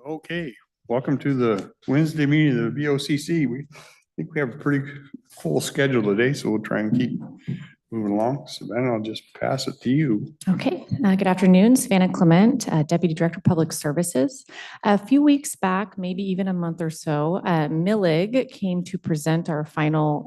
Okay, welcome to the Wednesday meeting of the VOCC. We think we have a pretty full schedule today, so we'll try and keep moving along. Savannah, I'll just pass it to you. Okay, good afternoon. Savannah Clement, Deputy Director of Public Services. A few weeks back, maybe even a month or so, Millig came to present our final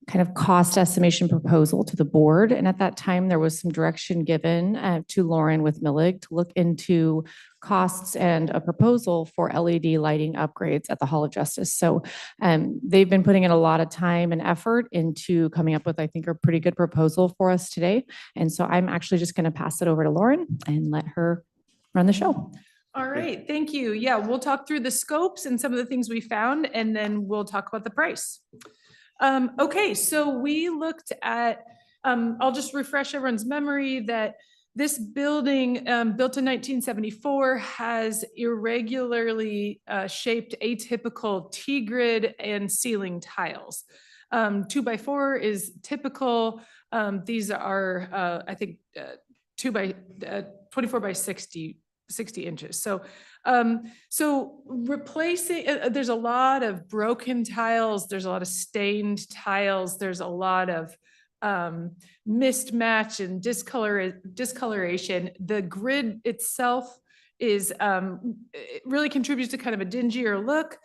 kind of cost estimation proposal to the board. And at that time, there was some direction given to Lauren with Millig to look into costs and a proposal for LED lighting upgrades at the Hall of Justice. So they've been putting in a lot of time and effort into coming up with, I think, a pretty good proposal for us today. And so I'm actually just going to pass it over to Lauren and let her run the show. All right, thank you. Yeah, we'll talk through the scopes and some of the things we found, and then we'll talk about the price. Okay, so we looked at, I'll just refresh everyone's memory that this building, built in 1974, has irregularly shaped atypical T-grid and ceiling tiles. 2x4 is typical. These are, I think, 24 by 60 inches. So replacing, there's a lot of broken tiles, there's a lot of stained tiles, there's a lot of mismatch and discoloration. The grid itself is, it really contributes to kind of a dingier look.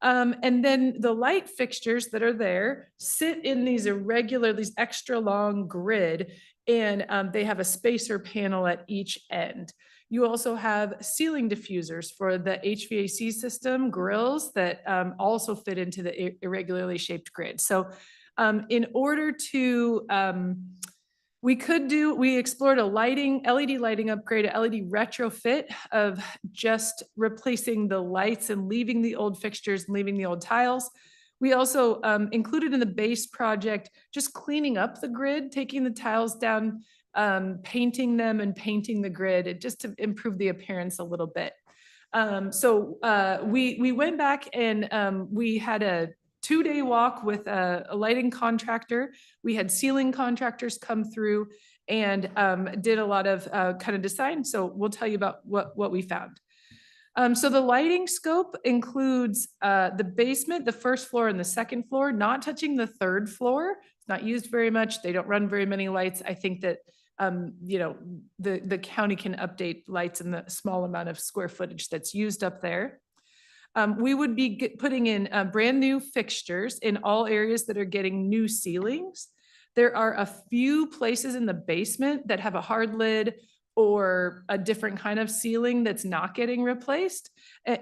And then the light fixtures that are there sit in these these extra long grid, and they have a spacer panel at each end. You also have ceiling diffusers for the HVAC system, grills that also fit into the irregularly shaped grid. So in order to, we explored a LED lighting upgrade, a LED retrofit of just replacing the lights and leaving the old fixtures and leaving the old tiles. We also included in the base project, just cleaning up the grid, taking the tiles down, painting them and painting the grid just to improve the appearance a little bit. We went back and we had a 2-day walk with a lighting contractor. We had ceiling contractors come through and did a lot of kind of design. So we'll tell you about what we found. So the lighting scope includes the basement, the first floor and the second floor, not touching the third floor. It's not used very much. They don't run very many lights. I think that the county can update lights in the small amount of square footage that's used up there. We would be putting in brand new fixtures in all areas that are getting new ceilings. There are a few places in the basement that have a hard lid or a different kind of ceiling that's not getting replaced.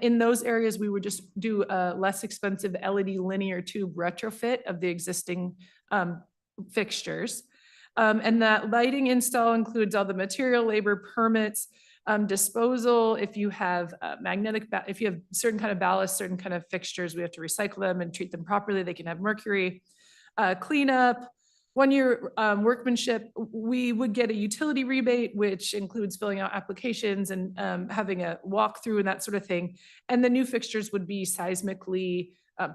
In those areas, we would just do a less expensive LED linear tube retrofit of the existing fixtures. And that lighting install includes all the material, labor, permits, disposal. If you have if you have certain kind of ballast, certain kind of fixtures, we have to recycle them and treat them properly. They can have mercury. Cleanup, 1-year workmanship. We would get a utility rebate, which includes filling out applications and having a walkthrough and that sort of thing. And the new fixtures would be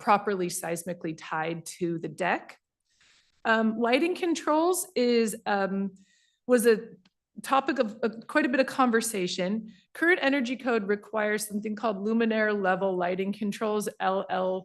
properly seismically tied to the deck. Lighting controls was a topic of quite a bit of conversation. Current energy code requires something called luminaire level lighting controls, LLC.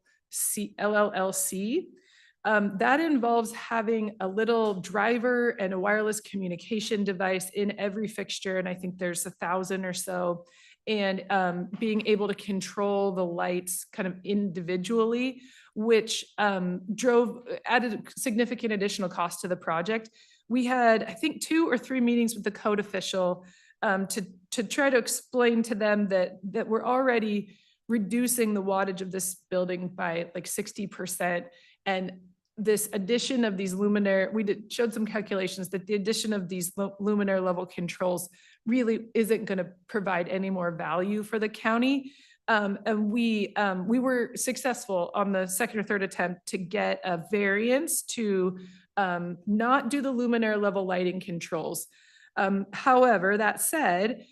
That involves having a little driver and a wireless communication device in every fixture, and I think there's 1,000 or so, and being able to control the lights kind of individually, which added significant additional cost to the project. We had, I think, 2 or 3 meetings with the code official to try to explain to them that we're already reducing the wattage of this building by like 60%. And this addition of these luminaire, showed some calculations that the addition of these luminaire level controls really isn't going to provide any more value for the county. And we were successful on the second or third attempt to get a variance to not do the luminaire level lighting controls. However, that said,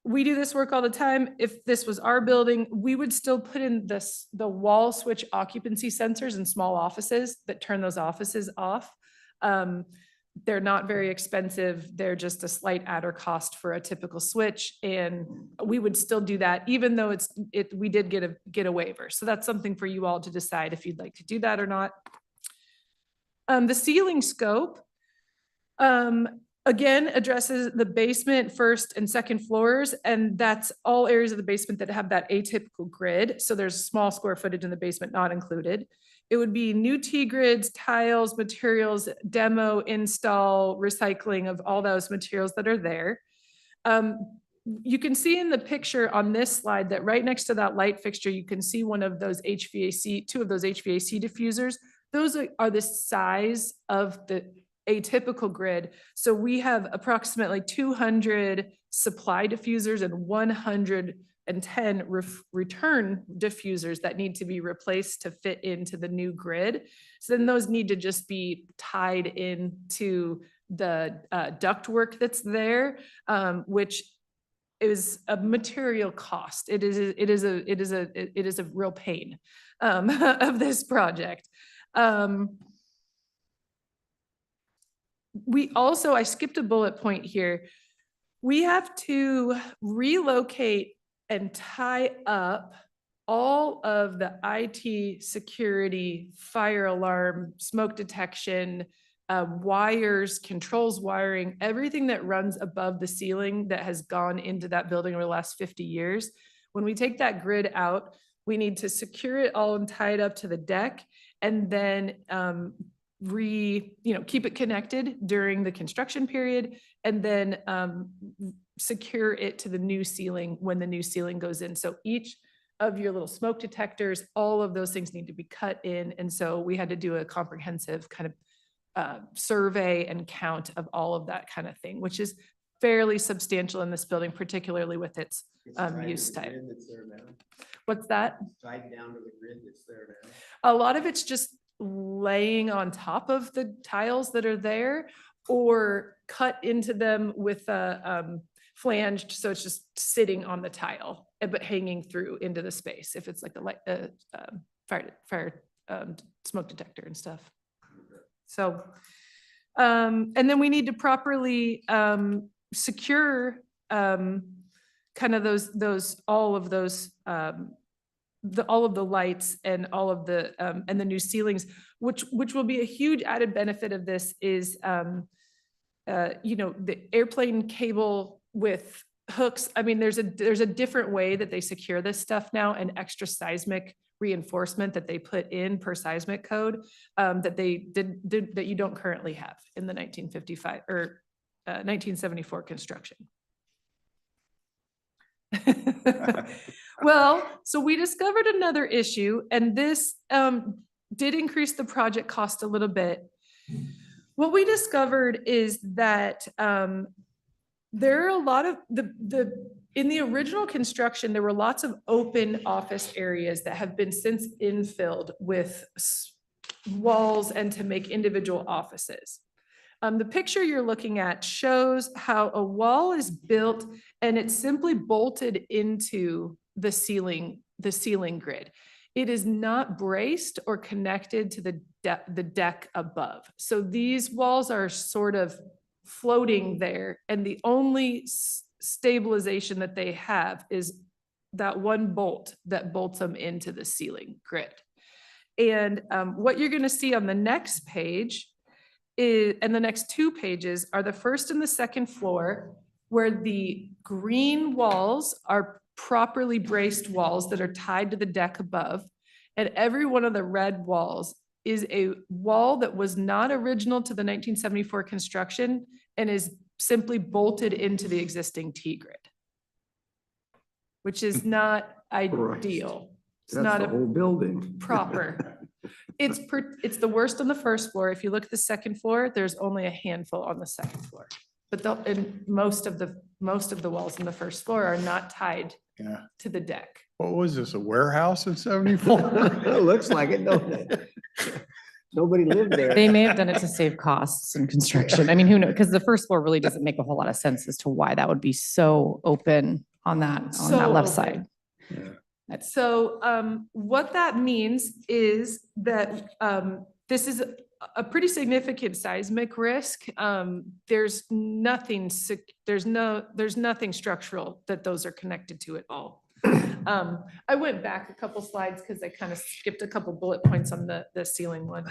we do this work all the time. If this was our building, we would still put in the wall switch occupancy sensors in small offices that turn those offices off. They're not very expensive. They're just a slight adder cost for a typical switch. And we would still do that, even though we did get a waiver. So that's something for you all to decide if you'd like to do that or not. The ceiling scope, again, addresses the basement, first and second floors, and that's all areas of the basement that have that atypical grid. So there's small square footage in the basement not included. It would be new T-grids, tiles, materials, demo, install, recycling of all those materials that are there. You can see in the picture on this slide that right next to that light fixture, you can see one of those HVAC, two of those HVAC diffusers. Those are the size of the atypical grid. So we have approximately 200 supply diffusers and 110 return diffusers that need to be replaced to fit into the new grid. So then those need to just be tied into the ductwork that's there, which is a material cost. It is a real pain of this project. We also, I skipped a bullet point here. We have to relocate and tie up all of the IT security, fire alarm, smoke detection, wires, controls wiring, everything that runs above the ceiling that has gone into that building over the last 50 years. When we take that grid out, we need to secure it all and tie it up to the deck, and then keep it connected during the construction period, and then secure it to the new ceiling when the new ceiling goes in. So each of your little smoke detectors, all of those things need to be cut in. And so we had to do a comprehensive kind of survey and count of all of that kind of thing, which is fairly substantial in this building, particularly with its use type. What's that? Tied down to the grid that's there now. A lot of it's just laying on top of the tiles that are there, or cut into them with a flanged, so it's just sitting on the tile but hanging through into the space if it's like the fire smoke detector and stuff. So and then we need to properly secure kind of all of the lights and all of the and the new ceilings, which will be a huge added benefit of this is the airplane cable with hooks. I mean, there's a different way that they secure this stuff now, and extra seismic reinforcement that they put in per seismic code that they did that you don't currently have in the 1955 or 1974 construction. Well, so we discovered another issue, and this did increase the project cost a little bit. What we discovered is that there are a lot of in the original construction, there were lots of open office areas that have been since infilled with walls and to make individual offices. The picture you're looking at shows how a wall is built and it's simply bolted into the ceiling grid. It is not braced or connected to the deck above. So these walls are sort of floating there, and the only stabilization that they have is that one bolt that bolts them into the ceiling grid. And what you're going to see on the next page and the next two pages are the first and the second floor, where the green walls are properly braced walls that are tied to the deck above. And every one of the red walls is a wall that was not original to the 1974 construction and is simply bolted into the existing T-grid, which is not ideal. It's That's not the a whole building. proper. It's the worst on the first floor. If you look at the second floor, there's only a handful on the second floor. But and most of the walls on the first floor are not tied to the deck. What was this, a warehouse in 74? It looks like it, don't it? Nobody lived there. They may have done it to save costs in construction. I mean, who knows? Because the first floor really doesn't make a whole lot of sense as to why that would be so open on that left side. Yeah. So what that means is that this is a pretty significant seismic risk. There's nothing, there's nothing structural that those are connected to at all. I went back a couple slides because I kind of skipped a couple bullet points on the ceiling one.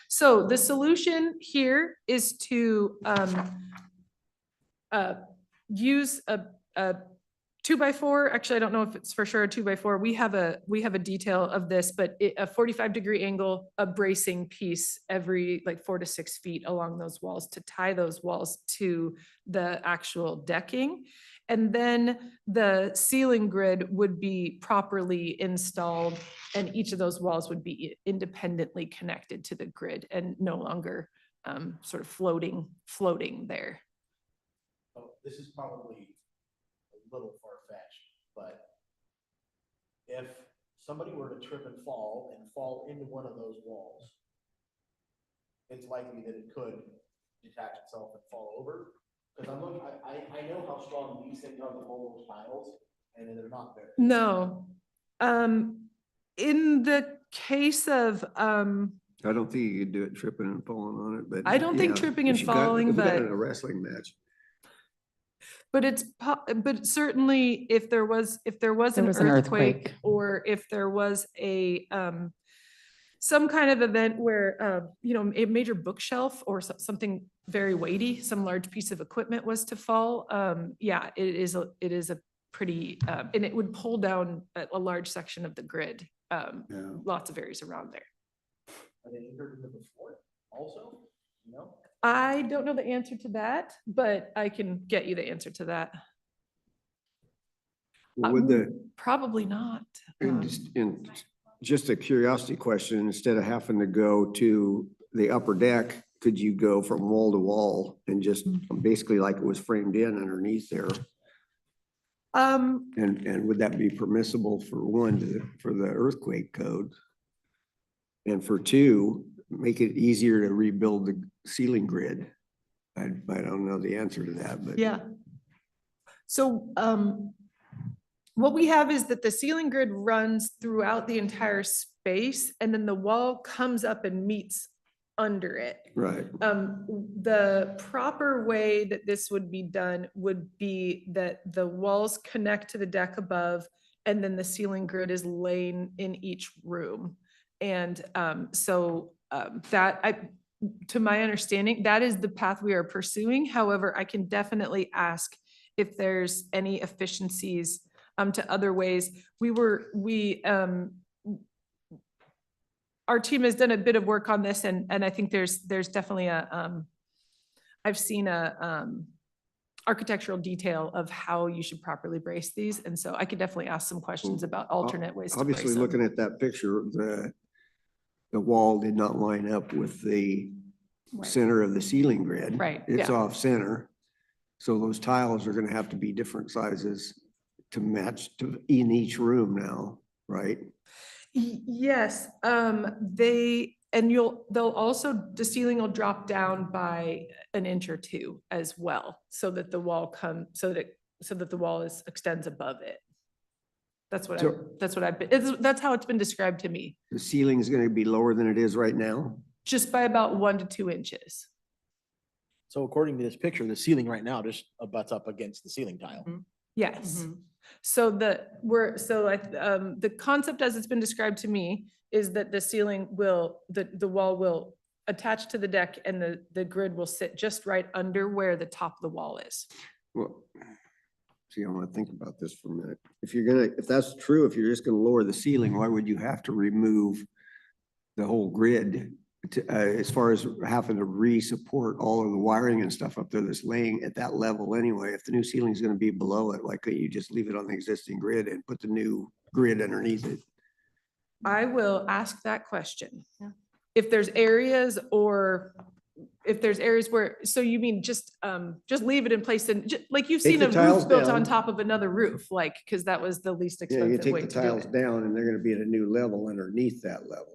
So the solution here is to use a 2x4. Actually, I don't know if it's for sure a 2x4. We have a detail of this, but a 45-degree angle, a bracing piece every like 4 to 6 feet along those walls to tie those walls to the actual decking. And then the ceiling grid would be properly installed, and each of those walls would be independently connected to the grid and no longer sort of floating there. Oh, this is probably a little far-fetched, but if somebody were to trip and fall into one of those walls, it's likely that it could detach itself and fall over. Because I'm looking, I know how strong these things are, the whole tiles, and they're not there. No. In the case of, I don't think you could do it tripping and falling on it, but. I don't think yeah, tripping if and you got- falling, if you got but- in a wrestling match. but certainly if there was an earthquake, or if there was a, some kind of event where, you know, a major bookshelf or something very weighty, some large piece of equipment was to fall, yeah, it is a pretty, and it would pull down a large section of the grid, lots of areas around there. Are they anchored into the floor also? No? I don't know the answer to that, but I can get you the answer to that. Would the, Probably not. in just a curiosity question, instead of having to go to the upper deck, could you go from wall to wall and just basically like it was framed in underneath there? And would that be permissible for one, for the earthquake code? And for two, make it easier to rebuild the ceiling grid? I don't know the answer to that, but. Yeah. So, what we have is that the ceiling grid runs throughout the entire space, and then the wall comes up and meets under it. Right. The proper way that this would be done would be that the walls connect to the deck above, and then the ceiling grid is laying in each room. And to my understanding, that is the path we are pursuing. However, I can definitely ask if there's any efficiencies to other ways. Our team has done a bit of work on this, and I think there's definitely I've seen architectural detail of how you should properly brace these. And so I could definitely ask some questions about alternate ways to brace Obviously, them. looking at that picture, the wall did not line up with the Right. center of the ceiling grid. Right, It's yeah. off center. So those tiles are gonna have to be different sizes to match in each room now, right? Yes, they'll also, the ceiling will drop down by an inch or two as well, so that the wall extends above it. That's what that's how it's been described to me, The ceiling is gonna be lower than it is right now. just by about 1 to 2 inches. So according to this picture, the ceiling right now just abuts up against the ceiling tile. Yes. So the concept as it's been described to me is that the ceiling will, the wall will attach to the deck, and the grid will sit just right under where the top of the wall is. Well, see, I want to think about this for a minute. If that's true, if you're just gonna lower the ceiling, why would you have to remove the whole grid as far as having to re-support all of the wiring and stuff up there that's laying at that level anyway? If the new ceiling is gonna be below it, why couldn't you just leave it on the existing grid and put the new grid underneath it? I will ask that question. Yeah. If there's areas where, so you mean just leave it in place and like you've Take seen the a tiles roof built down. on top of another roof, like, because that was the least Yeah, you expensive way take to the do tiles it. down and they're gonna be at a new level underneath that level.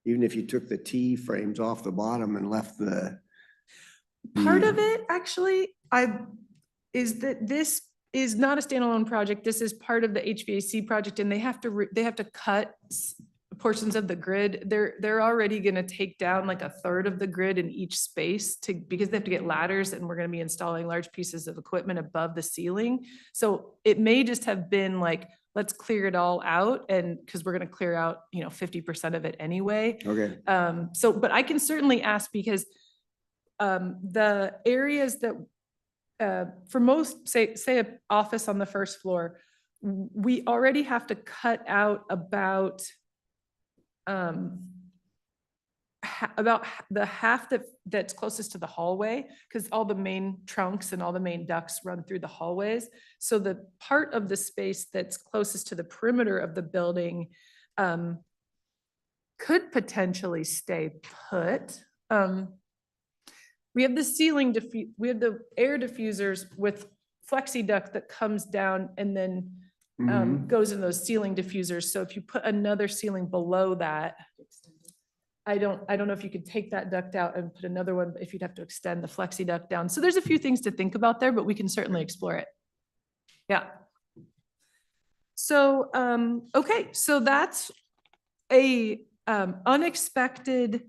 Even if you took the T frames off the bottom and left the. Part of it, actually, is that this is not a standalone project. This is part of the HVAC project, and they have to cut portions of the grid, they're already gonna take down like a third of the grid in each space because they have to get ladders and we're gonna be installing large pieces of equipment above the ceiling. So it may just have been like, let's clear it all out, and because we're gonna clear out, 50% of it anyway. Okay, But I can certainly ask because the areas that, for most, say an office on the first floor, we already have to cut out about the half that's closest to the hallway, because all the main trunks and all the main ducts run through the hallways. So the part of the space that's closest to the perimeter of the building could potentially stay put. We have the we have the air diffusers with flexi duct that comes down and then goes in those ceiling diffusers. So if you put another ceiling below that, I don't know if you could take that duct out and put another one, if you'd have to extend the flexi duct down. So there's a few things to think about there, but we can certainly explore it. Yeah. So, okay, so that's a unexpected.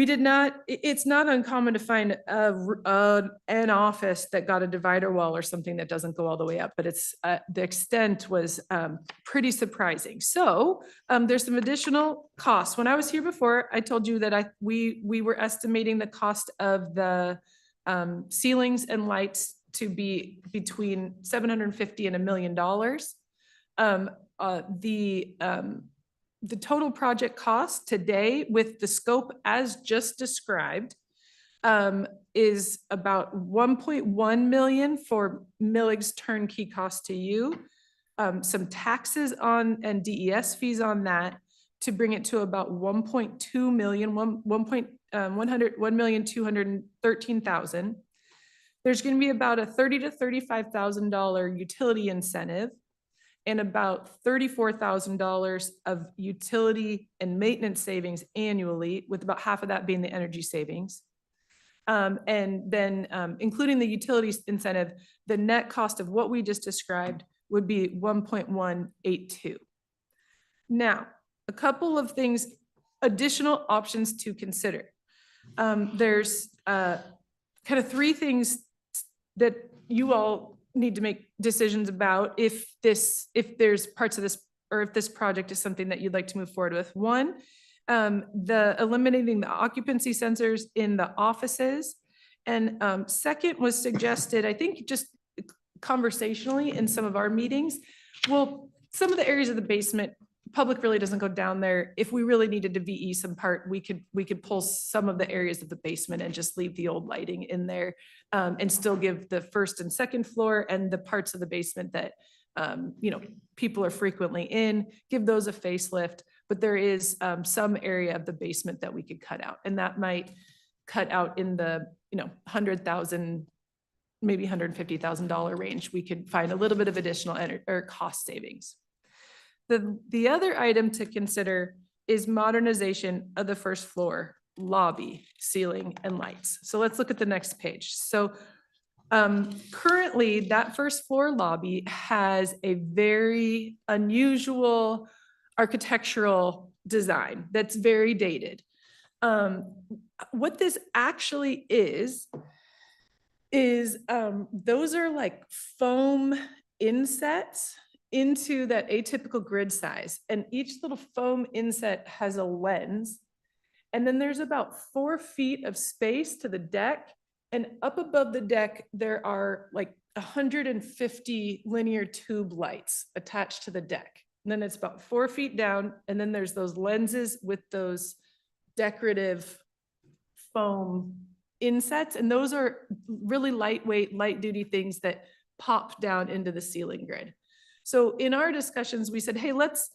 It's not uncommon to find an office that got a divider wall or something that doesn't go all the way up, but the extent was pretty surprising. So there's some additional costs. When I was here before, I told you that we were estimating the cost of the ceilings and lights to be between $750,000 and $1 million. The total project cost today with the scope as just described is about 1.1 million for Millig's turnkey cost to you. Some taxes on and DES fees on that to bring it to about 1.2 million, 1,213,000. There's going to be about a $30,000 to $35,000 utility incentive and about $34,000 of utility and maintenance savings annually, with about half of that being the energy savings. And then including the utilities incentive, the net cost of what we just described would be 1.182. Now, a couple of things, additional options to consider. There's kind of three things that you all need to make decisions about if there's parts of this, or if this project is something that you'd like to move forward with. One, the eliminating the occupancy sensors in the offices. And second was suggested, I think just conversationally in some of our meetings, well, some of the areas of the basement, public really doesn't go down there. If we really needed to VE some part, we could pull some of the areas of the basement and just leave the old lighting in there and still give the first and second floor and the parts of the basement that people are frequently in, give those a facelift. But there is some area of the basement that we could cut out, and that might cut out in the $100,000, maybe $150,000 range. We could find a little bit of additional cost savings. The other item to consider is modernization of the first floor lobby, ceiling, and lights. So let's look at the next page. So currently that first floor lobby has a very unusual architectural design that's very dated. What this actually is those are like foam insets into that atypical grid size. And each little foam inset has a lens. And then there's about 4 feet of space to the deck. And up above the deck, there are like 150 linear tube lights attached to the deck. And then it's about 4 feet down. And then there's those lenses with those decorative foam insets. And those are really lightweight, light duty things that pop down into the ceiling grid. So in our discussions, we said, hey, let's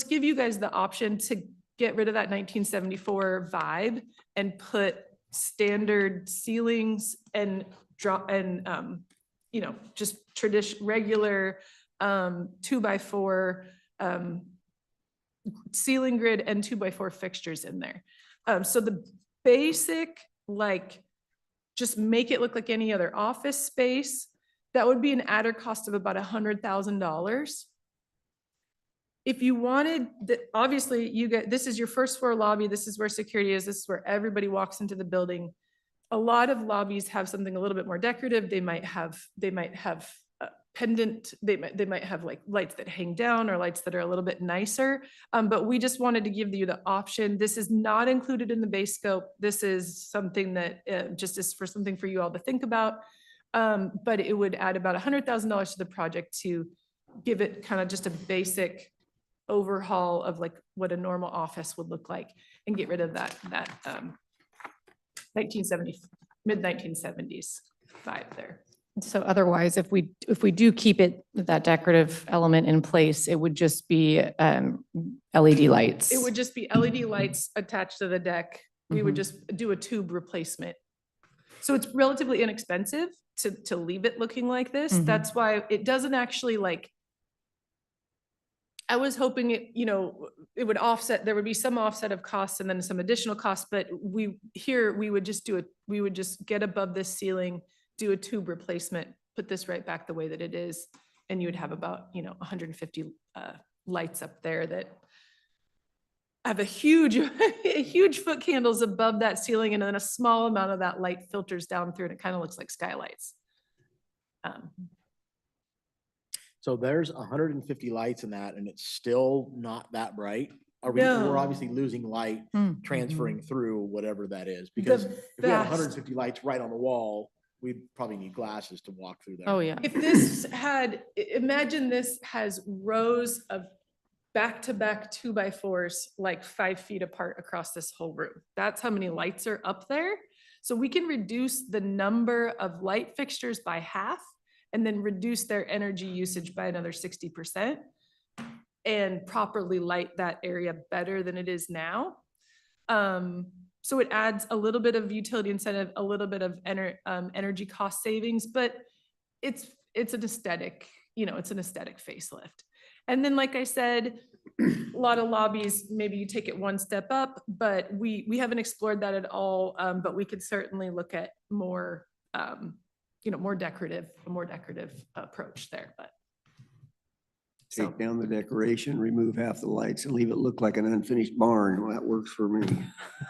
give you guys the option to get rid of that 1974 vibe and put standard ceilings and just regular 2x4 ceiling grid and 2x4 fixtures in there. So the basic, just make it look like any other office space. That would be an added cost of about $100,000. If you wanted, obviously you get, this is your first floor lobby, this is where security is, this is where everybody walks into the building. A lot of lobbies have something a little bit more decorative. They might have pendant, they might have like lights that hang down or lights that are a little bit nicer. But we just wanted to give you the option. This is not included in the base scope. This is something that just is for something for you all to think about. But it would add about $100,000 to the project to give it kind of just a basic overhaul of like what a normal office would look like and get rid of that 1970, mid-1970s vibe there. So otherwise, if we do keep it, that decorative element in place, it would just be LED lights. It would just be LED lights attached to the deck. We would just do a tube replacement. So it's relatively inexpensive to leave it looking like this. That's why it doesn't actually like, I was hoping it, you know, it would offset, there would be some offset of costs and then some additional costs, but we would just we would just get above this ceiling, do a tube replacement, put this right back the way that it is. And you would have about, 150 lights up there that have a huge foot candles above that ceiling. And then a small amount of that light filters down through and it kind of looks like skylights. So there's 150 lights in that and it's still not that bright. We're No. obviously losing light transferring through whatever that is. The Because if we had vast- 150 lights right on the wall, we'd probably need glasses to walk through there. Oh, yeah. If this had, imagine this has rows of back-to-back 2x4s, like 5 feet apart across this whole room. That's how many lights are up there. So we can reduce the number of light fixtures by half and then reduce their energy usage by another 60% and properly light that area better than it is now. So it adds a little bit of utility incentive, a little bit of energy cost savings, but it's an aesthetic, it's an aesthetic facelift. And then, like I said, a lot of lobbies, maybe you take it one step up, but we haven't explored that at all. But we could certainly look at more, a more decorative approach there, but. Take down the decoration, remove half the lights and leave it look like an unfinished barn. Well, that works for me.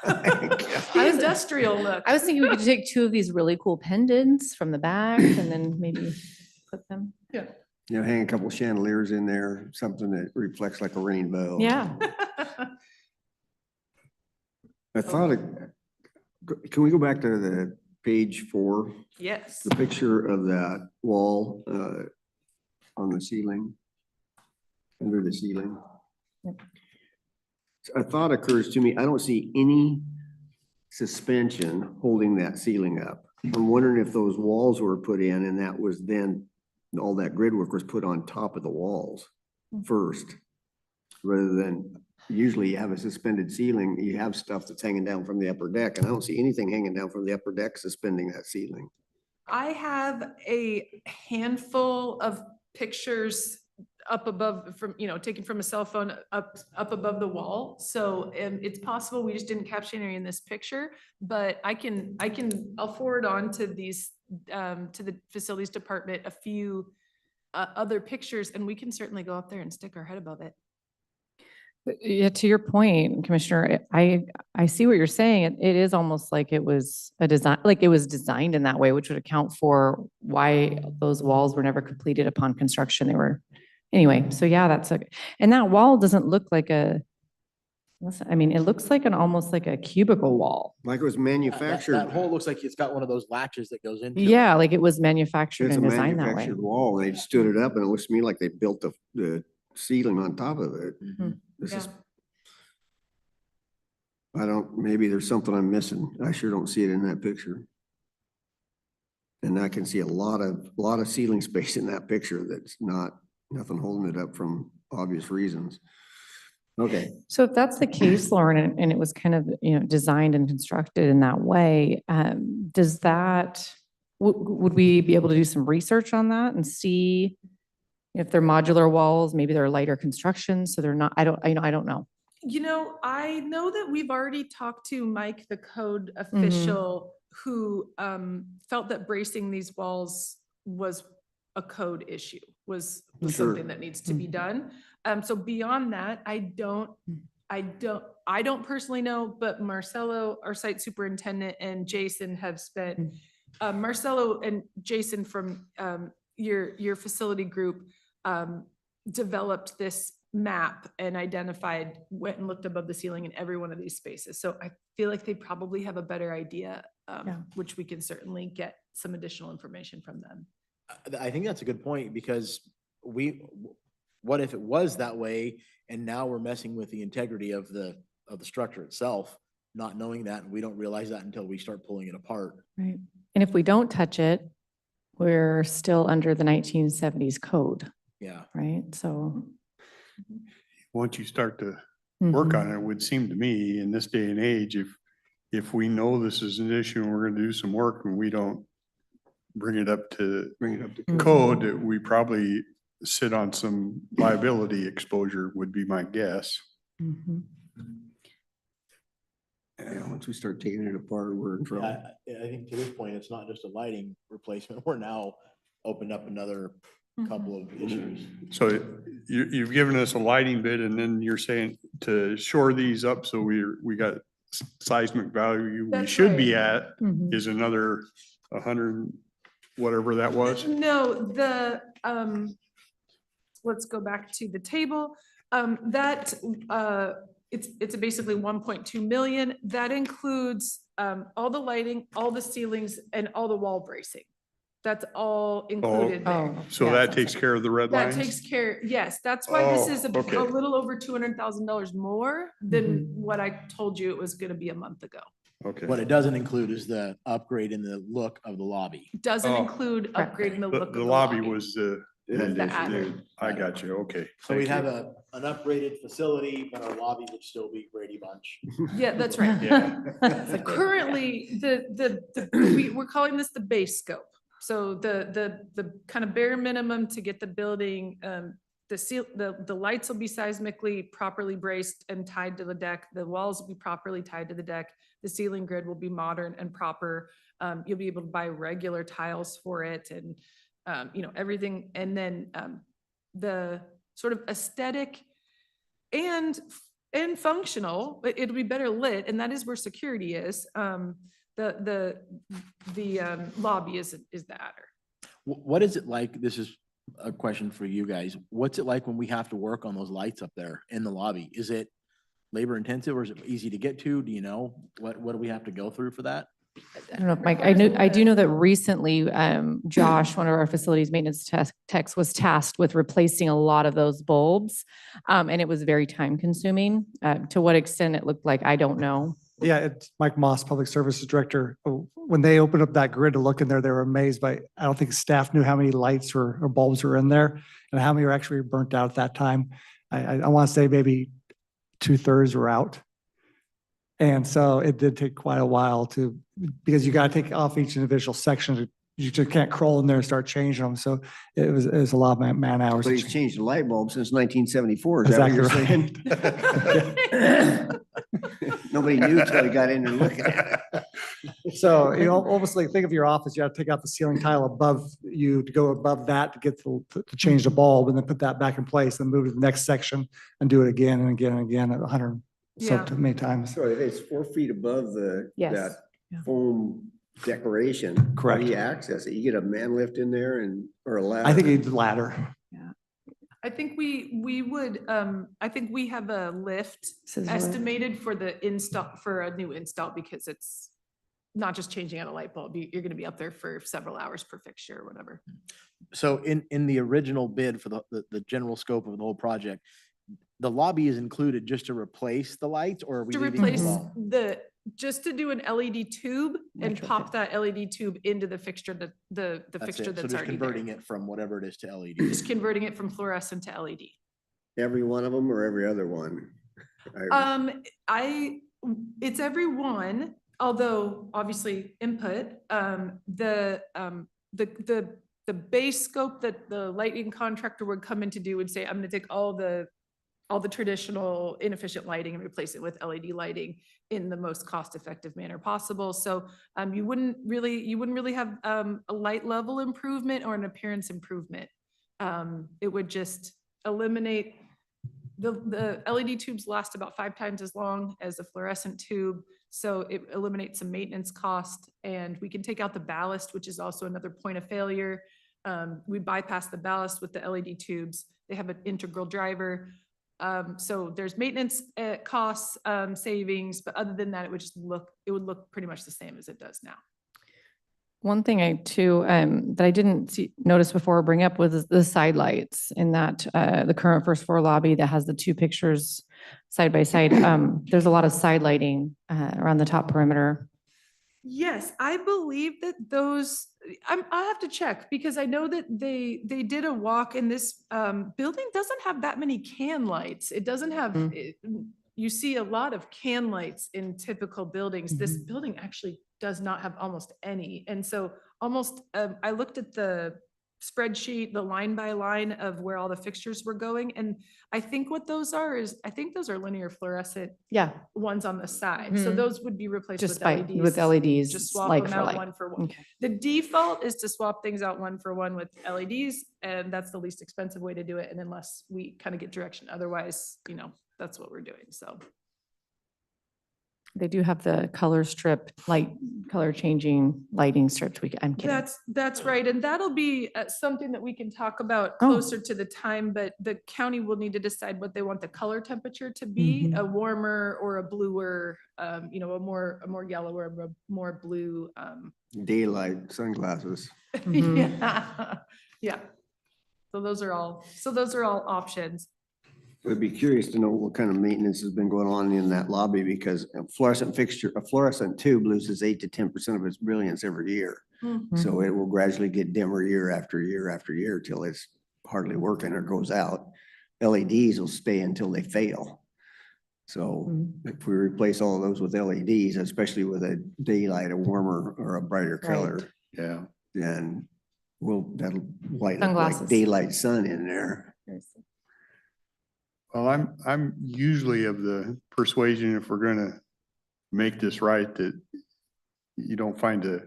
The industrial look. I was thinking we could take 2 of these really cool pendants from the back and then maybe put them. Yeah. Hang a couple chandeliers in there, something that reflects like a rainbow. Yeah. I thought, can we go back to the page 4? Yes. The picture of that wall on the ceiling, under the ceiling. Yep. A thought occurs to me, I don't see any suspension holding that ceiling up. I'm wondering if those walls were put in and that was then, all that grid work was put on top of the walls first, rather than, usually you have a suspended ceiling, you have stuff that's hanging down from the upper deck, and I don't see anything hanging down from the upper deck suspending that ceiling. I have a handful of pictures up above from, taken from a cell phone up above the wall. So it's possible we just didn't capture any in this picture, but I'll forward on to these, to the facilities department, a few other pictures, and we can certainly go up there and stick our head above it. Yeah, to your point, Commissioner, I see what you're saying. It is almost like it was a design, like it was designed in that way, which would account for why those walls were never completed upon construction. They were, anyway, so yeah, and that wall doesn't look like it looks like almost like a cubicle wall. Like it was manufactured. That hole looks like it's got one of those latches that goes into it. Yeah, like it was manufactured It's a and designed that way. manufactured wall. They stood it up and it looks to me like they built the ceiling on top of it. This is, maybe there's something I'm missing. I sure don't see it in that picture. And I can see a lot of ceiling space in that picture that's nothing holding it up from obvious reasons. Okay. So if that's the case, Lauren, and it was kind of, designed and constructed in that way, would we be able to do some research on that and see if they're modular walls, maybe they're lighter construction, so they're not, I don't know. I know that we've already talked to Mike, the code official, who felt that bracing these walls was a code issue was Sure. something that needs to be done. So beyond that, I don't personally know, but Marcelo, our site superintendent, and Jason have spent, Marcelo and Jason from your facility group developed this map and identified, went and looked above the ceiling in every one of these spaces. So I feel like they probably have a better idea, Yeah. which we can certainly get some additional information from them. I think that's a good point because what if it was that way and now we're messing with the integrity of the structure itself, not knowing that, and we don't realize that until we start pulling it apart. Right. And if we don't touch it, we're still under the 1970s code, Yeah. right? So. Once you start to work Mhm. on it, it would seem to me in this day and age, if we know this is an issue and we're gonna do some work and we don't bring it up to code, that we probably sit on some liability exposure would be my guess. Mhm. Yeah, once we start taking it apart, we're in trouble. I think to this point, it's not just a lighting replacement. We're now opened up another couple of issues. So you've given us a lighting bid and then you're saying to shore these up so we got seismic value we That's should be right. at Mhm. is another 100, whatever that was. No, let's go back to the table. It's basically 1.2 million. That includes all the lighting, all the ceilings, and all the wall bracing. That's all included there. Oh. So yeah, that sounds takes like- care of the red That lines? takes care, yes, that's why this Oh, is okay. a little over $200,000 more than Mhm. what I told you it was gonna be a month ago. Okay. What it doesn't include is the upgrade in the look of the lobby. Doesn't Oh. include Correct. upgrading the look of The lobby was Was the adder. I got you, okay. So we'd thank have you. an upgraded facility, but our lobby would still be Brady Bunch. Yeah, that's right. That's a good- Currently, we're calling this the base scope. So the kind of bare minimum to get the building, the lights will be seismically properly braced and tied to the deck. The walls will be properly tied to the deck. The ceiling grid will be modern and proper. You'll be able to buy regular tiles for it and, everything. And then the sort of aesthetic and functional, it'll be better lit, and that is where security is. The lobby is the adder. What is it like? This is a question for you guys. What's it like when we have to work on those lights up there in the lobby? Is it labor intensive or is it easy to get to? Do you know? What do we have to go through for that? I don't know, if Mike, I do know that recently, Josh, one of our facilities maintenance techs was tasked with replacing a lot of those bulbs. And it was very time consuming. To what extent it looked like, I don't know. Yeah, it's Mike Moss, Public Services Director. When they opened up that grid to look in there, they were amazed by, I don't think staff knew how many lights or bulbs were in there and how many were actually burnt out at that time. I want to say maybe 2/3 were out. And so it did take quite a while because you got to take off each individual section. You just can't crawl in there and start changing them. So it was a lot of man hours. But he's changed the light bulb since 1974. Is that what you're saying? Nobody knew until he got in there looking at it. So, almost like think of your office, you have to take out the ceiling tile above you to go above that to get to change the bulb and then put that back in place and move to the next section and do it again and again and again at 100 Yeah. so many times. So it's 4 feet above Yes. that Yeah. foam decoration. How Correct. do you access it? You get a man lift in there or a ladder? I think it's ladder. I think we would, I think we have a lift Says what? estimated for the install, for a new install, because it's not just changing out a light bulb. You're gonna be up there for several hours per fixture or whatever. So in the original bid for the general scope of the whole project, the lobby is included just to replace the lights or are we To leaving it replace alone? just to do an LED tube and Retrofit. pop that LED tube into the fixture, the That's fixture it. So that's just already converting there. it from whatever it is to LED. Just converting it from fluorescent to LED. Every one of them or every other one? It's every one, although obviously input, the base scope that the lighting contractor would come in to do would say, I'm gonna take all the all the traditional inefficient lighting and replace it with LED lighting in the most cost-effective manner possible. So you wouldn't really have a light level improvement or an appearance improvement. It would just eliminate the LED tubes last about 5 times as long as a fluorescent tube. So it eliminates some maintenance cost, and we can take out the ballast, which is also another point of failure. We bypass the ballast with the LED tubes. They have an integral driver. So there's maintenance costs, savings, but other than that, it would look pretty much the same as it does now. One thing that I didn't notice before or bring up was the side lights in that, the current first floor lobby that has the 2 pictures side by side. There's a lot of side lighting, around the top perimeter. Yes, I believe that those, I'll have to check because I know that they did a walk in this building doesn't have that many can lights. It doesn't have, you see a lot of can lights in typical buildings. This building actually does not have almost any. And so almost, I looked at the spreadsheet, the line by line of where all the fixtures were going. And I think what those are I think those are linear fluorescent Yeah, ones on the side. So Mhm. those would be replaced just with by, LEDs. with LEDs, Just swap like them for out like. one for one. Okay. The default is to swap things out one for one with LEDs, and that's the least expensive way to do it. And unless we kind of get direction, otherwise, that's what we're doing. So They do have the color strip, color changing lighting strips. I'm kidding. that's right. And that'll be something that we can talk about Oh. closer to the time, but the county will need to decide what they want the color temperature to be, Mhm. a warmer or a bluer, a more yellow or a more blue. Daylight sunglasses. Mhm. Yeah. Yeah. So those are all options. I'd be curious to know what kind of maintenance has been going on in that lobby because a fluorescent tube loses 8 to 10% of its brilliance every year. So it will gradually get dimmer year after year after year till it's hardly working or goes out. LEDs will stay until they fail. So if we replace all of those with LEDs, especially with a daylight, a warmer or a brighter color, Yeah. then that'll light up Sunglasses. like daylight sun in there. Well, I'm usually of the persuasion if we're gonna make this right, that you don't find a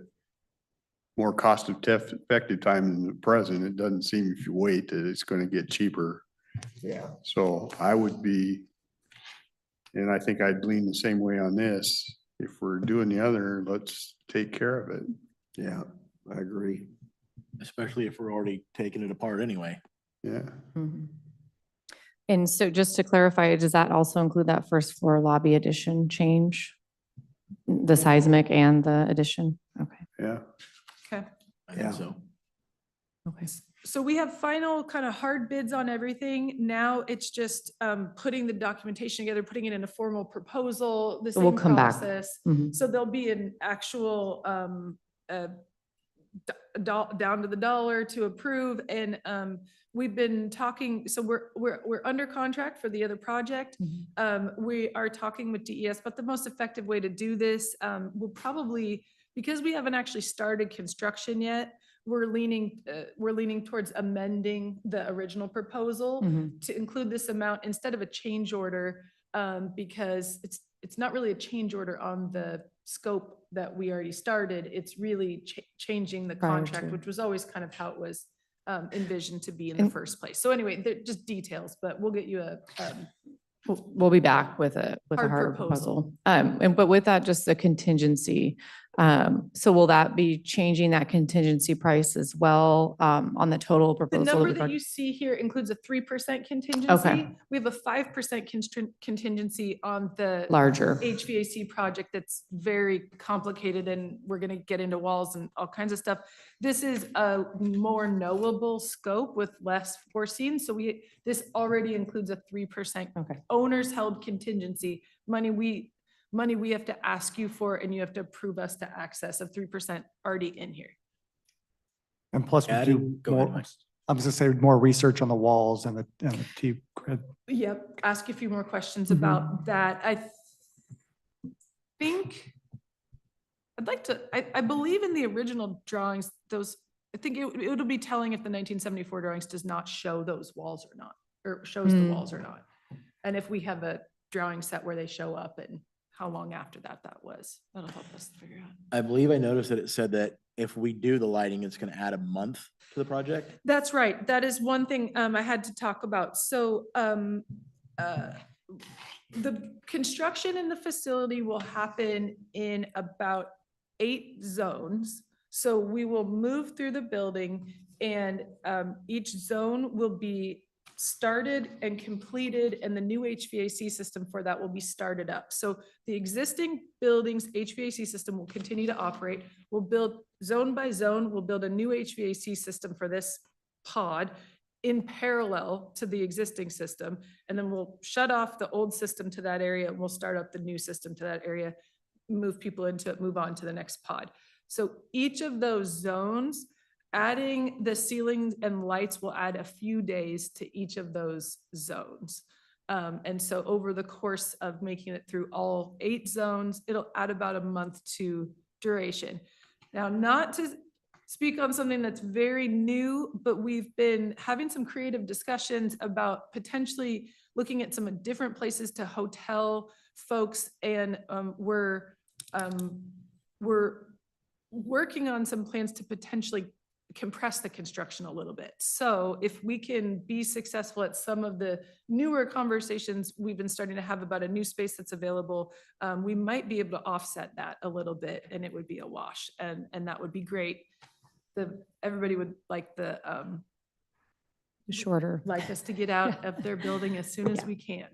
more cost-effective time than the present. It doesn't seem if you wait that it's gonna get cheaper. Yeah. So I would be, and I think I'd lean the same way on this. If we're doing the other, let's take care of it. Yeah, I agree. Especially if we're already taking it apart anyway. Yeah. Mhm. And so just to clarify, does that also include that first floor lobby addition change? The seismic and the addition? Okay. Yeah. Okay. I Yeah. think so. Okay. So we have final kind of hard bids on everything. Now it's just putting the documentation together, putting it in a formal proposal, the So we'll same come back. process. Mhm. So there'll be an actual down to the dollar to approve. And we've been talking, so we're under contract for the other project. We are talking with DES, but the most effective way to do this will probably, because we haven't actually started construction yet, we're leaning towards amending the original proposal Mhm. to include this amount instead of a change order, because it's not really a change order on the scope that we already started. It's really changing the Prior contract, to. which was always kind of how it was envisioned to be in the And- first place. So anyway, they're just details, but we'll get you a We'll be back with a Hard harder proposal. proposal. But with that, just a contingency. So will that be changing that contingency price as well, on the total The proposal? number we that talked- you see here includes a 3% contingency. We have a 5% contingency on the Larger. HVAC project that's very complicated and we're gonna get into walls and all kinds of stuff. This is a more knowable scope with less foreseen. So this already includes a 3% Okay. owner's held contingency, money we have to ask you for and you have to approve us to access of 3% already in here. And plus we Addie, do go ahead, more, Mike. I'm just gonna say more research on the walls and the T grid. Yep, ask a few more questions Mhm. about that. I think I believe in the original drawings, I think it'll be telling if the 1974 drawings does not show those walls or not, or shows the walls or not. And if we have a drawing set where they show up and how long after that was, that'll help us figure out. I believe I noticed that it said that if we do the lighting, it's gonna add a month to the project. That's right. That is one thing I had to talk about. So the construction in the facility will happen in about 8 zones. So we will move through the building and each zone will be started and completed, and the new HVAC system for that will be started up. So the existing building's HVAC system will continue to operate. We'll build zone by zone, we'll build a new HVAC system for this pod in parallel to the existing system. And then we'll shut off the old system to that area and we'll start up the new system to that area, move people into it, move on to the next pod. So each of those zones, adding the ceilings and lights will add a few days to each of those zones. And so over the course of making it through all 8 zones, it'll add about a month to duration. Now, not to speak on something that's very new, but we've been having some creative discussions about potentially looking at some different places to hotel folks. And we're working on some plans to potentially compress the construction a little bit. So if we can be successful at some of the newer conversations we've been starting to have about a new space that's available, we might be able to offset that a little bit and it would be a wash, and that would be great. Everybody would like Shorter. like us to get out of their building as soon as we can.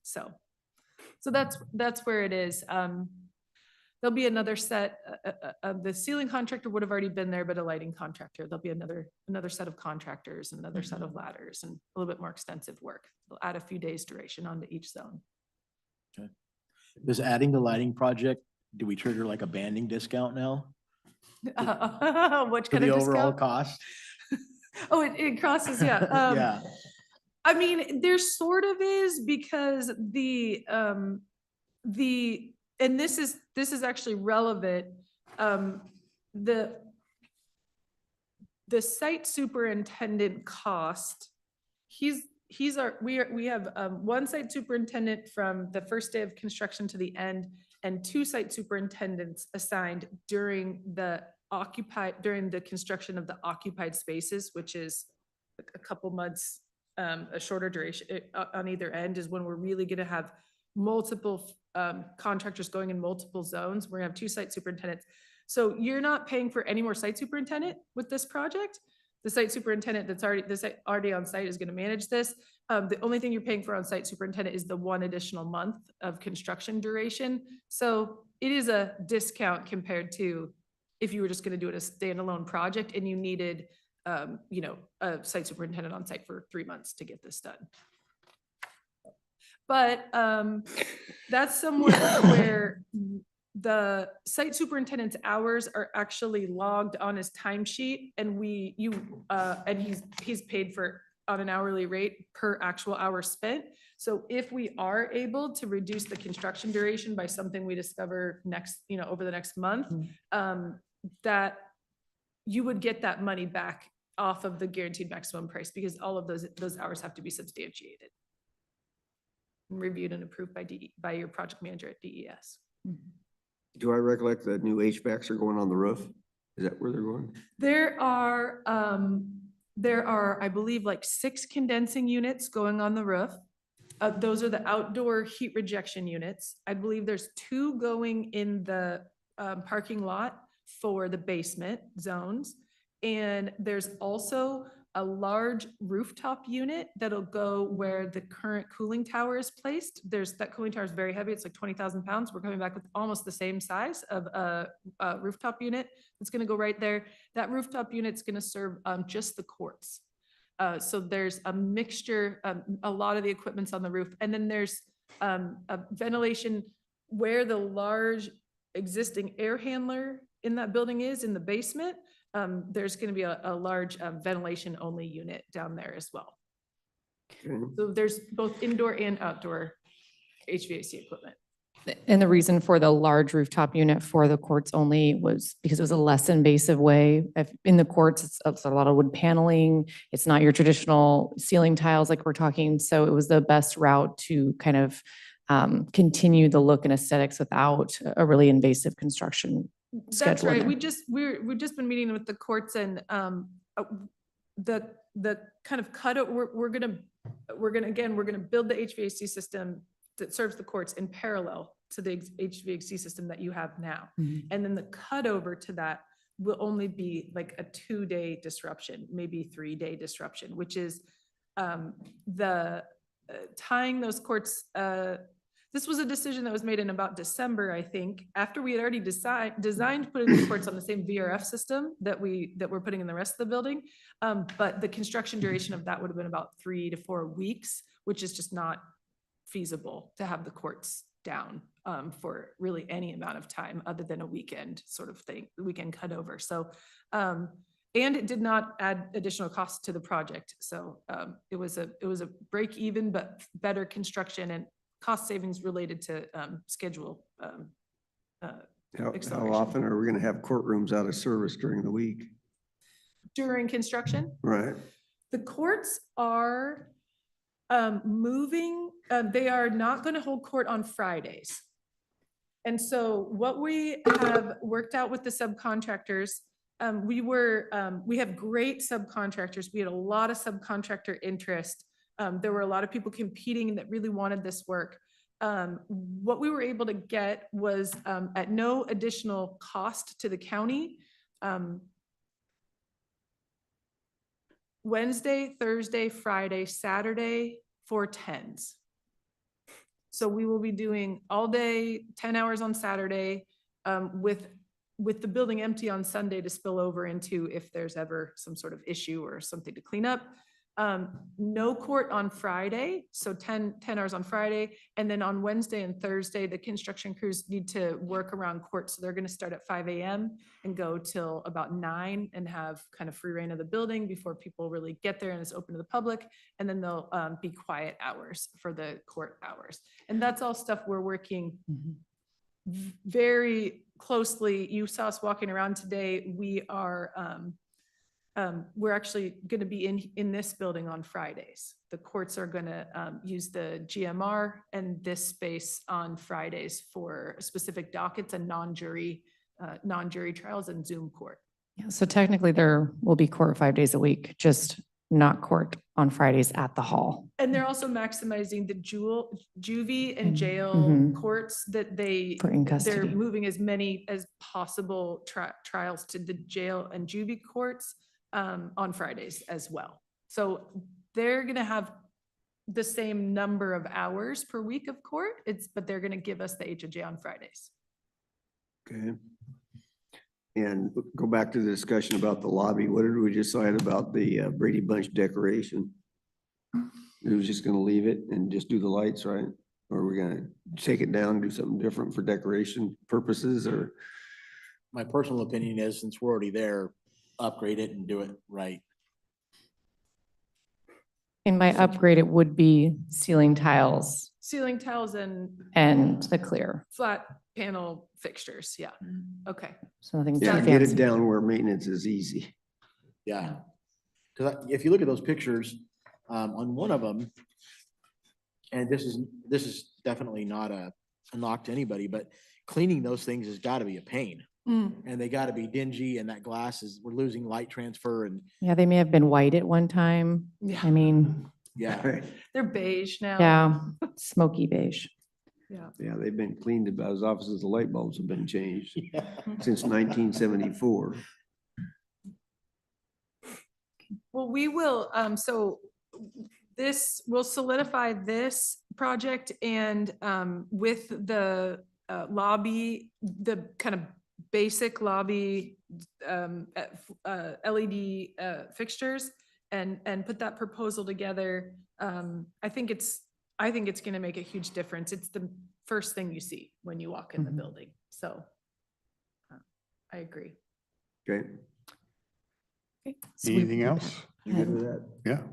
So that's where it is. There'll be another set, the ceiling contractor would have already been there, but a lighting contractor, there'll be another set of contractors, another set of ladders, and a little bit more extensive work. They'll add a few days duration onto each zone. Okay. Does adding the lighting project, do we trigger like a banding discount now Which for kind the of overall discount? cost? Oh, it crosses, yeah. Yeah. I mean, there sort of is, because and this is actually relevant. The site superintendent cost, we have one site superintendent from the first day of construction to the end, and 2 site superintendents assigned during the construction of the occupied spaces, which is a couple months, a shorter duration on either end, is when we're really going to have multiple contractors going in multiple zones. We're gonna have 2 site superintendents. So you're not paying for any more site superintendent with this project. The site superintendent that's already on site is gonna manage this. The only thing you're paying for on site superintendent is the 1 additional month of construction duration. So it is a discount compared to if you were just gonna do it as a standalone project and you needed, a site superintendent on site for 3 months to get this done. But that's somewhere where the site superintendent's hours are actually logged on his timesheet, and he's paid for on an hourly rate per actual hour spent. So if we are able to reduce the construction duration by something we discover over the next month, that you would get that money back off of the guaranteed maximum price, because all of those hours have to be substantiated, reviewed and approved by your project manager at DES. Do I recollect the new HVACs are going on the roof? Is that where they're going? There are, I believe, like 6 condensing units going on the roof. Those are the outdoor heat rejection units. I believe there's 2 going in the parking lot for the basement zones. And there's also a large rooftop unit that'll go where the current cooling tower is placed. That cooling tower is very heavy. It's like 20,000 pounds. We're coming back with almost the same size of a rooftop unit. It's going to go right there. That rooftop unit's going to serve just the courts. So there's a mixture, a lot of the equipment's on the roof. And then there's a ventilation where the large existing air handler in that building is in the basement. There's going to be a large ventilation only unit down there as well. Okay. So there's both indoor and outdoor HVAC equipment. And the reason for the large rooftop unit for the courts only was because it was a less invasive way. In the courts, it's a lot of wood paneling. It's not your traditional ceiling tiles like we're talking. So it was the best route to kind of continue the look and aesthetics without a really invasive construction That's schedule. in right. there. We've just been meeting with the courts and the kind of cut, we're gonna build the HVAC system that serves the courts in parallel to the HVAC system that you have now. Mhm. And then the cut over to that will only be like a 2-day disruption, maybe 3-day disruption, which is tying those courts. This was a decision that was made in about December, I think, after we had already designed putting the courts on the same VRF system that we're putting in the rest of the building. But the construction duration of that would have been about 3 to 4 weeks, which is just not feasible to have the courts down for really any amount of time other than a weekend sort of thing, weekend cut over. So, and it did not add additional costs to the project. So it was a break even, but better construction and cost savings related to schedule. How acceleration. often are we gonna have courtrooms out of service during the week? During construction, Right. the courts are moving, they are not going to hold court on Fridays. And so what we have worked out with the subcontractors, we have great subcontractors. We had a lot of subcontractor interest. There were a lot of people competing that really wanted this work. What we were able to get was at no additional cost to the county. Wednesday, Thursday, Friday, Saturday, 410s. So we will be doing all day, 10 hours on Saturday, with the building empty on Sunday to spill over into if there's ever some sort of issue or something to clean up. No court on Friday, so 10 hours on Friday. And then on Wednesday and Thursday, the construction crews need to work around court. So they're going to start at 5 a.m. and go till about 9 and have kind of free reign of the building before people really get there and it's open to the public. And then they'll be quiet hours for the court hours. And that's all stuff we're working very closely. You saw us walking around today. We're actually going to be in this building on Fridays. The courts are going to use the GMR and this space on Fridays for specific dockets and non-jury trials and Zoom court. Yeah, so technically there will be court 5 days a week, just not court on Fridays at the hall. And they're also maximizing the juvie and jail Mhm. courts that For in they're custody. moving as many as possible trials to the jail and juvie courts on Fridays as well. So they're going to have the same number of hours per week of court. But they're going to give us the HOJ on Fridays. Okay. And go back to the discussion about the lobby. What did we decide about the Brady Bunch decoration? It was just gonna leave it and just do the lights, right? Or are we gonna take it down, do something different for decoration purposes, or? My personal opinion is, since we're already there, upgrade it and do it right. In my upgrade, it would be ceiling tiles Ceiling tiles and and the clear. flat panel fixtures. Yeah. Okay. So nothing too Yeah, get it fancy. down where maintenance is easy. Yeah. Because if you look at those pictures, on one of them, and this is definitely not a knock to anybody, but cleaning those things has got to be a pain. And they got to be dingy, and that glass we're losing light transfer, and Yeah, they may have been white at one time. Yeah. I mean, yeah. They're beige now. yeah, smoky beige. Yeah. Yeah, they've been cleaned about as often as the light bulbs have been changed Yeah. since 1974. Well, we will, so we'll solidify this project and with the lobby, the kind of basic lobby LED fixtures and put that proposal together. I think it's going to make a huge difference. It's the first thing you see when you walk in the Mhm. building. So I agree. Okay, So we- Anything else? you good with that? Yeah.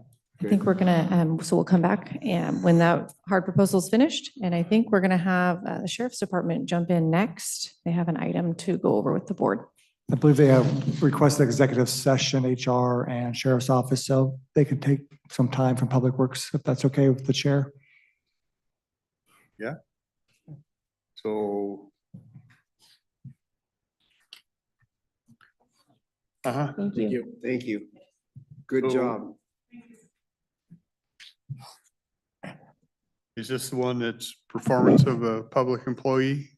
I think we're gonna, so we'll come back and when that hard proposal is finished, and I think we're gonna have the Sheriff's Department jump in next. They have an item to go over with the board. I believe they have requested executive session, HR and Sheriff's Office, so they can take some time from Public Works, if that's okay with the chair. So. Uh-huh. Thank you. Thank you. Good So- job. Is this the one that's performance of a public employee?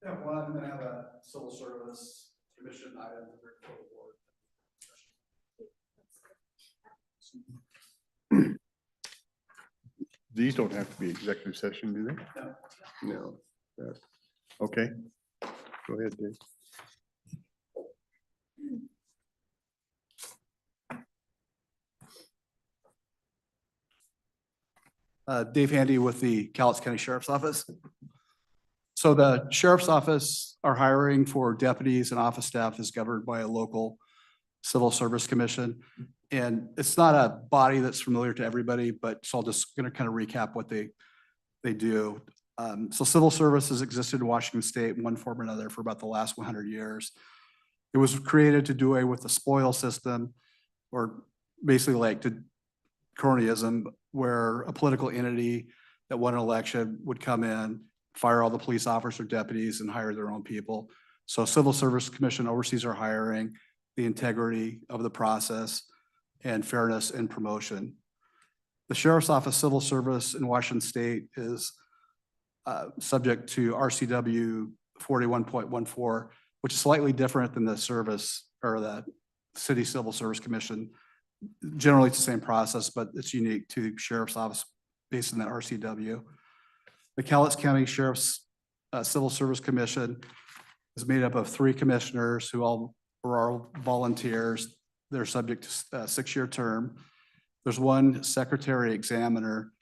Yeah, one, then I have a civil service commission item for the board. These don't have to be executive session, do they? No. Okay. Go ahead, Dave. Dave Handy with the Cowlitz County Sheriff's Office. So the Sheriff's Office, our hiring for deputies and office staff is governed by a local civil service commission. And it's not a body that's familiar to everybody, but so I'll just gonna kind of recap what they do. So civil service has existed in Washington State in one form or another for about the last 100 years. It was created to do away with the spoil system, or basically like to cronyism, where a political entity that won an election would come in, fire all the police officers or deputies and hire their own people. So Civil Service Commission oversees our hiring, the integrity of the process, and fairness and promotion. The Sheriff's Office Civil Service in Washington State is subject to RCW 41.14, which is slightly different than the service or the City Civil Service Commission. Generally, it's the same process, but it's unique to the Sheriff's Office based on that RCW. The Cowlitz County Sheriff's Civil Service Commission is made up of 3 commissioners who all are all volunteers. They're subject to a 6-year term. There's one secretary examiner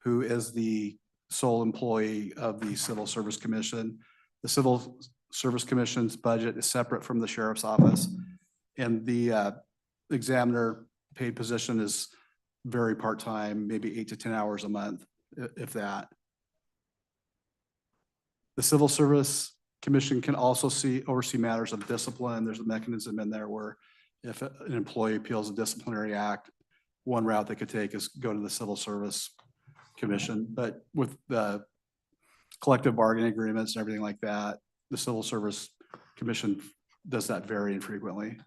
who is the sole employee of the Civil Service Commission. The Civil Service Commission's budget is separate from the Sheriff's Office. And the examiner paid position is very part-time, maybe 8 to 10 hours a month, if that. The Civil Service Commission can also oversee matters of discipline. There's a mechanism in there where if an employee appeals a disciplinary act, one route they could take is go to the Civil Service Commission. But with the collective bargaining agreements and everything like that, the Civil Service Commission does that very infrequently.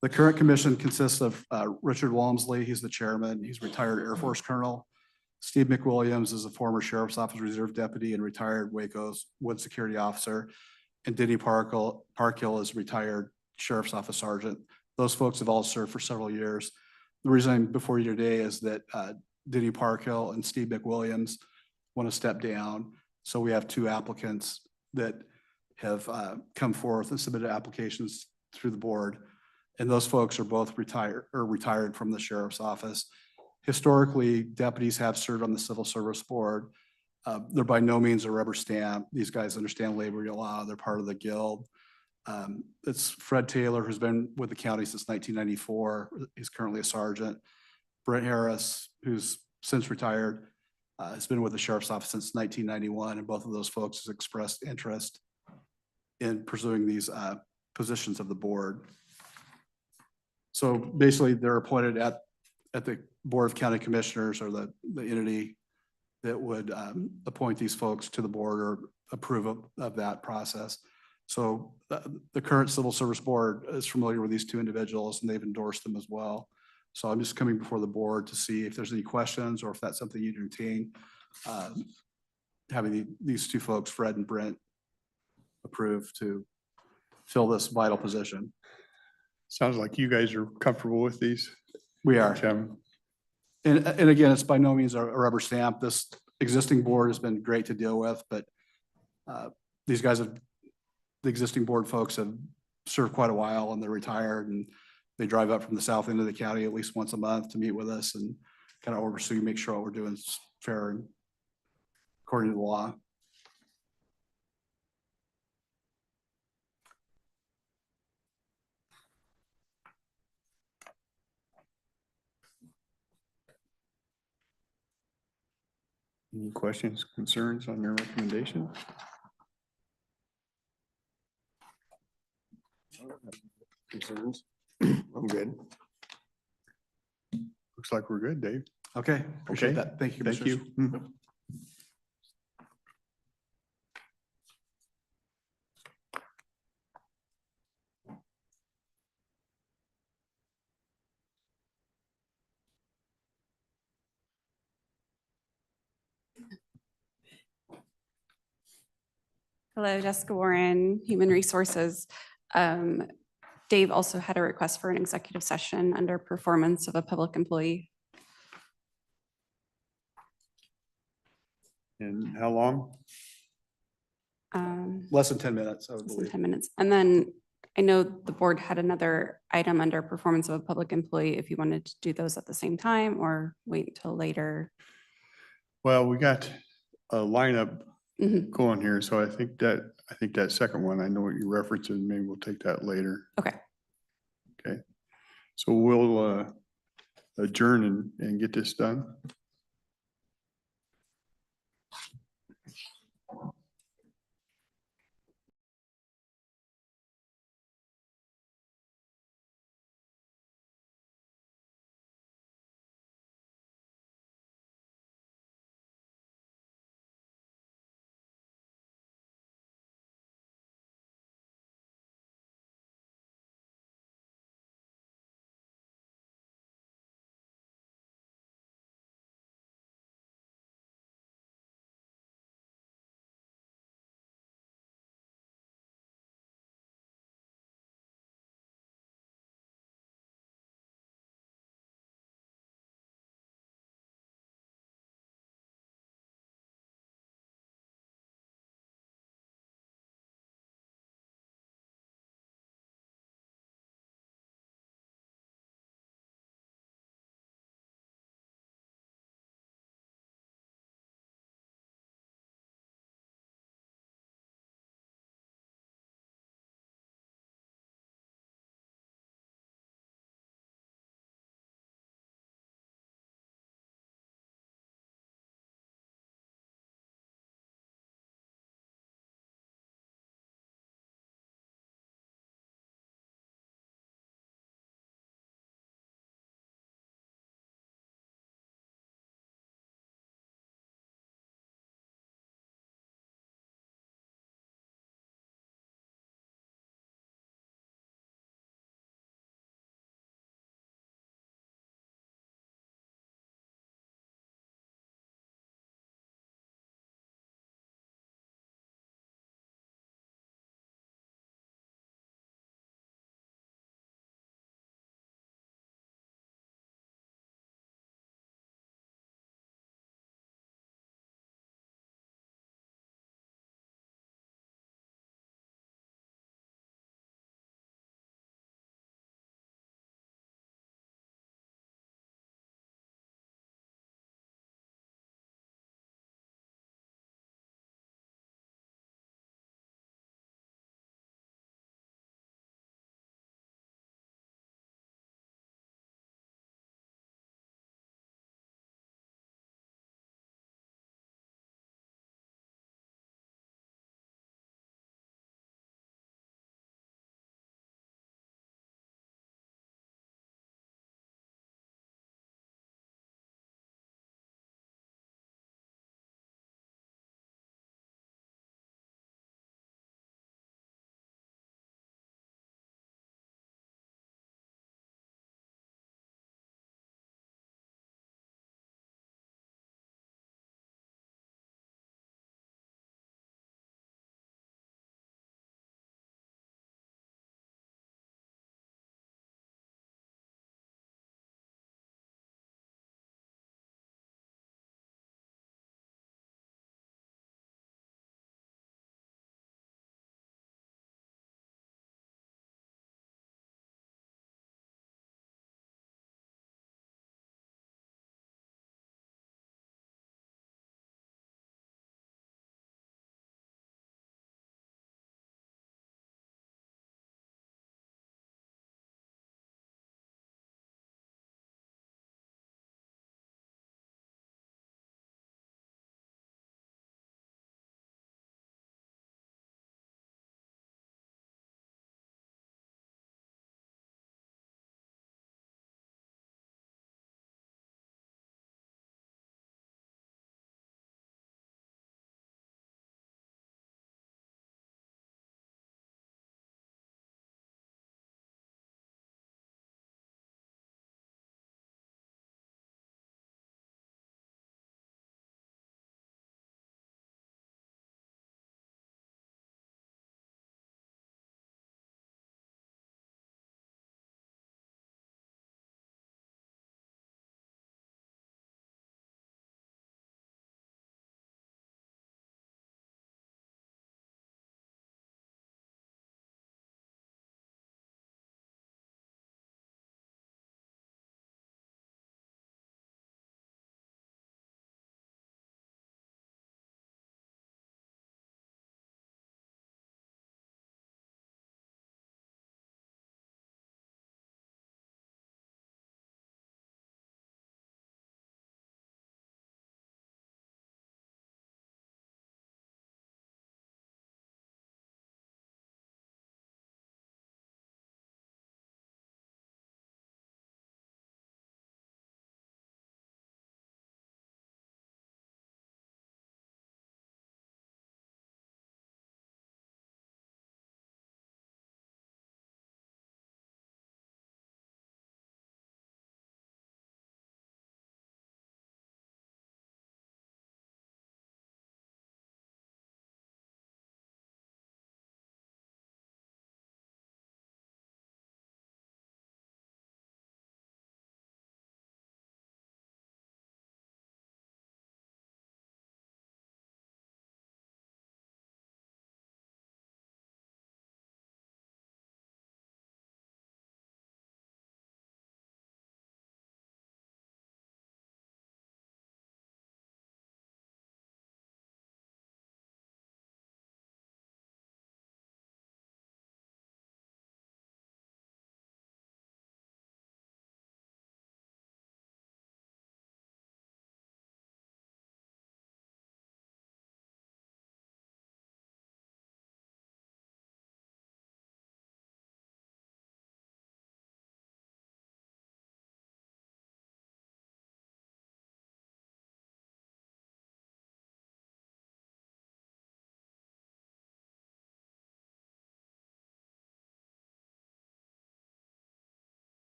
The current commission consists of Richard Walmsley, he's the chairman, he's a retired Air Force colonel. Steve McWilliams is a former Sheriff's Office Reserve deputy and retired Waco's Wood Security Officer. And Denny Parkhill is retired Sheriff's Office Sergeant. Those folks have all served for several years. The reason I'm before you today is that Denny Parkhill and Steve McWilliams want to step down. So we have 2 applicants that have come forth and submitted applications through the board. And those folks are both retired from the Sheriff's Office. Historically, deputies have served on the Civil Service Board. They're by no means a rubber stamp. These guys understand labor law. They're part of the guild. It's Fred Taylor, who's been with the county since 1994. He's currently a sergeant. Brent Harris, who's since retired, has been with the Sheriff's Office since 1991, and both of those folks have expressed interest in pursuing these positions of the board. So basically, they're appointed at the Board of County Commissioners, or the entity that would appoint these folks to the board or approve of that process. So the current Civil Service Board is familiar with these 2 individuals, and they've endorsed them as well. So I'm just coming before the board to see if there's any questions or if that's something you'd entertain, having these 2 folks, Fred and Brent, approved to fill this vital position. Sounds like you guys are comfortable with these. We are. Tim. And again, it's by no means a rubber stamp. This existing board has been great to deal with, but these guys the existing board folks have served quite a while, and they're retired, and they drive up from the south end of the county at least once a month to meet with us and kind of oversee, make sure what we're doing is fair and according to the law. Any questions, concerns on their recommendation? Concerns? I'm good. Looks like we're good, Dave. Okay, appreciate Okay. that. Thank you, Thank you. Commissioners. Mhm. Hello, Jessica Warren, Human Resources. Dave also had a request for an executive session under performance of a public employee. And how long? Less than 10 minutes, I would Less than believe. 10 minutes. And then I know the board had another item under performance of a public employee, if you wanted to do those at the same time or wait until later. Well, we got a lineup Mhm. going here, so I think that second one, I know what you referenced, and maybe we'll take that later. Okay. Okay. So we'll adjourn and get this done.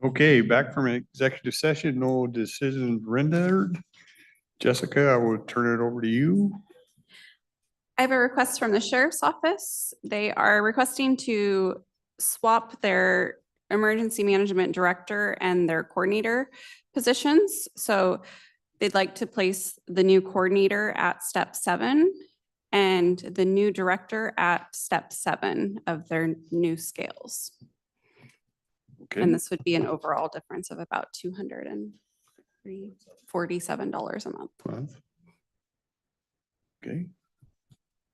Okay, back from an executive session, no decision rendered. Jessica, I will turn it over to you. I have a request from the sheriff's office. They are requesting to swap their emergency management director and their coordinator positions. So they'd like to place the new coordinator at step 7 and the new director at step 7 of their new scales. Okay, And this would be an overall difference of about $247 a month. month. Okay.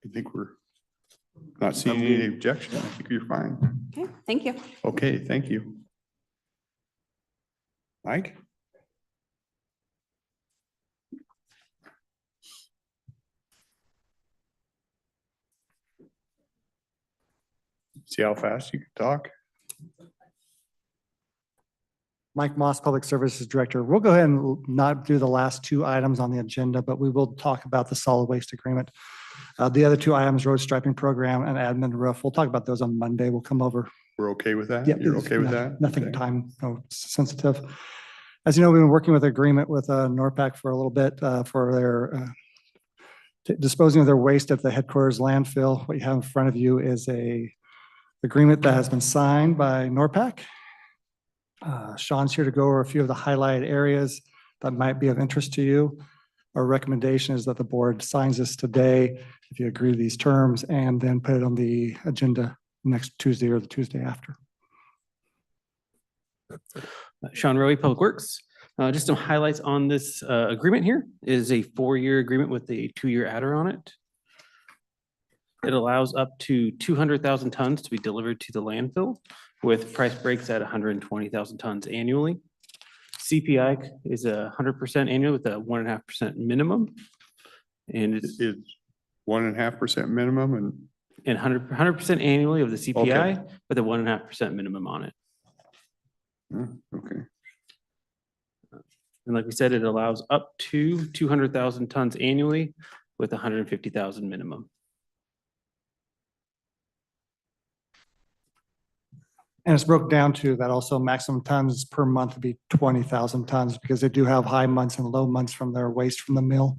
I think we're not seeing any objection. I think you're fine. Okay, thank you. Okay, thank you. Mike? See how fast you can talk? Mike Moss, Public Services Director. We'll go ahead and not do the last 2 items on the agenda, but we will talk about the solid waste agreement. The other 2 items, road striping program and admin roof, we'll talk about those on Monday. We'll come over. We're okay with that? Yeah, You're it's okay with no- that? Nothing Okay. time sensitive. As you know, we've been working with agreement with NORPAC for a little bit for their disposing of their waste at the headquarters landfill. What you have in front of you is a agreement that has been signed by NORPAC. Sean's here to go over a few of the highlighted areas that might be of interest to you. Our recommendation is that the board signs this today, if you agree to these terms, and then put it on the agenda next Tuesday or the Tuesday after. Sean Rowe, Public Works. Just some highlights on this agreement here. It is a 4-year agreement with a 2-year adder on it. It allows up to 200,000 tons to be delivered to the landfill with price breaks at 120,000 tons annually. CPI is 100% annual with a 1.5% minimum. And it's It's 1.5% minimum and 100% annually of the CPI with a 1.5% minimum on it. okay. And like we said, it allows up to 200,000 tons annually with 150,000 minimum. And it's broke down to that also maximum tons per month would be 20,000 tons because they do have high months and low months from their waste from the mill.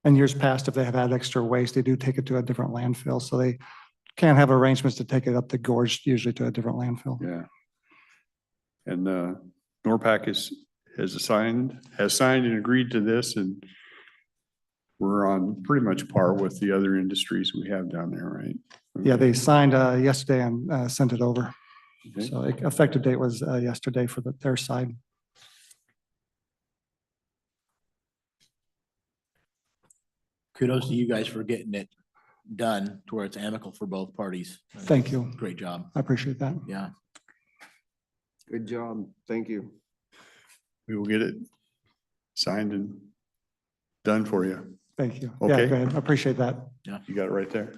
And years past, if they have had extra waste, they do take it to a different landfill. So they can have arrangements to take it up the gorge, usually to a different landfill. Yeah. And NORPAC has signed and agreed to this, and we're on pretty much par with the other industries we have down there, right? Yeah, they signed yesterday and sent it over. Okay. So effective date was yesterday for their side. Kudos to you guys for getting it done to where it's amicable for both parties. Thank you. Great job. I appreciate that. Yeah. Good job. Thank you. We will get it signed and done for you. Thank you. Yeah, Okay. go ahead. I appreciate that. You got it right there.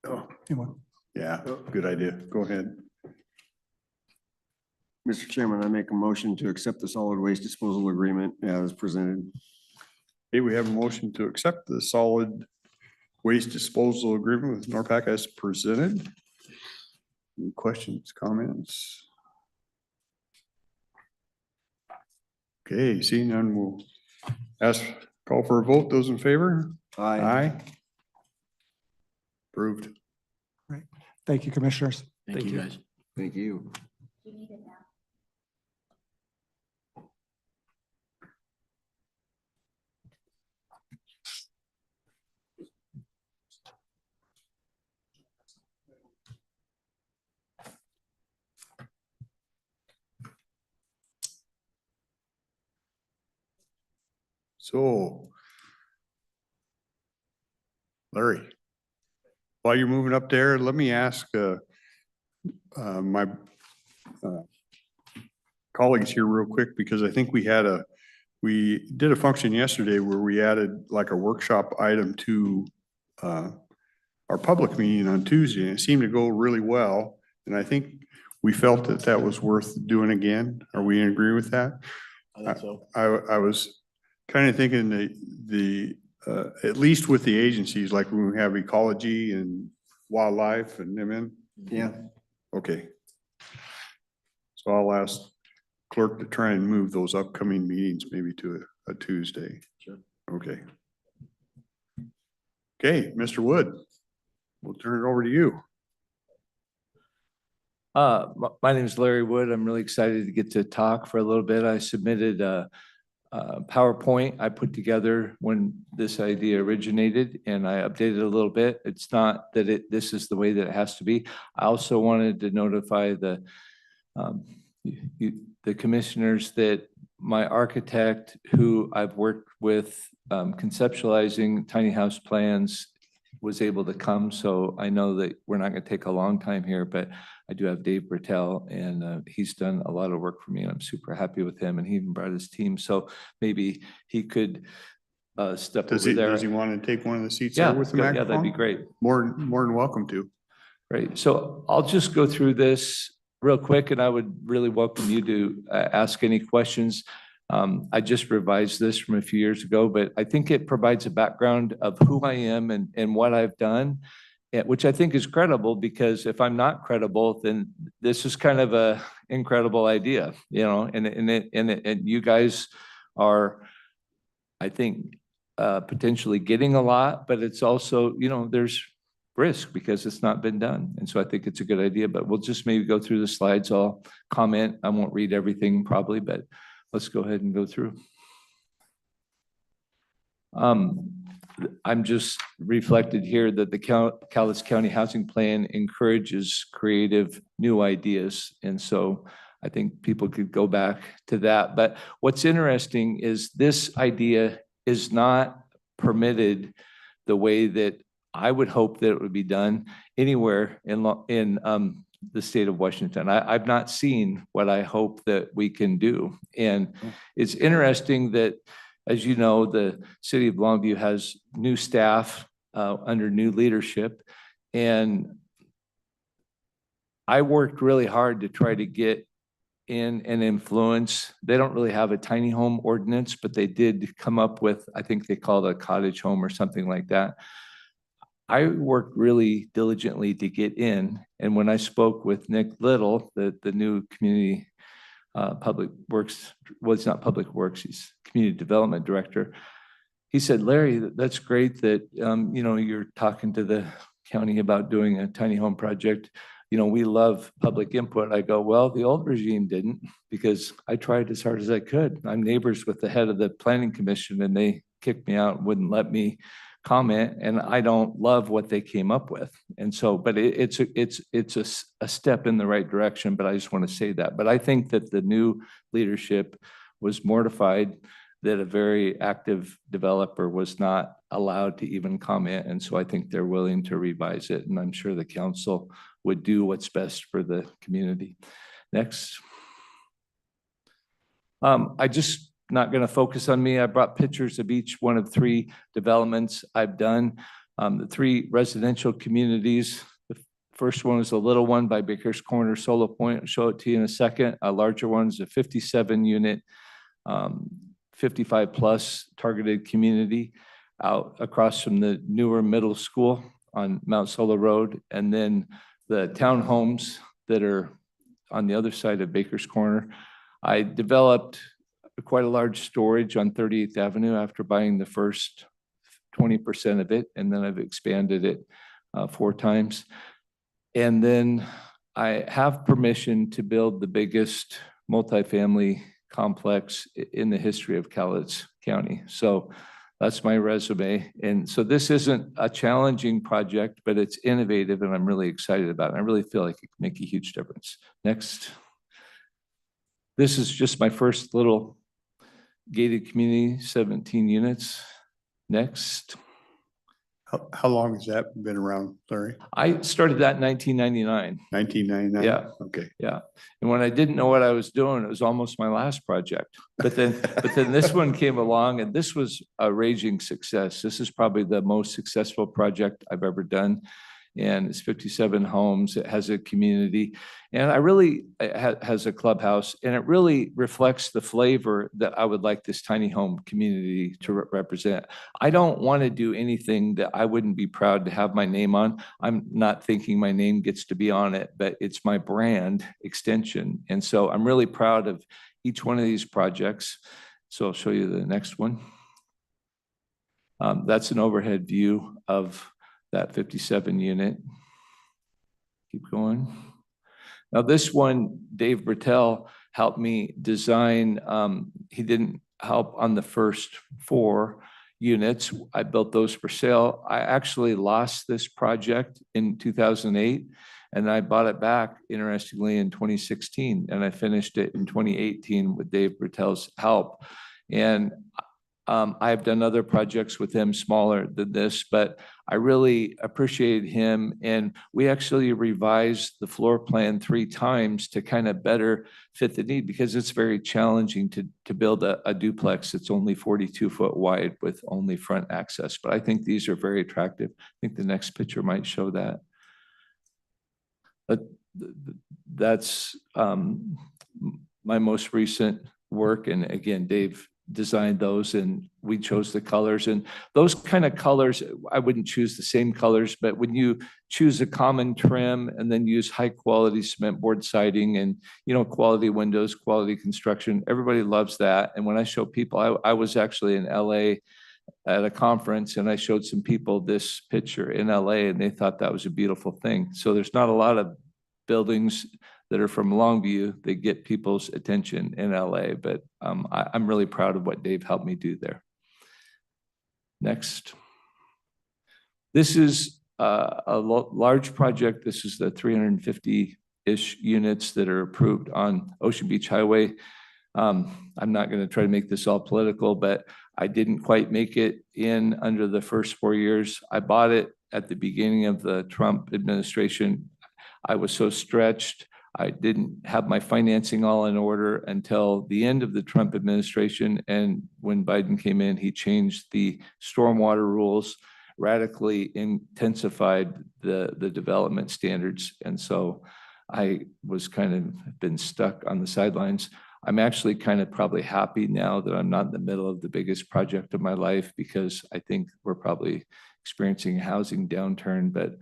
Oh, Anyone? yeah, good idea. Go ahead. Mr. Chairman, I make a motion to accept the solid waste disposal agreement as presented. Okay, we have a motion to accept the solid waste disposal agreement with NORPAC as presented. Any questions, comments? Okay, seeing none, we'll call for a vote. Those in favor? Aye. Approved. Thank you, commissioners. Thank you guys. Thank you. So, Larry, while you're moving up there, let me ask my colleagues here real quick, because I think we did a function yesterday where we added like a workshop item to our public meeting on Tuesday, and it seemed to go really well. And I think we felt that that was worth doing again. Are we in agree with that? I think so. I was kind of thinking at least with the agencies, like when we have ecology and wildlife and them in? Yeah. Okay. So I'll ask clerk to try and move those upcoming meetings maybe to a Tuesday. Sure. Okay. Okay, Mr. Wood, we'll turn it over to you. My name is Larry Wood. I'm really excited to get to talk for a little bit. I submitted a PowerPoint I put together when this idea originated, and I updated a little bit. It's not that this is the way that it has to be. I also wanted to notify the commissioners that my architect, who I've worked with conceptualizing tiny house plans, was able to come. So I know that we're not going to take a long time here, but I do have Dave Bertel, and he's done a lot of work for me, and I'm super happy with him, and he even brought his team. So maybe he could step Does over he, there. does he want to take one of the seats Yeah, there with the yeah, microphone? that'd be great. More than welcome to. Right. So I'll just go through this real quick, and I would really welcome you to ask any questions. I just revised this from a few years ago, but I think it provides a background of who I am and what I've done, which I think is credible, because if I'm not credible, then this is kind of a incredible idea, you know, and you guys are, I think, potentially getting a lot, but it's also, you know, there's risk because it's not been done. And so I think it's a good idea, but we'll just maybe go through the slides. I'll comment. I won't read everything probably, but let's go ahead and go through. I'm just reflected here that the Cowlitz County Housing Plan encourages creative new ideas. And so I think people could go back to that. But what's interesting is this idea is not permitted the way that I would hope that it would be done anywhere in the state of Washington. I've not seen what I hope that we can do. And it's interesting that, as you know, the city of Longview has new staff under new leadership. And I worked really hard to try to get in and influence. They don't really have a tiny home ordinance, but they did come up with, I think they call it a cottage home or something like that. I worked really diligently to get in. And when I spoke with Nick Little, the new community public works, well, it's not public works, he's community development director. He said, Larry, that's great that, you know, you're talking to the county about doing a tiny home project. You know, we love public input. I go, well, the old regime didn't, because I tried as hard as I could. I'm neighbors with the head of the planning commission, and they kicked me out and wouldn't let me comment, and I don't love what they came up with. And so, but it's a step in the right direction, but I just want to say that. But I think that the new leadership was mortified that a very active developer was not allowed to even comment. And so I think they're willing to revise it, and I'm sure the council would do what's best for the community. Next. I just not going to focus on me. I brought pictures of each one of 3 developments I've done. The 3 residential communities. The first one is a little one by Baker's Corner, Solo Point. I'll show it to you in a second. A larger one is a 57 unit, 55 plus targeted community out across from the newer middle school on Mount Solo Road. And then the townhomes that are on the other side of Baker's Corner. I developed quite a large storage on 38th Avenue after buying the first 20% of it, and then I've expanded it 4 times. And then I have permission to build the biggest multifamily complex in the history of Cowlitz County. So that's my resume. And so this isn't a challenging project, but it's innovative, and I'm really excited about it. I really feel like it can make a huge difference. Next. This is just my first little gated community, 17 units. Next. How long has that been around, Larry? I started that in 1999. 1999? Yeah. Okay. Yeah. And when I didn't know what I was doing, it was almost my last project. But then this one came along, and this was a raging success. This is probably the most successful project I've ever done. and it's 57 homes. It has a community, and it has a clubhouse, and it really reflects the flavor that I would like this tiny home community to represent. I don't want to do anything that I wouldn't be proud to have my name on. I'm not thinking my name gets to be on it, but it's my brand extension. And so I'm really proud of each one of these projects. So I'll show you the next one. That's an overhead view of that 57 unit. Keep going. Now this one, Dave Bertel helped me design. He didn't help on the first 4 units. I built those for sale. I actually lost this project in 2008, and I bought it back, interestingly, in 2016, and I finished it in 2018 with Dave Bertel's help. And I've done other projects with him smaller than this, but I really appreciate him. And we actually revised the floor plan 3 times to kind of better fit the need, because it's very challenging to build a duplex that's only 42 foot wide with only front access. But I think these are very attractive. I think the next picture might show that. But that's my most recent work. And again, Dave designed those, and we chose the colors. And those kind of colors, I wouldn't choose the same colors, but when you choose a common trim and then use high quality cement board siding and, you know, quality windows, quality construction, everybody loves that. And when I show people, I was actually in LA at a conference, and I showed some people this picture in LA, and they thought that was a beautiful thing. So there's not a lot of buildings that are from Longview that get people's attention in LA, but I'm really proud of what Dave helped me do there. Next. This is a large project. This is the 350-ish units that are approved on Ocean Beach Highway. I'm not going to try to make this all political, but I didn't quite make it in under the first 4 years. I bought it at the beginning of the Trump administration. I was so stretched. I didn't have my financing all in order until the end of the Trump administration. And when Biden came in, he changed the stormwater rules, radically intensified the development standards. And so I was kind of been stuck on the sidelines. I'm actually kind of probably happy now that I'm not in the middle of the biggest project of my life, because I think we're probably experiencing a housing downturn. But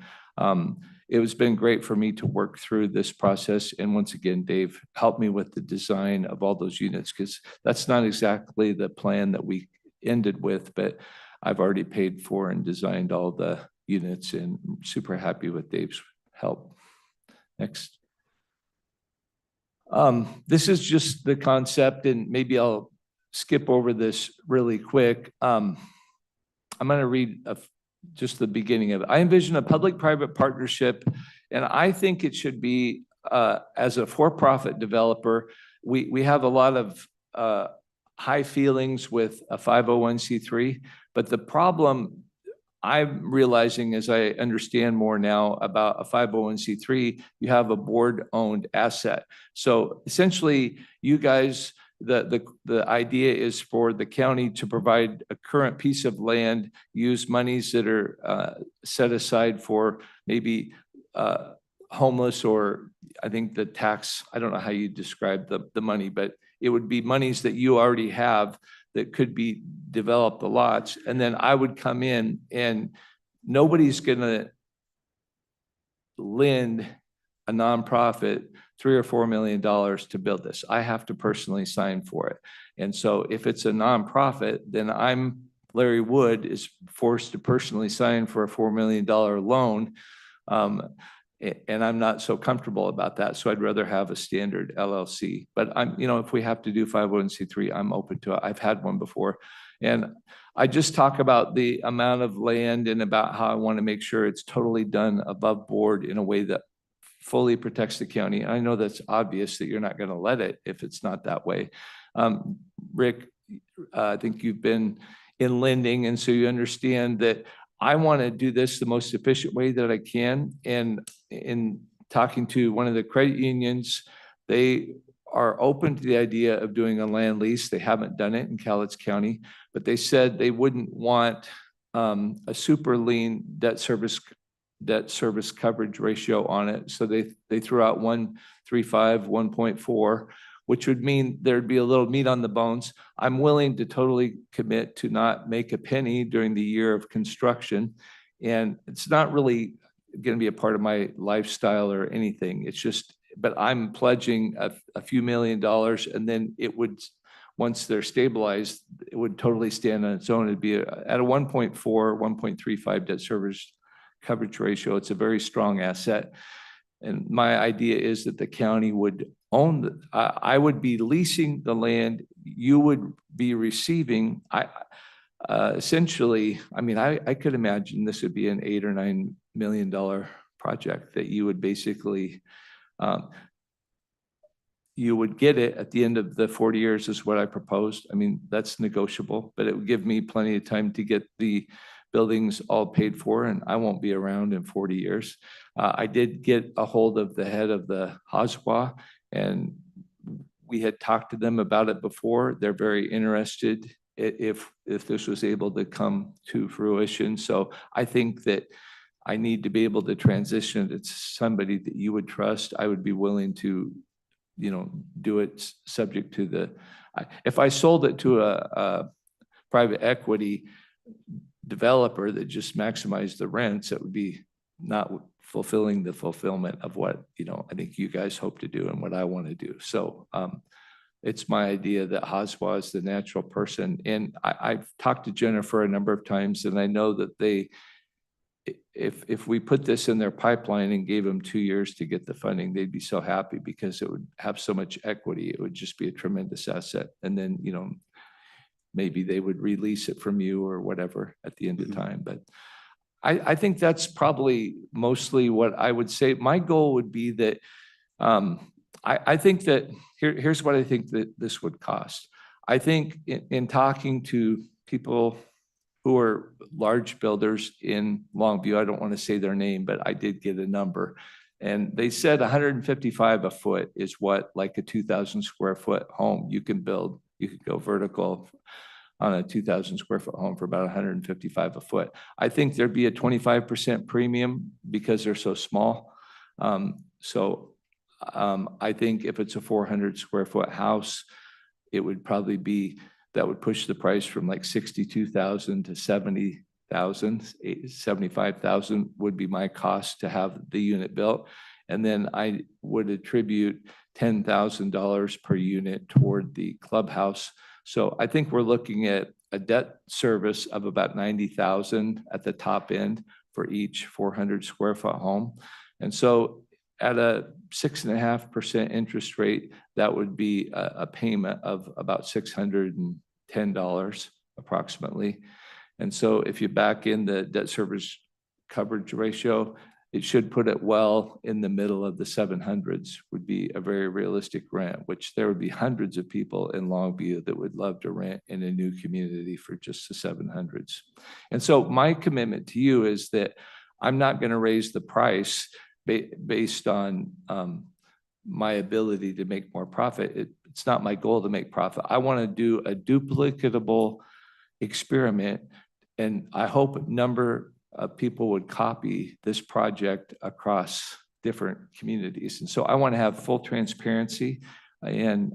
it has been great for me to work through this process. And once again, Dave helped me with the design of all those units, because that's not exactly the plan that we ended with, but I've already paid for and designed all the units, and I'm super happy with Dave's help. Next. This is just the concept, and maybe I'll skip over this really quick. I'm going to read just the beginning of it. I envision a public-private partnership, and I think it should be, as a for-profit developer, we have a lot of high feelings with a 501c3, but the problem I'm realizing, as I understand more now about a 501c3, you have a board-owned asset. So essentially, you guys, the idea is for the county to provide a current piece of land, use monies that are set aside for maybe homeless, or I think the tax, I don't know how you describe the money, but it would be monies that you already have that could be developed the lots. And then I would come in, and nobody's going to lend a nonprofit $3 or $4 million to build this. I have to personally sign for it. And so if it's a nonprofit, then Larry Wood is forced to personally sign for a $4 million loan. And I'm not so comfortable about that. So I'd rather have a standard LLC. But if we have to do 501c3, I'm open to it. I've had one before. And I just talk about the amount of land and about how I want to make sure it's totally done above board in a way that fully protects the county. And I know that's obvious that you're not going to let it if it's not that way. Rick, I think you've been in lending, and so you understand that I want to do this the most efficient way that I can. And in talking to one of the credit unions, they are open to the idea of doing a land lease. They haven't done it in Cowlitz County, but they said they wouldn't want a super lean debt service debt service coverage ratio on it. So they threw out 1.35, 1.4, which would mean there'd be a little meat on the bones. I'm willing to totally commit to not make a penny during the year of construction. And it's not really going to be a part of my lifestyle or anything. It's just, but I'm pledging a few $1,000,000, and then it would, once they're stabilized, it would totally stand on its own. It'd be at a 1.4, 1.35 debt service coverage ratio. It's a very strong asset. And my idea is that the county would own, I would be leasing the land, you would be receiving, essentially, I mean, I could imagine this would be an $8 or $9 million project that you would basically, you would get it at the end of the 40 years is what I proposed. I mean, that's negotiable, but it would give me plenty of time to get the buildings all paid for, and I won't be around in 40 years. I did get a hold of the head of the HOSWA, and we had talked to them about it before. They're very interested if this was able to come to fruition. So I think that I need to be able to transition it to somebody that you would trust. I would be willing to, you know, do it subject to the, if I sold it to a private equity developer that just maximized the rents, it would be not fulfilling the fulfillment of what, you know, I think you guys hope to do and what I want to do. So it's my idea that HOSWA is the natural person. And I've talked to Jennifer a number of times, and I know that they, if we put this in their pipeline and gave them 2 years to get the funding, they'd be so happy because it would have so much equity. It would just be a tremendous asset. And then, you know, maybe they would release it from you or whatever at the end of time. But I think that's probably mostly what I would say. My goal would be that I think that here's what I think that this would cost. I think in talking to people who are large builders in Longview, I don't want to say their name, but I did get a number. And they said 155 a foot is what, like a 2,000 square foot home you can build. You could go vertical on a 2,000 square foot home for about 155 a foot. I think there'd be a 25% premium because they're so small. I think if it's a 400 square foot house, it would probably be, that would push the price from like 62,000 to 70,000, 75,000 would be my cost to have the unit built. And then I would attribute $10,000 per unit toward the clubhouse. So I think we're looking at a debt service of about 90,000 at the top end for each 400 square foot home. And so at a 6.5% interest rate, that would be a payment of about $610 approximately. And so if you back in the debt service coverage ratio, it should put it well in the middle of the 700s, would be a very realistic rent, which there would be hundreds of people in Longview that would love to rent in a new community for just the 700s. And so my commitment to you is that I'm not going to raise the price based on my ability to make more profit. It's not my goal to make profit. I want to do a duplicatable experiment, and I hope a number of people would copy this project across different communities. And so I want to have full transparency, and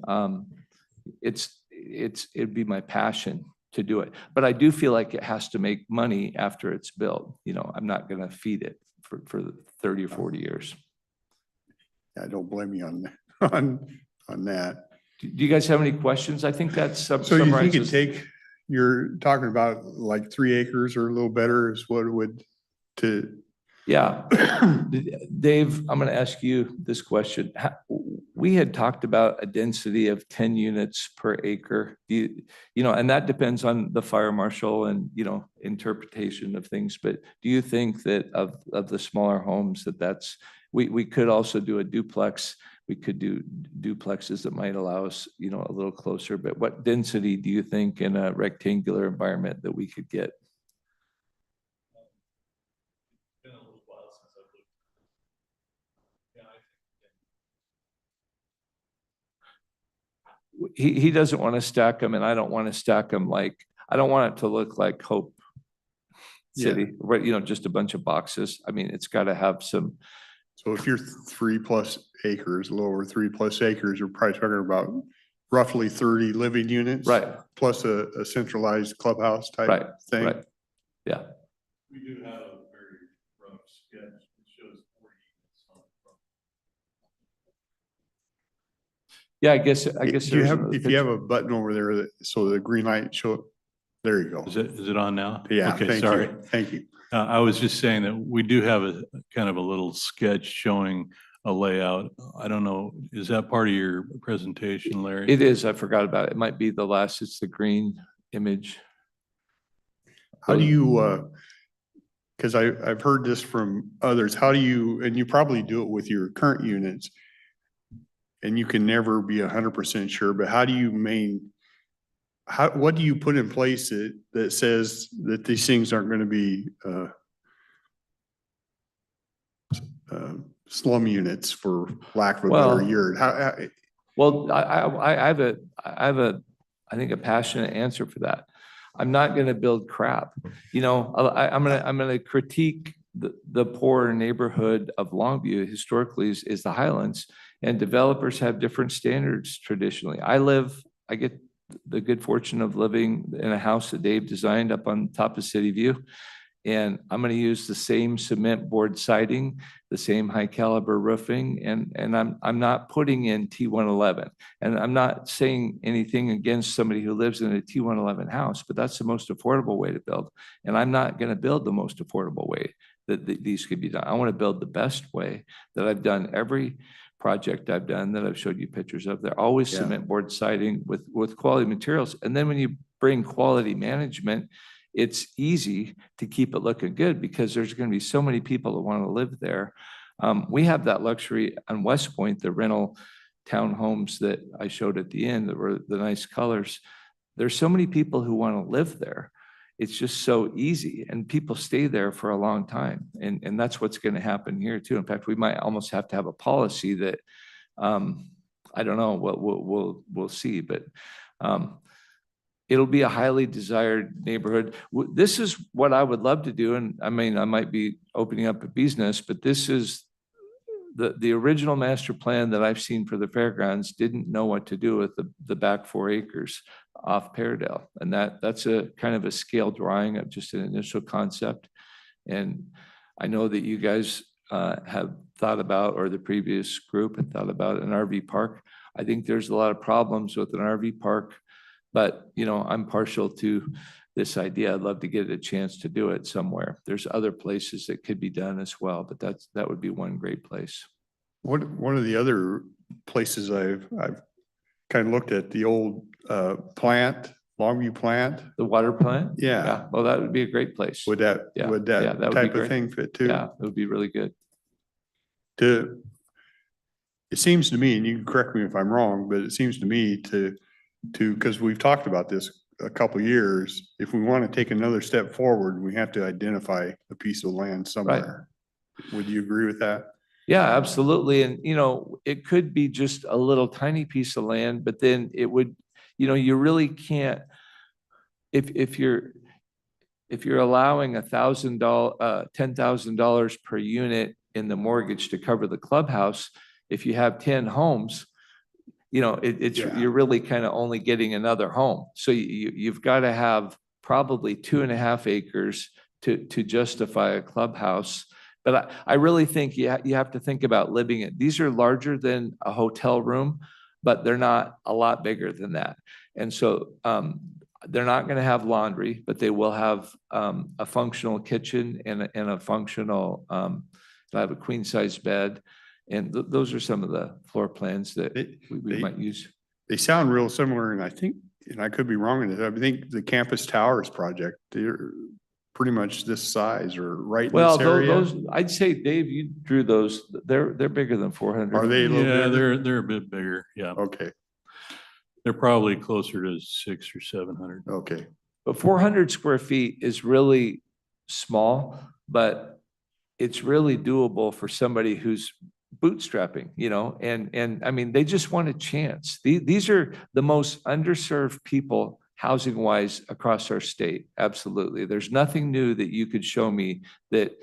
it'd be my passion to do it. But I do feel like it has to make money after it's built. You know, I'm not going to feed it for 30 or 40 years. I don't blame you on that. Do you guys have any questions? I think that's So you think it summarizes. take, you're talking about like 3 acres or a little better is what it would to. Yeah. Dave, I'm going to ask you this question. We had talked about a density of 10 units per acre. You know, and that depends on the fire marshal and, you know, interpretation of things. But do you think that of the smaller homes we could also do a duplex? We could do duplexes that might allow us, you know, a little closer. But what density do you think in a rectangular environment that we could get? He doesn't want to stack them, and I don't want to stack them like, I don't want it to look like Hope Yeah. city, right? Just a bunch of boxes. I mean, it's got to have some, So if you're 3+ acres, a little over 3+ acres, you're probably talking about roughly 30 living units. right, Plus a centralized clubhouse right, type thing. right. Yeah. We do have a very rough sketch that shows 40 units on the Yeah, I guess. Do you there's have, another if you have picture. a button over there, so the green light show, there you go. front. Is it on now? Yeah, Okay, thank sorry. you. Thank you. I was just saying that we do have a kind of a little sketch showing a layout. I don't know, is that part of your presentation, Larry? It is, I forgot about it. It might be the last, it's the green image. How do you, because I've heard this from others, how do you, and you probably do it with your current units, and you can never be 100% sure, but how do you what do you put in place that says that these things aren't going to be slum units, for lack of a better Well, word? Well, I have I think a passionate answer for that. I'm not going to build crap. I'm going to critique the poor neighborhood of Longview historically is the Highlands, and developers have different standards traditionally. I get the good fortune of living in a house that Dave designed up on top of City View. And I'm going to use the same cement board siding, the same high caliber roofing, and I'm not putting in T111. And I'm not saying anything against somebody who lives in a T111 house, but that's the most affordable way to build. And I'm not going to build the most affordable way that these could be done. I want to build the best way that I've done every project I've done that I've showed you pictures of. They're always Yeah. cement board siding with quality materials. And then when you bring quality management, it's easy to keep it looking good because there's going to be so many people that want to live there. We have that luxury on West Point, the rental townhomes that I showed at the end that were the nice colors. There's so many people who want to live there. It's just so easy, and people stay there for a long time. And that's what's going to happen here too. In fact, we might almost have to have a policy that, I don't know, we'll see, but it'll be a highly desired neighborhood. This is what I would love to do. And I mean, I might be opening up a business, but this is the original master plan that I've seen for the fairgrounds didn't know what to do with the back 4 acres off Paradale. And that's a kind of a scale drawing of just an initial concept. And I know that you guys have thought about, or the previous group had thought about an RV park. I think there's a lot of problems with an RV park, but I'm partial to this idea. I'd love to get a chance to do it somewhere. There's other places that could be done as well, but that would be one great place. One of the other places I've kind of looked at, the old plant, Longview plant. The water plant? Yeah. Well, that would be a great place. Would that Yeah, that would be type of great. thing fit too? Yeah, it would be really good. It seems to me, and you can correct me if I'm wrong, but it seems to me because we've talked about this a couple of years, if we want to take another step forward, we have to identify a piece of land somewhere. Would you agree with that? Yeah, absolutely. And, it could be just a little tiny piece of land, but then it would, you really can't, if you're allowing $10,000 per unit in the mortgage to cover the clubhouse, if you have 10 homes, you're really kind of only getting another home. So you've got to have probably 2.5 acres to justify a clubhouse. But I really think you have to think about living it. These are larger than a hotel room, but they're not a lot bigger than that. And so they're not going to have laundry, but they will have a functional kitchen and a functional, they'll have a queen size bed. And those are some of the floor plans that we might use. They sound real similar, and I think, and I could be wrong in this, I think the Campus Towers project, they're pretty much this size or right in this area. Those, I'd say, Dave, you drew those. They're bigger than 400. Are they a little Yeah, bigger? they're a bit bigger. Yeah, Okay, they're probably closer to 600 or 700. okay. But 400 square feet is really small, but it's really doable for somebody who's bootstrapping, and I mean, they just want a chance. These are the most underserved people housing wise across our state. Absolutely. There's nothing new that you could show me that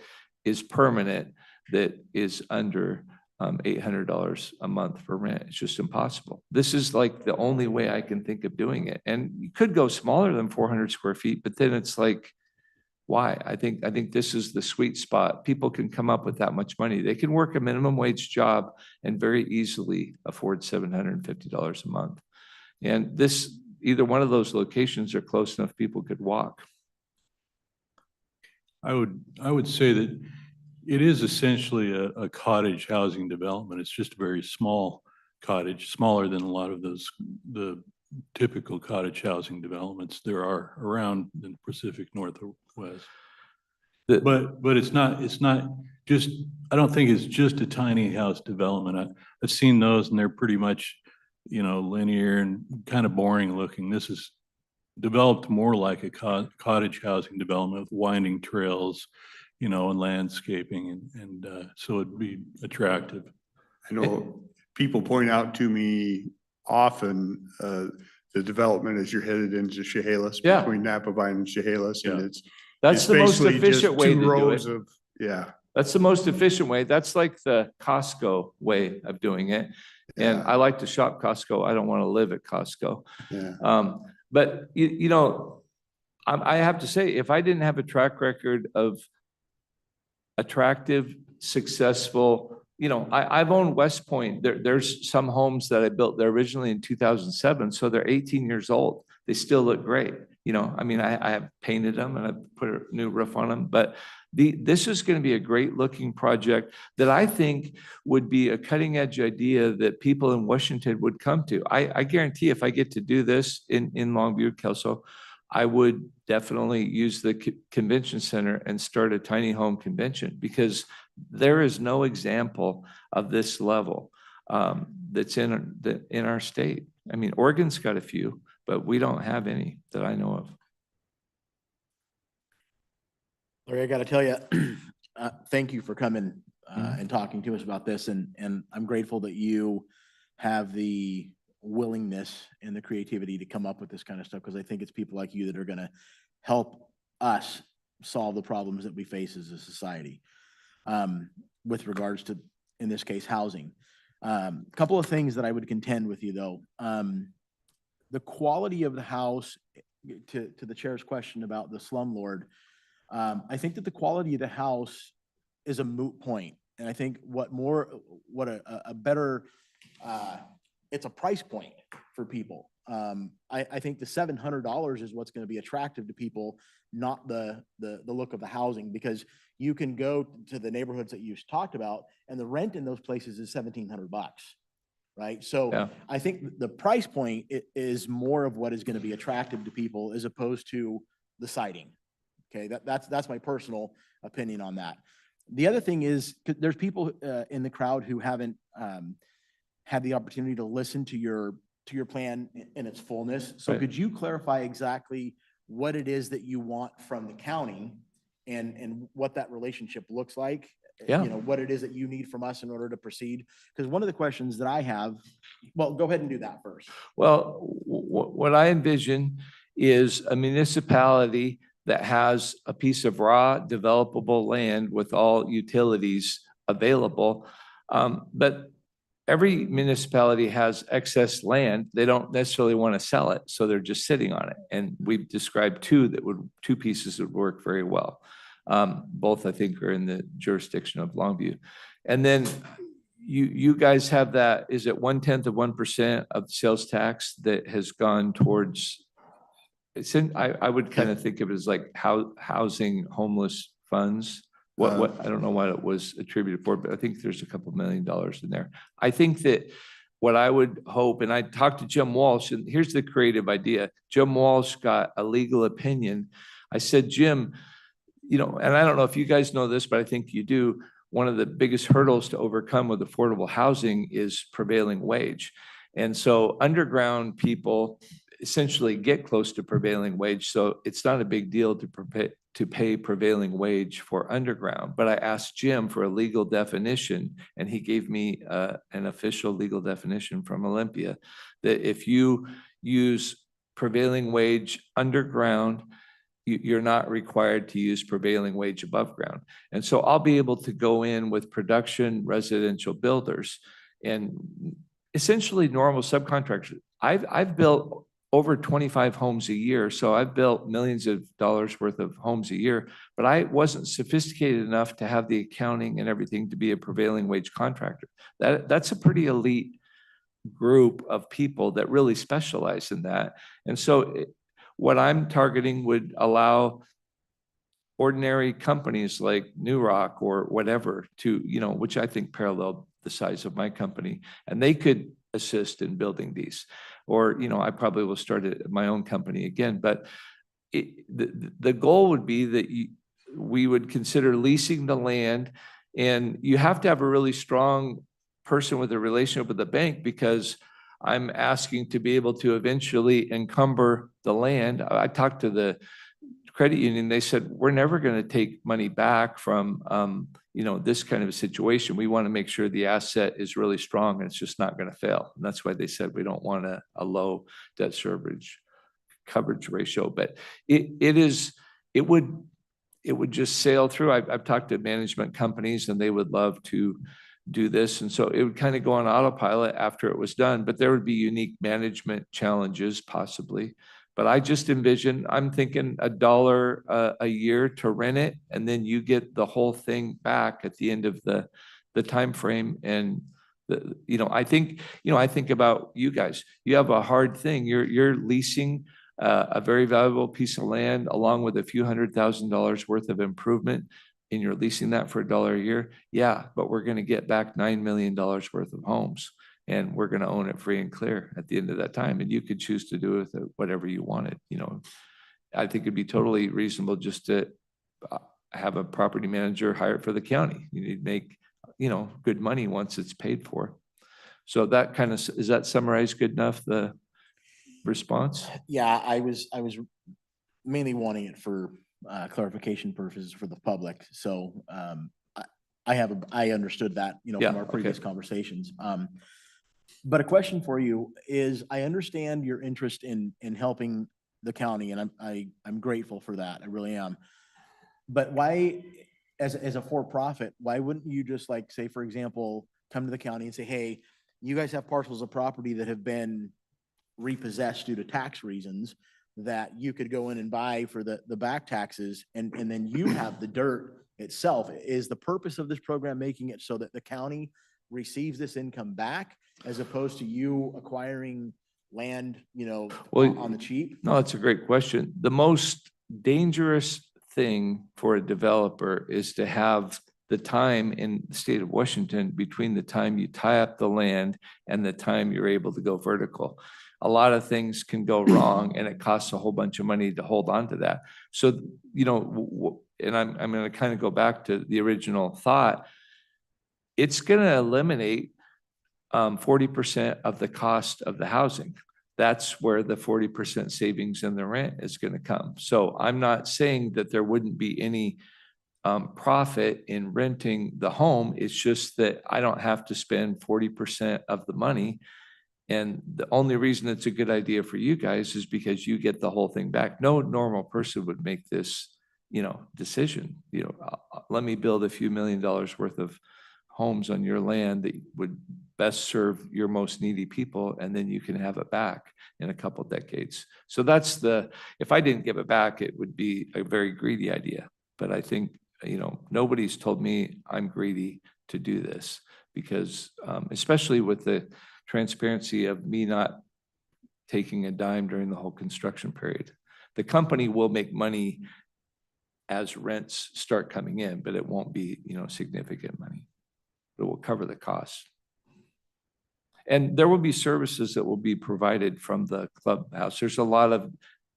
is permanent, that is under $800 a month for rent. It's just impossible. This is like the only way I can think of doing it. And you could go smaller than 400 square feet, but then it's like, why? I think this is the sweet spot. People can come up with that much money. They can work a minimum wage job and very easily afford $750 a month. And this, either one of those locations are close enough people could walk. I would say that it is essentially a cottage housing development. It's just a very small cottage, smaller than a lot of the typical cottage housing developments there are around in the Pacific Northwest. But it's not just, I don't think it's just a tiny house development. I've seen those and they're pretty much, linear and kind of boring looking. This is developed more like a cottage housing development with winding trails, and landscaping and so it'd be attractive. I know people point out to me often, the development as you're headed into Chehalis, Yeah. between Napa Vine and Chehalis, and Yeah. That's the most basically just efficient way to two do rows it. of, yeah. That's the most efficient way. That's like the Costco way of doing it. And Yeah. I like to shop Costco. I don't want to live at Costco. Yeah. But I have to say, if I didn't have a track record of attractive, successful, I've owned West Point. There's some homes that I built there originally in 2007. So they're 18 years old. They still look great. I have painted them and I've put a new roof on them, but this is going to be a great looking project that I think would be a cutting edge idea that people in Washington would come to. I guarantee if I get to do this in Longview, Kelso, I would definitely use the convention center and start a tiny home convention, because there is no example of this level that's in our state. I mean, Oregon's got a few, but we don't have any that I know of. Larry, I got to tell you, thank you for coming and talking to us about this. And I'm grateful that you have the willingness and the creativity to come up with this kind of stuff, because I think it's people like you that are going to help us solve the problems that we face as a society with regards to, in this case, housing. A couple of things that I would contend with you, though. The quality of the house, to the chair's question about the slumlord, I think that the quality of the house is a moot point. And I think a better, it's a price point for people. I think the $700 is what's going to be attractive to people, not the look of the housing, because you can go to the neighborhoods that you talked about and the rent in those places is $1,700. Right. So Yeah. I think the price point is more of what is going to be attractive to people as opposed to the siding. Okay. That's my personal opinion on that. The other thing is there's people in the crowd who haven't had the opportunity to listen to your plan in its fullness. So Right. could you clarify exactly what it is that you want from the county and what that relationship looks like? Yeah. What it is that you need from us in order to proceed. Because one of the questions that I have, well, go ahead and do that first. Well, what I envision is a municipality that has a piece of raw developable land with all utilities available. But every municipality has excess land. They don't necessarily want to sell it, so they're just sitting on it. And we've described two pieces that would work very well. Both I think are in the jurisdiction of Longview. And then you guys have that, is it 0.1% of the sales tax that has gone towards, I would kind of think of it as like housing homeless funds. What I don't know what it was attributed for, but I think there's a couple $1 million in there. I think that what I would hope, and I talked to Jim Walsh, and here's the creative idea. Jim Walsh got a legal opinion. I said, Jim, and I don't know if you guys know this, but I think you do. One of the biggest hurdles to overcome with affordable housing is prevailing wage. And so underground people essentially get close to prevailing wage. So it's not a big deal to pay prevailing wage for underground. But I asked Jim for a legal definition, and he gave me an official legal definition from Olympia that if you use prevailing wage underground, you're not required to use prevailing wage above ground. And so I'll be able to go in with production residential builders and essentially normal subcontractors. I've built over 25 homes a year. So I've built millions of dollars worth of homes a year, but I wasn't sophisticated enough to have the accounting and everything to be a prevailing wage contractor. That's a pretty elite group of people that really specialize in that. And so what I'm targeting would allow ordinary companies like New Rock or whatever to, which I think parallel the size of my company, and they could assist in building these. Or, I probably will start my own company again, but the goal would be that we would consider leasing the land, and you have to have a really strong person with a relationship with the bank, because I'm asking to be able to eventually encumber the land. I talked to the credit union. They said, we're never going to take money back from, this kind of a situation. We want to make sure the asset is really strong and it's just not going to fail. And that's why they said we don't want a low debt service coverage ratio, but it would just sail through. I've talked to management companies and they would love to do this. And so it would kind of go on autopilot after it was done, but there would be unique management challenges possibly. But I just envision, I'm thinking $1 a year to rent it, and then you get the whole thing back at the end of the time frame. And I think about you guys. You have a hard thing. You're leasing a very valuable piece of land along with a few $100,000 worth of improvement, and you're leasing that for $1 a year. Yeah, but we're going to get back $9 million worth of homes. And we're going to own it free and clear at the end of that time. And you could choose to do with it whatever you wanted. I think it'd be totally reasonable just to have a property manager hired for the county. You need to make, good money once it's paid for. So that kind of, is that summarized good enough, the response? Yeah, I was mainly wanting it for clarification purposes for the public. So I understood that, from our previous conversations. But a question for you is, I understand your interest in helping the county, and I'm grateful for that. I really am. But why, as a for-profit, why wouldn't you just, like, say, for example, come to the county and say, hey, you guys have parcels of property that have been repossessed due to tax reasons that you could go in and buy for the back taxes, and then you have the dirt itself. Is the purpose of this program making it so that the county receives this income back, as opposed to you acquiring land, on the cheap? No, that's a great question. The most dangerous thing for a developer is to have the time in the state of Washington between the time you tie up the land and the time you're able to go vertical. A lot of things can go wrong, and it costs a whole bunch of money to hold on to that. So, and I'm going to kind of go back to the original thought. It's going to eliminate 40% of the cost of the housing. That's where the 40% savings in the rent is going to come. So I'm not saying that there wouldn't be any profit in renting the home. It's just that I don't have to spend 40% of the money. And the only reason it's a good idea for you guys is because you get the whole thing back. No normal person would make this, decision. Let me build a few $1 million worth of homes on your land that would best serve your most needy people, and then you can have it back in a couple decades. So that's if I didn't give it back, it would be a very greedy idea. But I think, nobody's told me I'm greedy to do this, because especially with the transparency of me not taking a dime during the whole construction period. The company will make money as rents start coming in, but it won't be, significant money. It will cover the costs. And there will be services that will be provided from the clubhouse. There's a lot of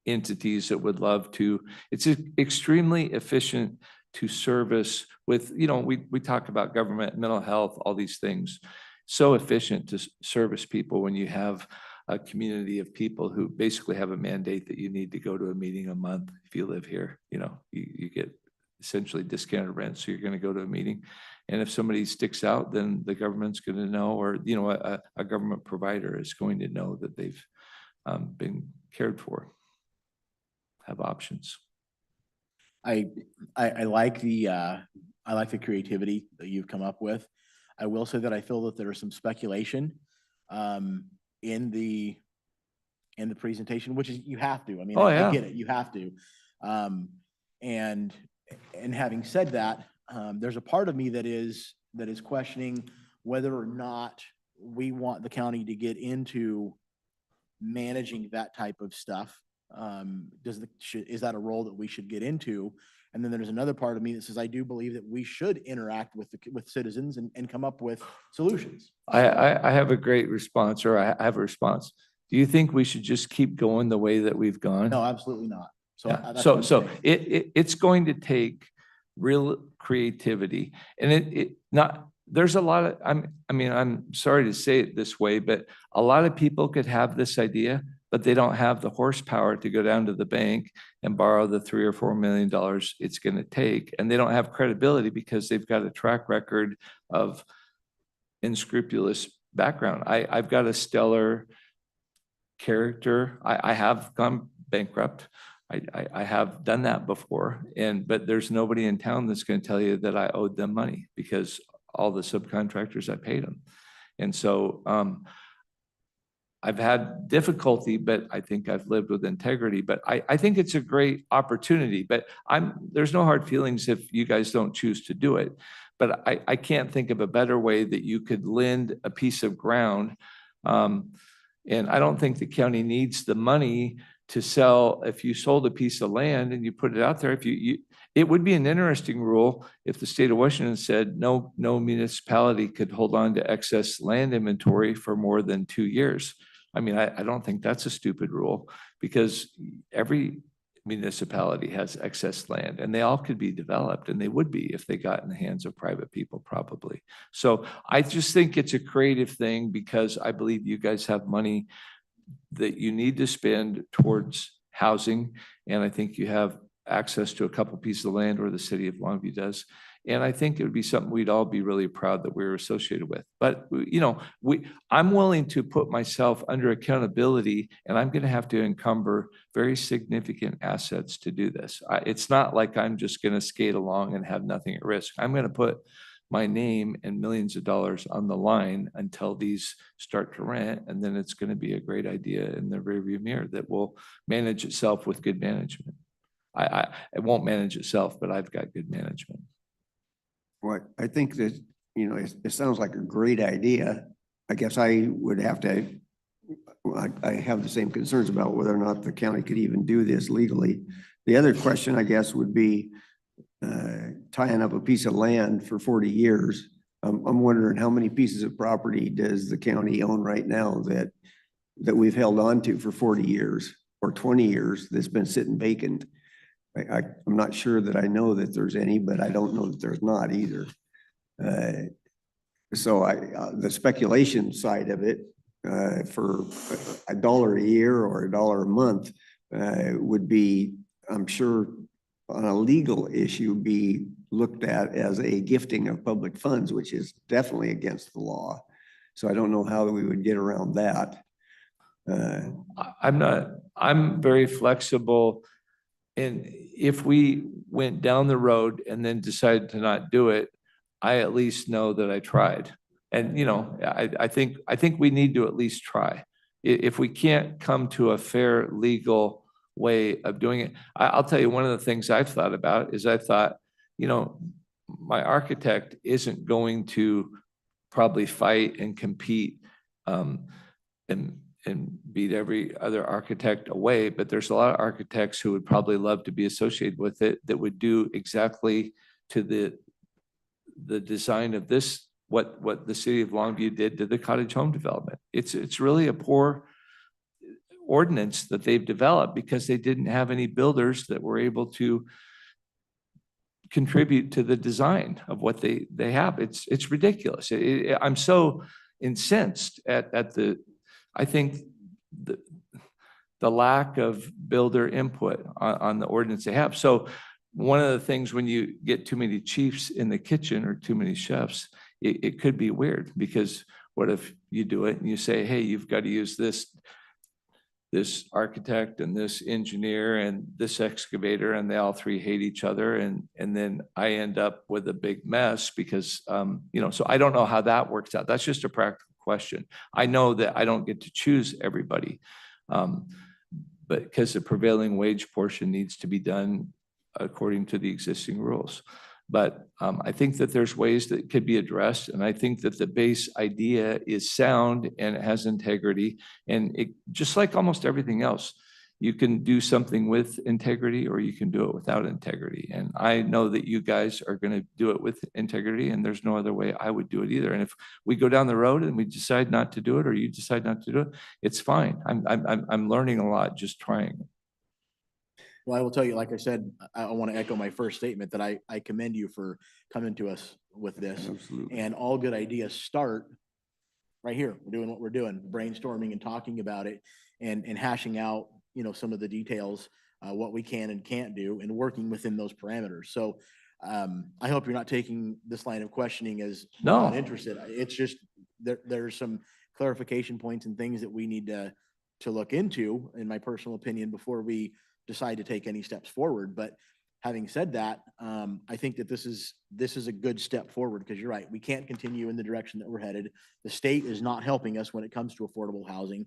entities that would love to. It's extremely efficient to service with, we talk about government, mental health, all these things. So efficient to service people when you have a community of people who basically have a mandate that you need to go to a meeting a month. If you live here, you get essentially discounted rent. So you're going to go to a meeting. And if somebody sticks out, then the government's going to know, or, a government provider is going to know that they've been cared for, have options. I like the creativity that you've come up with. I will say that I feel that there is some speculation in the presentation, which is, you have to. I mean, Oh, I yeah. get it, you have to. And having said that, there's a part of me that is questioning whether or not we want the county to get into managing that type of stuff. Is that a role that we should get into? And then there's another part of me that says, I do believe that we should interact with citizens and come up with solutions. I have a great response, or I have a response. Do you think we should just keep going the way that we've gone? No, absolutely not. So, Yeah. that's what I'm So saying. it's going to take real creativity, and there's a lot of, I'm sorry to say it this way, but a lot of people could have this idea, but they don't have the horsepower to go down to the bank and borrow the $3 or $4 million it's going to take. And they don't have credibility because they've got a track record of unscrupulous background. I've got a stellar character. I have gone bankrupt. I have done that before, but there's nobody in town that's going to tell you that I owed them money, because all the subcontractors, I paid them. And so I've had difficulty, but I think I've lived with integrity. But I think it's a great opportunity, but there's no hard feelings if you guys don't choose to do it. But I can't think of a better way that you could lend a piece of ground. And I don't think the county needs the money to sell. If you sold a piece of land and you put it out there, it would be an interesting rule if the state of Washington said no municipality could hold on to excess land inventory for more than 2 years. I mean, I don't think that's a stupid rule, because every municipality has excess land and they all could be developed, and they would be if they got in the hands of private people, probably. So I just think it's a creative thing, because I believe you guys have money that you need to spend towards housing. And I think you have access to a couple pieces of land, or the city of Longview does. And I think it would be something we'd all be really proud that we were associated with. But, I'm willing to put myself under accountability, and I'm going to have to encumber very significant assets to do this. It's not like I'm just going to skate along and have nothing at risk. I'm going to put my name and millions of dollars on the line until these start to rent. And then it's going to be a great idea in the rearview mirror that will manage itself with good management. It won't manage itself, but I've got good management. Well, I think that, it sounds like a great idea. I guess I would have to, I have the same concerns about whether or not the county could even do this legally. The other question, I guess, would be tying up a piece of land for 40 years. I'm wondering, how many pieces of property does the county own right now that we've held on to for 40 years or 20 years that's been sitting vacant? I'm not sure that I know that there's any, but I don't know that there's not either. So the speculation side of it, for $1 a year or $1 a month, would be, I'm sure, on a legal issue, be looked at as a gifting of public funds, which is definitely against the law. So I don't know how we would get around that. I'm very flexible. And if we went down the road and then decided to not do it, I at least know that I tried. And, I think we need to at least try. If we can't come to a fair legal way of doing it, I'll tell you, one of the things I've thought about is I thought, my architect isn't going to probably fight and compete and beat every other architect away, but there's a lot of architects who would probably love to be associated with it, that would do exactly to the design of this, what the city of Longview did to the cottage home development. It's really a poor ordinance that they've developed because they didn't have any builders that were able to contribute to the design of what they have. It's ridiculous. I'm so incensed at I think the lack of builder input on the ordinance they have. So one of the things, when you get too many chiefs in the kitchen or too many chefs, it could be weird, because what if you do it and you say, hey, you've got to use this this architect and this engineer and this excavator, and they all three hate each other. And then I end up with a big mess because, so I don't know how that works out. That's just a practical question. I know that I don't get to choose everybody. But because the prevailing wage portion needs to be done according to the existing rules. But I think that there's ways that could be addressed. And I think that the base idea is sound and it has integrity. And it, just like almost everything else, you can do something with integrity or you can do it without integrity. And I know that you guys are going to do it with integrity, and there's no other way I would do it either. And if we go down the road and we decide not to do it, or you decide not to do it, it's fine. I'm learning a lot just trying. Well, I will tell you, like I said, I want to echo my first statement that I commend you for coming to us with this. Absolutely. And all good ideas start right here. We're doing what we're doing, brainstorming and talking about it and hashing out, some of the details, what we can and can't do, and working within those parameters. So I hope you're not taking this line of questioning as No. not interested. It's just there's some clarification points and things that we need to look into, in my personal opinion, before we decide to take any steps forward. But having said that, I think that this is a good step forward, because you're right. We can't continue in the direction that we're headed. The state is not helping us when it comes to affordable housing.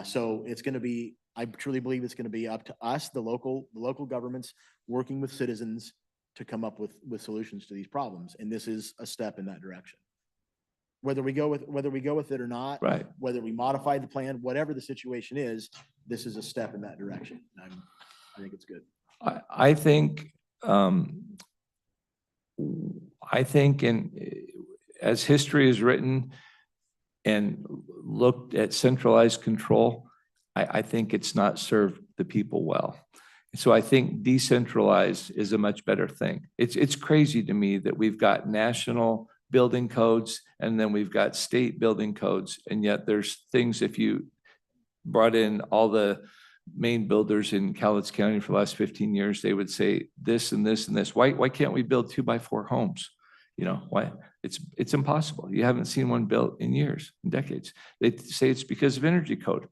So it's going to be, I truly believe it's going to be up to us, the local governments, working with citizens to come up with solutions to these problems. And this is a step in that direction. Whether we go with it or not, Right. whether we modify the plan, whatever the situation is, this is a step in that direction. I think it's good. I think as history is written and looked at centralized control, I think it's not served the people well. So I think decentralized is a much better thing. It's crazy to me that we've got national building codes and then we've got state building codes, and yet there's things, if you brought in all the main builders in Cowlitz County for the last 15 years, they would say this and this and this. Why can't we build 2x4 homes? Why? It's impossible. You haven't seen one built in years, in decades. They say it's because of energy code.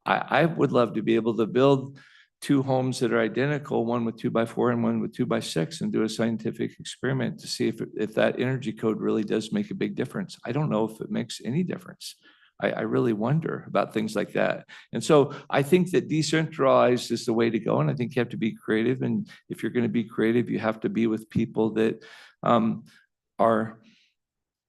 I would love to be able to build two homes that are identical, one with 2x4 and one with 2x6, and do a scientific experiment to see if that energy code really does make a big difference. I don't know if it makes any difference. I really wonder about things like that. And so I think that decentralized is the way to go. And I think you have to be creative. And if you're going to be creative, you have to be with people that can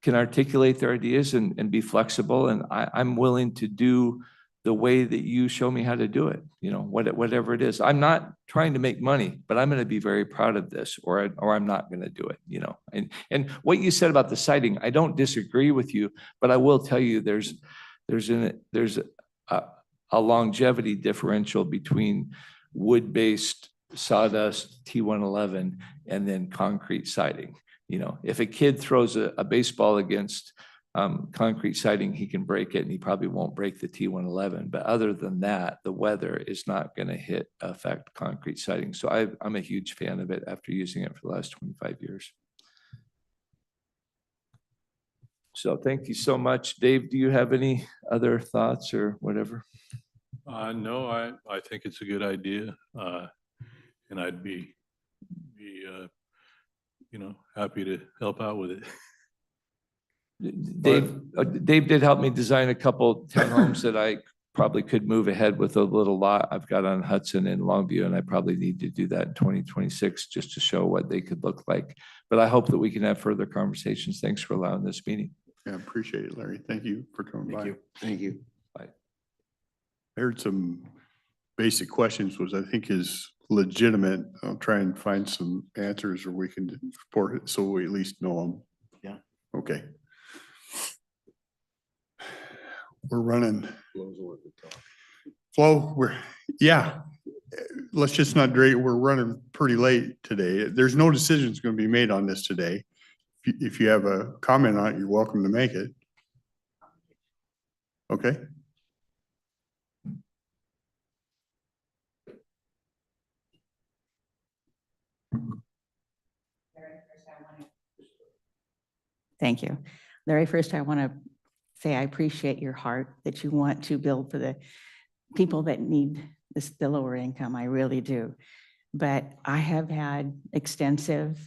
articulate their ideas and be flexible. And I'm willing to do the way that you show me how to do it, whatever it is. I'm not trying to make money, but I'm going to be very proud of this, or I'm not going to do it, And what you said about the siding, I don't disagree with you, but I will tell you there's a longevity differential between wood-based sawdust T111 and then concrete siding. If a kid throws a baseball against concrete siding, he can break it, and he probably won't break the T111. But other than that, the weather is not going to affect concrete siding. So I'm a huge fan of it after using it for the last 25 years. So thank you so much. Dave, do you have any other thoughts or whatever? No, I think it's a good idea. And I'd be happy to help out with it. Dave did help me design a couple townhomes that I probably could move ahead with a little lot I've got on Hudson and Longview, and I probably need to do that in 2026 just to show what they could look like. But I hope that we can have further conversations. Thanks for allowing this meeting. Yeah, appreciate it, Larry. Thank you for coming by. Thank you. Bye. I heard some basic questions, which I think is legitimate. I'll try and find some answers, or we can report it so we at least know them. Yeah. Okay. We're running. Flo, let's just not drag. We're running pretty late today. There's no decisions going to be made on this today. If you have a comment on it, you're welcome to make it. Okay. Thank you. Larry, first I want to say I appreciate your heart that you want to build for the people that need this, the lower income, I really do. But I have had extensive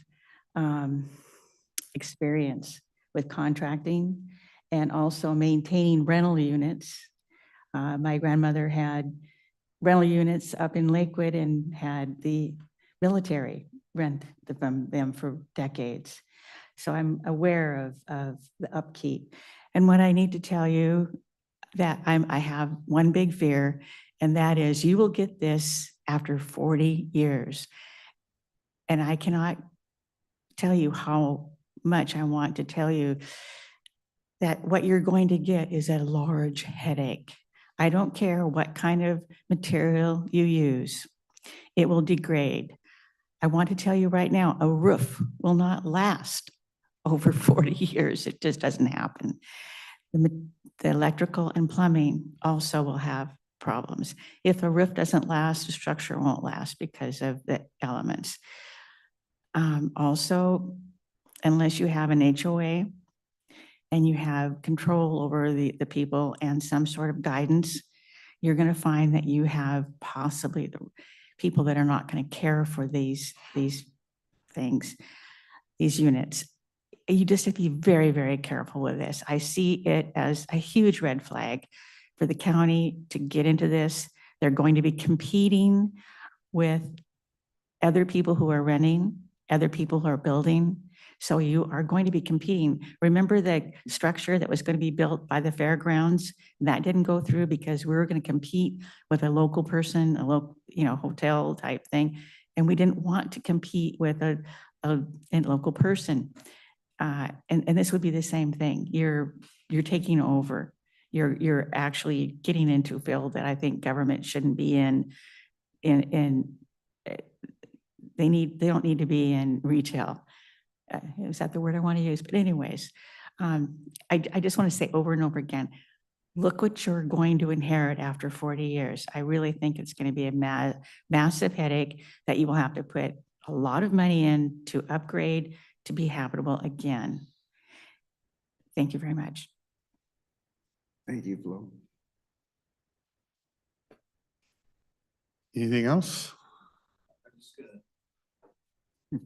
experience with contracting and also maintaining rental units. My grandmother had rental units up in Lakewood and had the military rent from them for decades. So I'm aware of the upkeep. And what I need to tell you that I have one big fear, and that is you will get this after 40 years. And I cannot tell you how much I want to tell you that what you're going to get is a large headache. I don't care what kind of material you use, it will degrade. I want to tell you right now, a roof will not last over 40 years. It just doesn't happen. The electrical and plumbing also will have problems. If a roof doesn't last, the structure won't last because of the elements. Also, unless you have an HOA and you have control over the people and some sort of guidance, you're going to find that you have possibly the people that are not going to care for these things, these units. You just have to be very, very careful with this. I see it as a huge red flag for the county to get into this. They're going to be competing with other people who are renting, other people who are building. So you are going to be competing. Remember the structure that was going to be built by the fairgrounds? That didn't go through because we were going to compete with a local person, a local, hotel type thing. And we didn't want to compete with a local person. And this would be the same thing. You're taking over. You're actually getting into a field that I think government shouldn't be in. They don't need to be in retail. Is that the word I want to use? But anyways, I just want to say over and over again, look what you're going to inherit after 40 years. I really think it's going to be a massive headache that you will have to put a lot of money in to upgrade to be habitable again. Thank you very much. Thank you, Flo. Anything else? I'm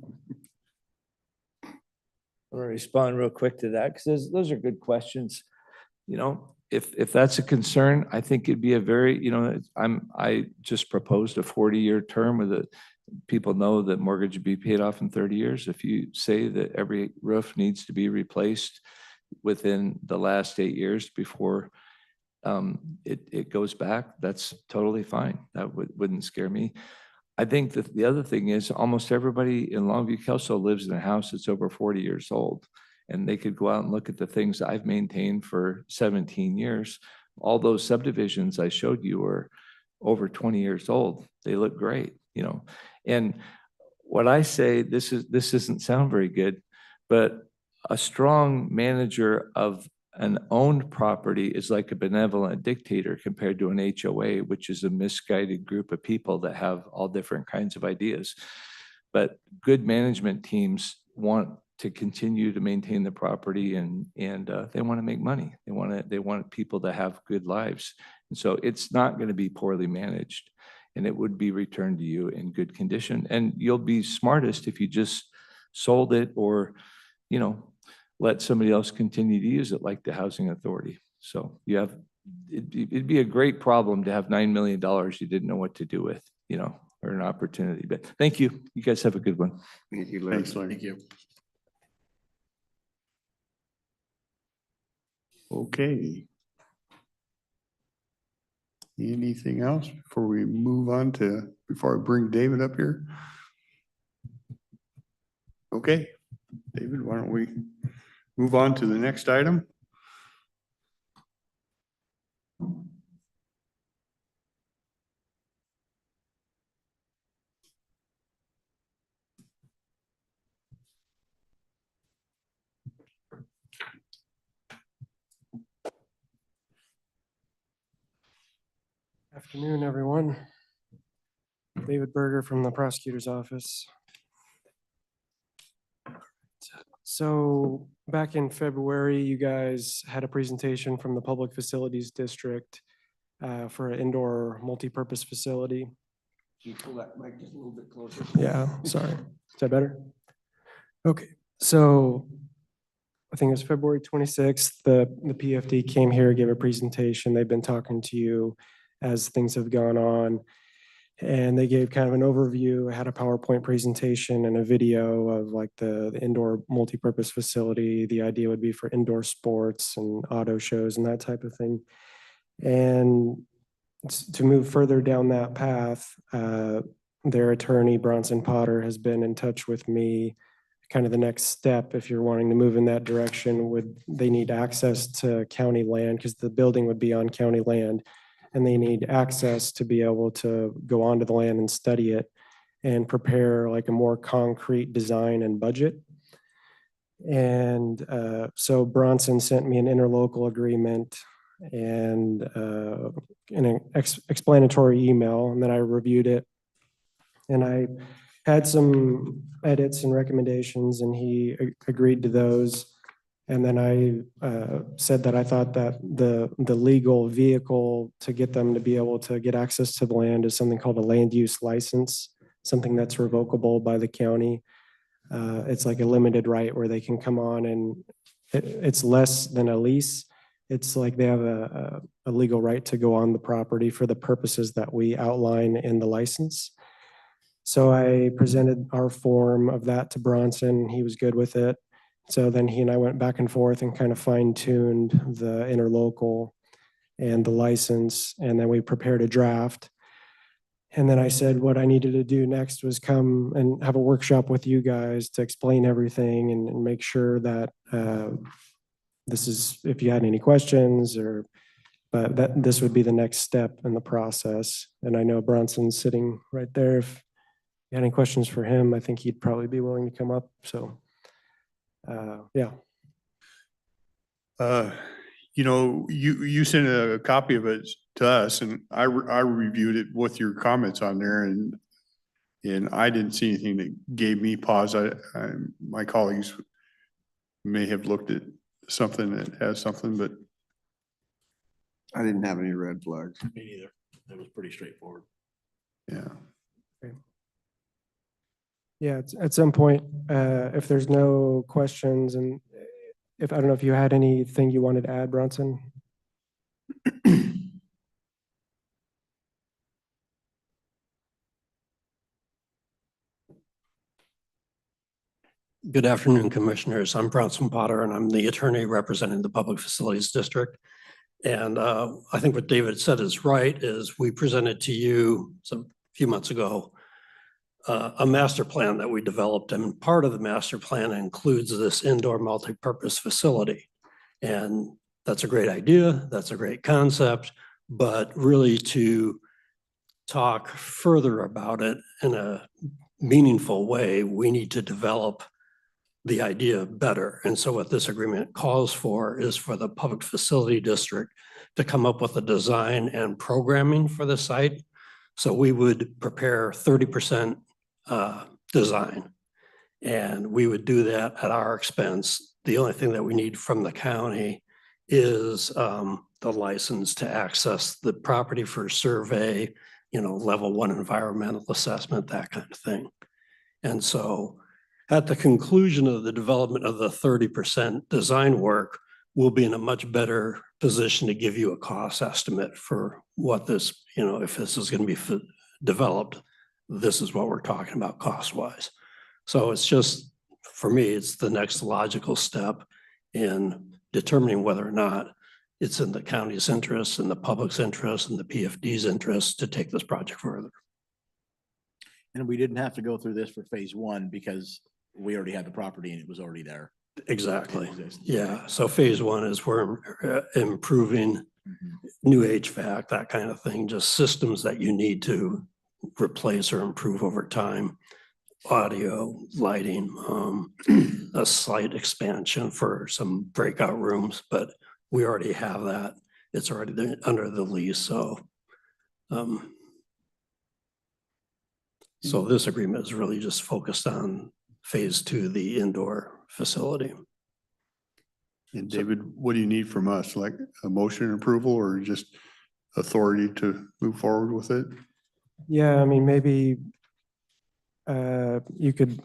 gonna respond real quick to that because those are good questions. If that's a concern, I think it'd be a very, I just proposed a 40-year term with people know that mortgage would be paid off in 30 years. If you say that every roof needs to be replaced within the last 8 years before it goes back, that's totally fine. That wouldn't scare me. I think that the other thing is almost everybody in Longview Kelso lives in a house that's over 40 years old. And they could go out and look at the things I've maintained for 17 years. All those subdivisions I showed you were over 20 years old. They look great, And what I say, this doesn't sound very good, but a strong manager of an owned property is like a benevolent dictator compared to an HOA, which is a misguided group of people that have all different kinds of ideas. But good management teams want to continue to maintain the property and they want to make money. They want people to have good lives. And so it's not going to be poorly managed and it would be returned to you in good condition. And you'll be smartest if you just sold it or, let somebody else continue to use it like the housing authority. So it'd be a great problem to have $9 million you didn't know what to do with, or an opportunity. But thank you. You guys have a good one. Thank you, Larry. Thanks, Larry. Thank you. Okay. Anything else before we move on before I bring David up here? Okay, David, why don't we move on to the next item? Afternoon, everyone. David Berger from the prosecutor's office. So back in February, you guys had a presentation from the Public Facilities District for an indoor multipurpose facility. Can you pull that mic just a little bit closer? Yeah, sorry. Is that better? Okay, so I think it was February 26th, the PFD came here, gave a presentation. They've been talking to you as things have gone on. And they gave kind of an overview, had a PowerPoint presentation and a video of like the indoor multipurpose facility. The idea would be for indoor sports and auto shows and that type of thing. And to move further down that path, their attorney, Bronson Potter, has been in touch with me. Kind of the next step, if you're wanting to move in that direction, they need access to county land because the building would be on county land. And they need access to be able to go onto the land and study it and prepare like a more concrete design and budget. And so Bronson sent me an interlocal agreement and an explanatory email, and then I reviewed it. And I had some edits and recommendations, and he agreed to those. And then I said that I thought that the legal vehicle to get them to be able to get access to the land is something called a land use license, something that's revocable by the county. It's like a limited right where they can come on and it's less than a lease. It's like they have a legal right to go on the property for the purposes that we outline in the license. So I presented our form of that to Bronson. He was good with it. So then he and I went back and forth and kind of fine-tuned the interlocal and the license, and then we prepared a draft. And then I said what I needed to do next was come and have a workshop with you guys to explain everything and make sure that this is, if you had any questions but that this would be the next step in the process. And I know Bronson's sitting right there. If you had any questions for him, I think he'd probably be willing to come up, so. Yeah. You know, you sent a copy of it to us and I reviewed it with your comments on there and I didn't see anything that gave me pause. My colleagues may have looked at something that has something, but I didn't have any red flags. Me neither. It was pretty straightforward. yeah. Yeah, at some point, if there's no questions and if, I don't know if you had anything you wanted to add, Bronson? Good afternoon, Commissioners. I'm Bronson Potter, and I'm the attorney representing the Public Facilities District. And I think what David said is right, is we presented to you a few months ago a master plan that we developed, and part of the master plan includes this indoor multi-purpose facility. And that's a great idea, that's a great concept, but really to talk further about it in a meaningful way, we need to develop the idea better. And so what this agreement calls for is for the Public Facility District to come up with a design and programming for the site. So we would prepare 30% design, and we would do that at our expense. The only thing that we need from the county is the license to access the property for survey, level 1 environmental assessment, that kind of thing. And so at the conclusion of the development of the 30% design work, we'll be in a much better position to give you a cost estimate for what this, if this is going to be developed, this is what we're talking about cost-wise. So it's just, for me, it's the next logical step in determining whether or not it's in the county's interest and the public's interest and the PFD's interest to take this project further. And we didn't have to go through this for phase 1 because we already had the property and it was already there. Exactly. Yeah. So phase 1 is we're improving new HVAC, that kind of thing, just systems that you need to replace or improve over time. Audio, lighting, a slight expansion for some breakout rooms, but we already have that. It's already under the lease. So, so this agreement is really just focused on phase 2, the indoor facility. And David, what do you need from us? Like a motion approval or just authority to move forward with it? Yeah, I mean, maybe you could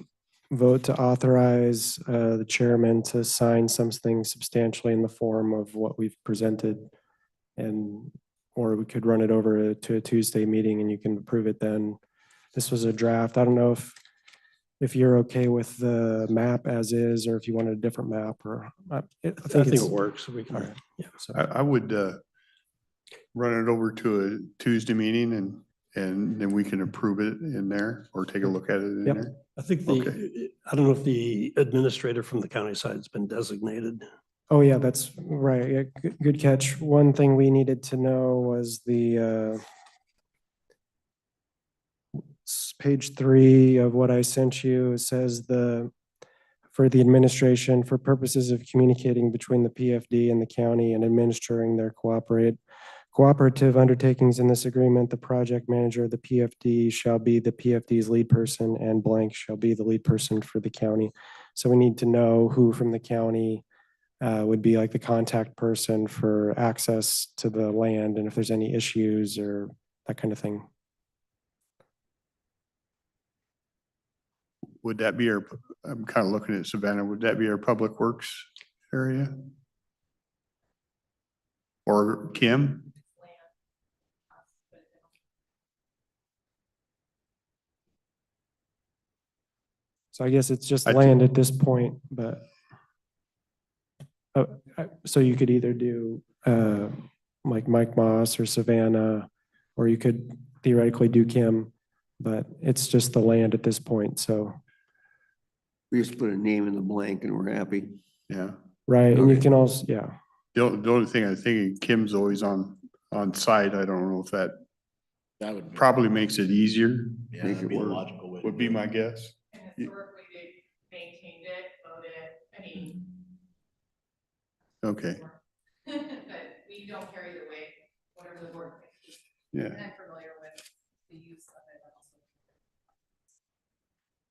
vote to authorize the chairman to sign something substantially in the form of what we've presented. And, or we could run it over to a Tuesday meeting and you can approve it then. This was a draft. I don't know if you're okay with the map as is, or if you wanted a different map, or I I think think it's, it works. We all can, right. yeah. So, I would run it over to a Tuesday meeting and then we can approve it in there or take a look at it in Yep. there. I think Okay. I don't know if the administrator from the county side has been designated. oh yeah, that's right. Yeah, good catch. One thing we needed to know was the page 3 of what I sent you. It says for the administration, for purposes of communicating between the PFD and the county and administering their cooperative undertakings in this agreement, the project manager of the PFD shall be the PFD's lead person and blank shall be the lead person for the county. So we need to know who from the county would be like the contact person for access to the land and if there's any issues or that kind of thing. Would that be I'm kind of looking at Savannah, would that be our public works area? Or Kim? So I guess it's just I thi- land at this point, but so you could either do like Mike Moss or Savannah, or you could theoretically do Kim, but it's just the land at this point. So, We just put a name in the blank and we're happy. Yeah. right. And you Okay. can also, yeah. The only thing I think Kim's always on site. I don't know if that That would be. probably makes it easier, Yeah, make that'd it be a work, logical way. to would be do it. my guess. And historically, they maintained it, mowed it, I mean, Okay, but we don't care either way, whatever the board thinks. yeah, And I'm familiar with the use of it also.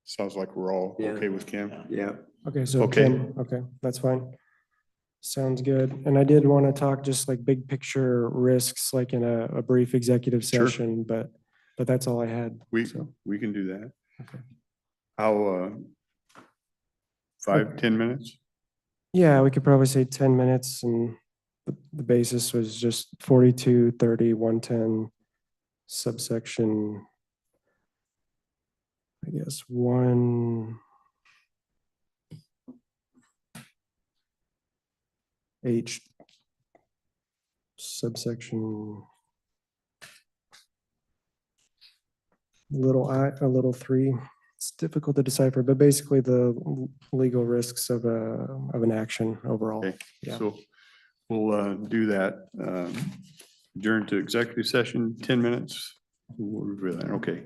sounds like we're all Yeah. okay with Kim. Yeah. Okay, so Okay. Kim, okay, that's fine. Sounds good. And I did want to talk just like big picture risks, like in a brief executive Sure. session, but that's all I had. We So, can do that. okay. How, 5-10 minutes? Yeah, we could probably say 10 minutes and the basis was just 42, 30, 110 subsection, I guess, 1 H subsection little I, a little 3. It's difficult to decipher, but basically the legal risks of an action overall. Okay, Yeah. so we'll do that. Adjourn to executive session, 10 minutes. We'll review that. Okay.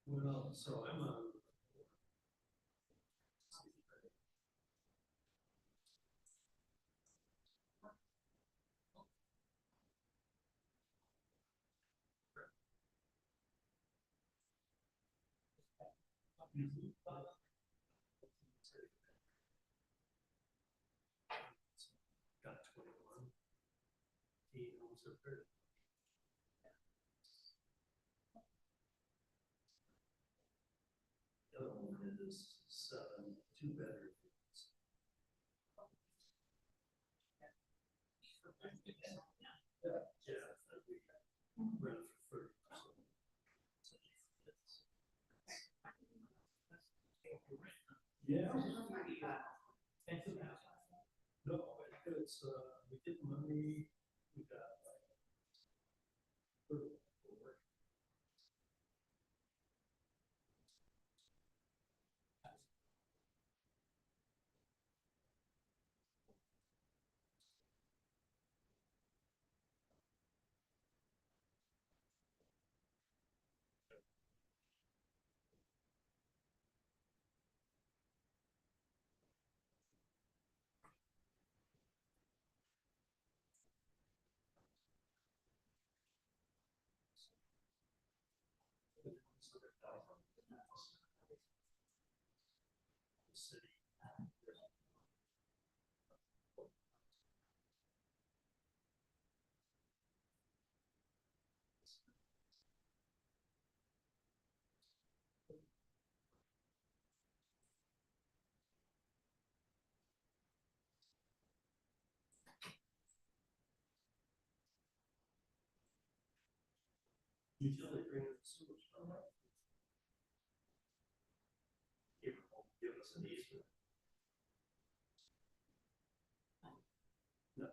Well, so I'm a. Got 21. He owns a 30. The other one is 7, 2 bedrooms. Yeah. No, it's, we get money, we got. City. Utility bring the sewage from that. Give us an easement. No.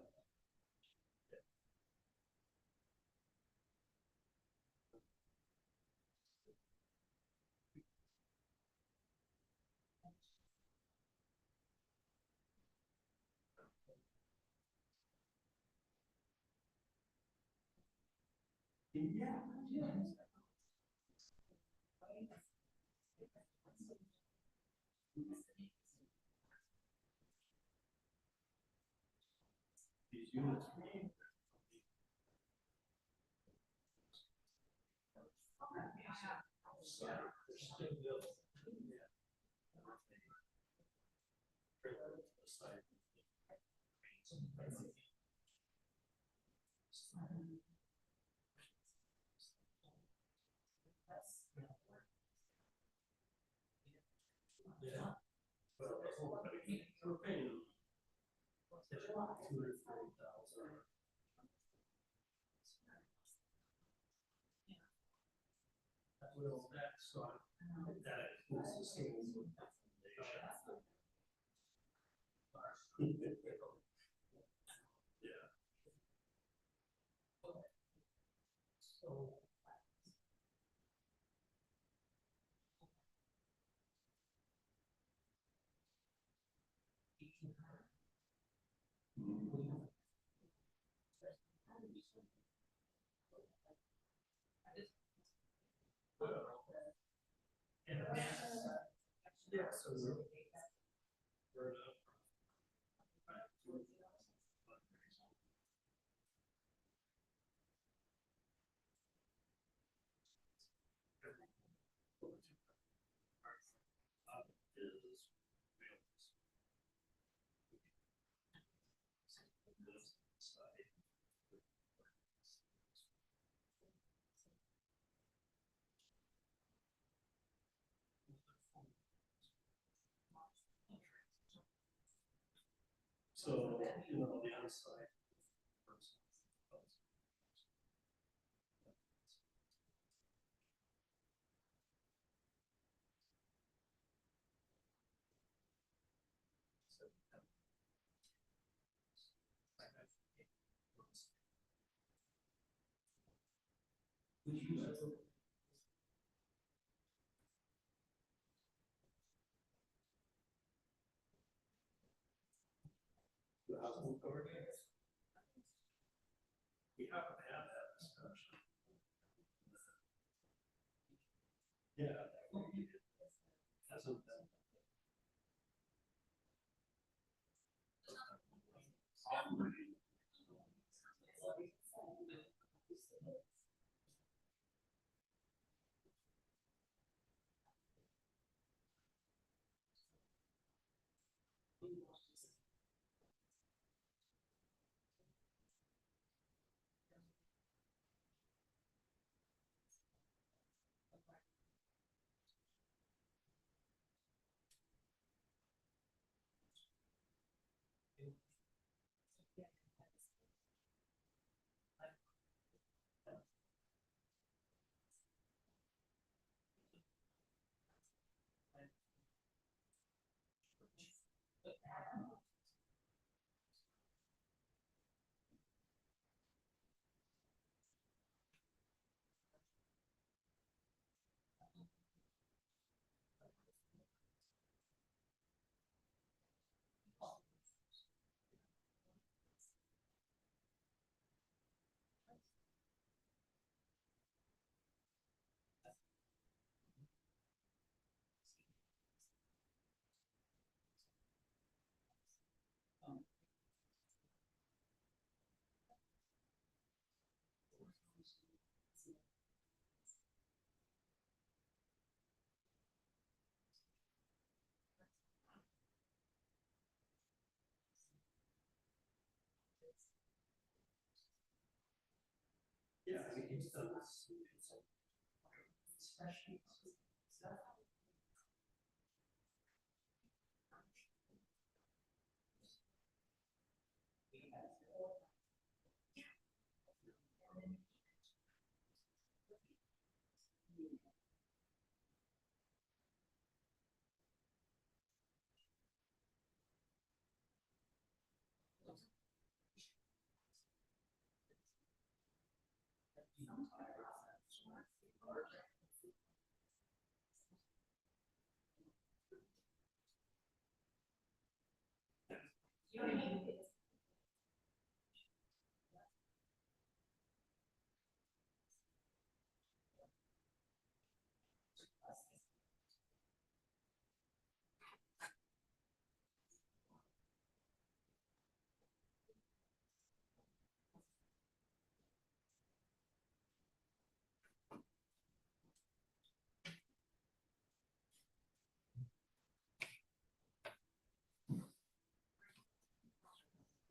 Yeah. These units. Yeah. Well, we're paying. 240,000. Well, that's not, that includes the single foundation. Yeah. So. Yeah, so we're so, you know, the outside.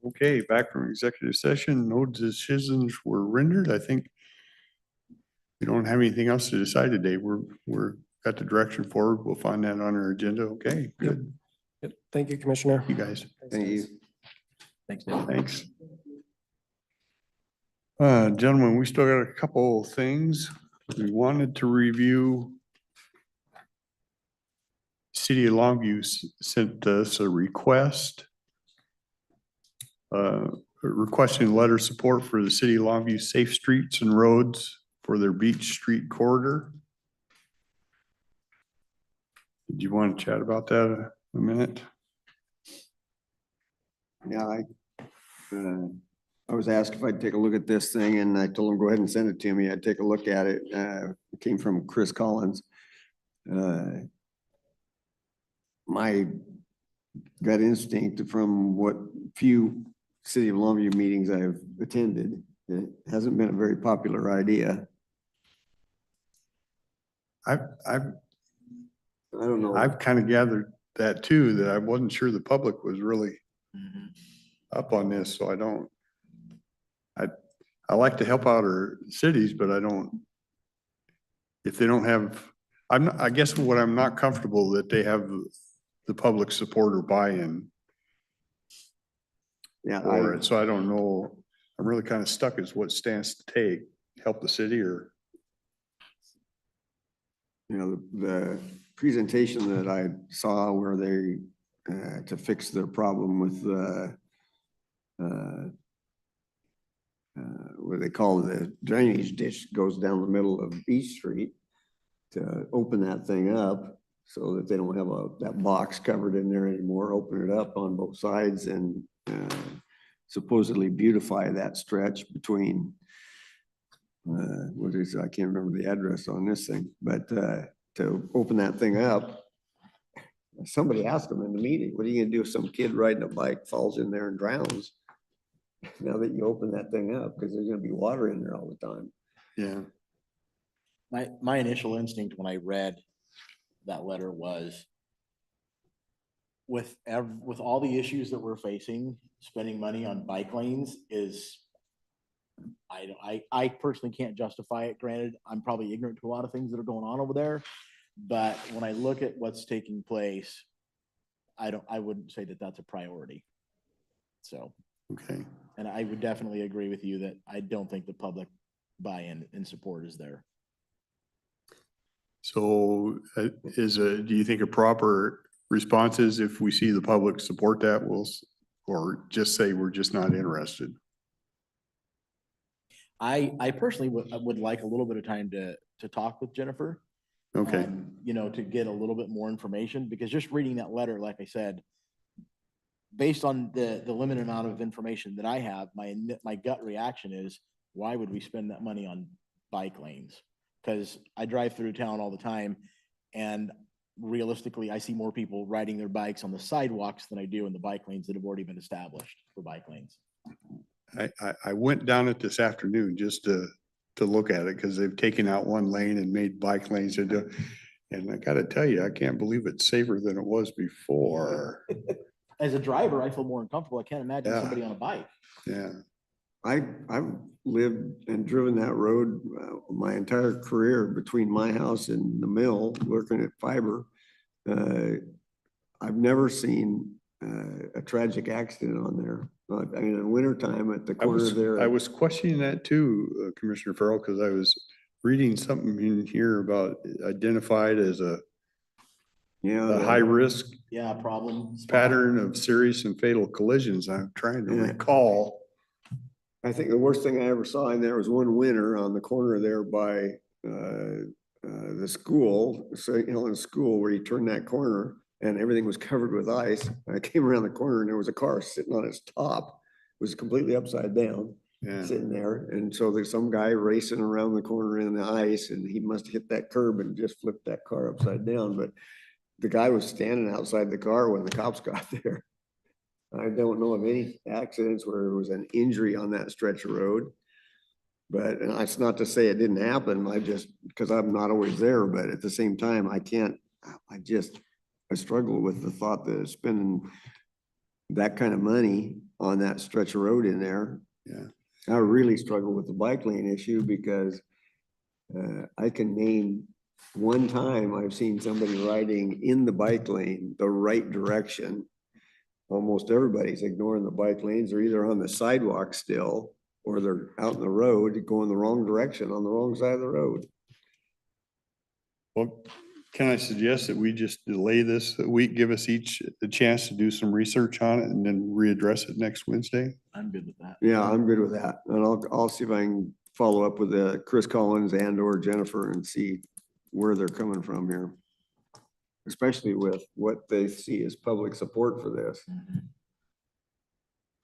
Okay, back from executive session, no decisions were rendered. I think we don't have anything else to decide today. We're got the direction forward. We'll find that on our agenda. Okay, good. Yep. Thank you, Commissioner. You guys. Thank you. Thanks, Dave. Thanks. Gentlemen, we still got a couple things. We wanted to review. City of Longview sent us a request. Requesting a letter of support for the City of Longview safe streets and roads for their Beach Street corridor. Did you want to chat about that a minute? Yeah, I was asked if I'd take a look at this thing and I told him, go ahead and send it to me. I'd take a look at it. It came from Chris Collins. My gut instinct from what few City of Longview meetings I've attended, it hasn't been a very popular idea. I don't know. I've kind of gathered that too, that I wasn't sure the public was really up on this, so I like to help out our cities, but I don't, if they don't have, I guess what I'm not comfortable that they have the public support or buy-in Yeah, for it, so I don't know. I'm really kind of stuck as what stance to take, help the city or. you know, the presentation that I saw where they, to fix their problem with what they call the drainage ditch goes down the middle of Beach Street to open that thing up so that they don't have that box covered in there anymore, open it up on both sides and supposedly beautify that stretch between, I can't remember the address on this thing, but to open that thing up, somebody asked them in the meeting, what are you gonna do if some kid riding a bike falls in there and drowns? Now that you open that thing up, because there's gonna be water in there all the time. Yeah. My initial instinct when I read that letter was with all the issues that we're facing, spending money on bike lanes is, I personally can't justify it. Granted, I'm probably ignorant to a lot of things that are going on over there, but when I look at what's taking place, I wouldn't say that that's a priority. So, Okay. and I would definitely agree with you that I don't think the public buy-in and support is there. So do you think a proper response is if we see the public support that, or just say we're just not interested? I personally would like a little bit of time to talk with Jennifer. Okay. You know, to get a little bit more information, because just reading that letter, like I said, based on the limited amount of information that I have, my gut reaction is, why would we spend that money on bike lanes? Because I drive through town all the time, and realistically, I see more people riding their bikes on the sidewalks than I do in the bike lanes that have already been established for bike lanes. I went down it this afternoon just to look at it because they've taken out one lane and made bike lanes. And I gotta tell you, I can't believe it's safer than it was before. As a driver, I feel more uncomfortable. I can't imagine Yeah. somebody on a bike. Yeah. I've lived and driven that road my entire career between my house and the mill, working at fiber. I've never seen a tragic accident on there. I mean, in the wintertime at the corner there. I was questioning that too, Commissioner Farrell, because I was reading something in here about identified as a high risk Yeah, problem. spot. pattern of serious and fatal collisions. I'm trying to Yeah. recall. I think the worst thing I ever saw in there was one winter on the corner there by the school, St. Helens School, where you turn that corner and everything was covered with ice. I came around the corner and there was a car sitting on its top. It was completely upside down, Yeah. sitting there. And so there's some guy racing around the corner in the ice, and he must have hit that curb and just flipped that car upside down. But the guy was standing outside the car when the cops got there. I don't know of any accidents where there was an injury on that stretch of road. But, and that's not to say it didn't happen. Because I'm not always there, but at the same time, I struggle with the thought that spending that kind of money on that stretch of road in there. Yeah. I really struggle with the bike lane issue because I can name one time I've seen somebody riding in the bike lane the right direction. Almost everybody's ignoring the bike lanes. They're either on the sidewalk still, or they're out in the road going the wrong direction on the wrong side of the road. Well, can I suggest that we just delay this a week, give us each a chance to do some research on it and then readdress it next Wednesday? I'm good with that. Yeah, I'm good with that. And I'll see if I can follow up with Chris Collins and or Jennifer and see where they're coming from here. Especially with what they see as public support for this.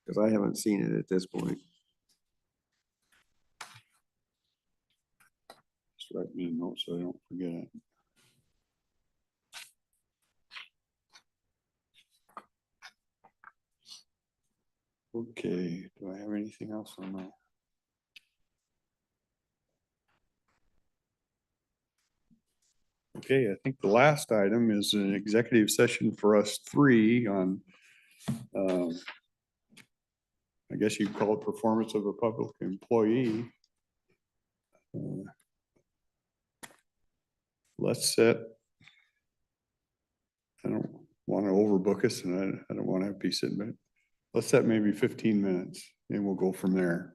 Because I haven't seen it at this point. Just write me a note so I don't forget it. Okay, do I have anything else on that? Okay, I think the last item is an executive session for us three on, I guess you'd call it performance of a public employee. Let's set, I don't want to overbook us and I don't want to have be sitting, but let's set maybe 15 minutes and we'll go from there.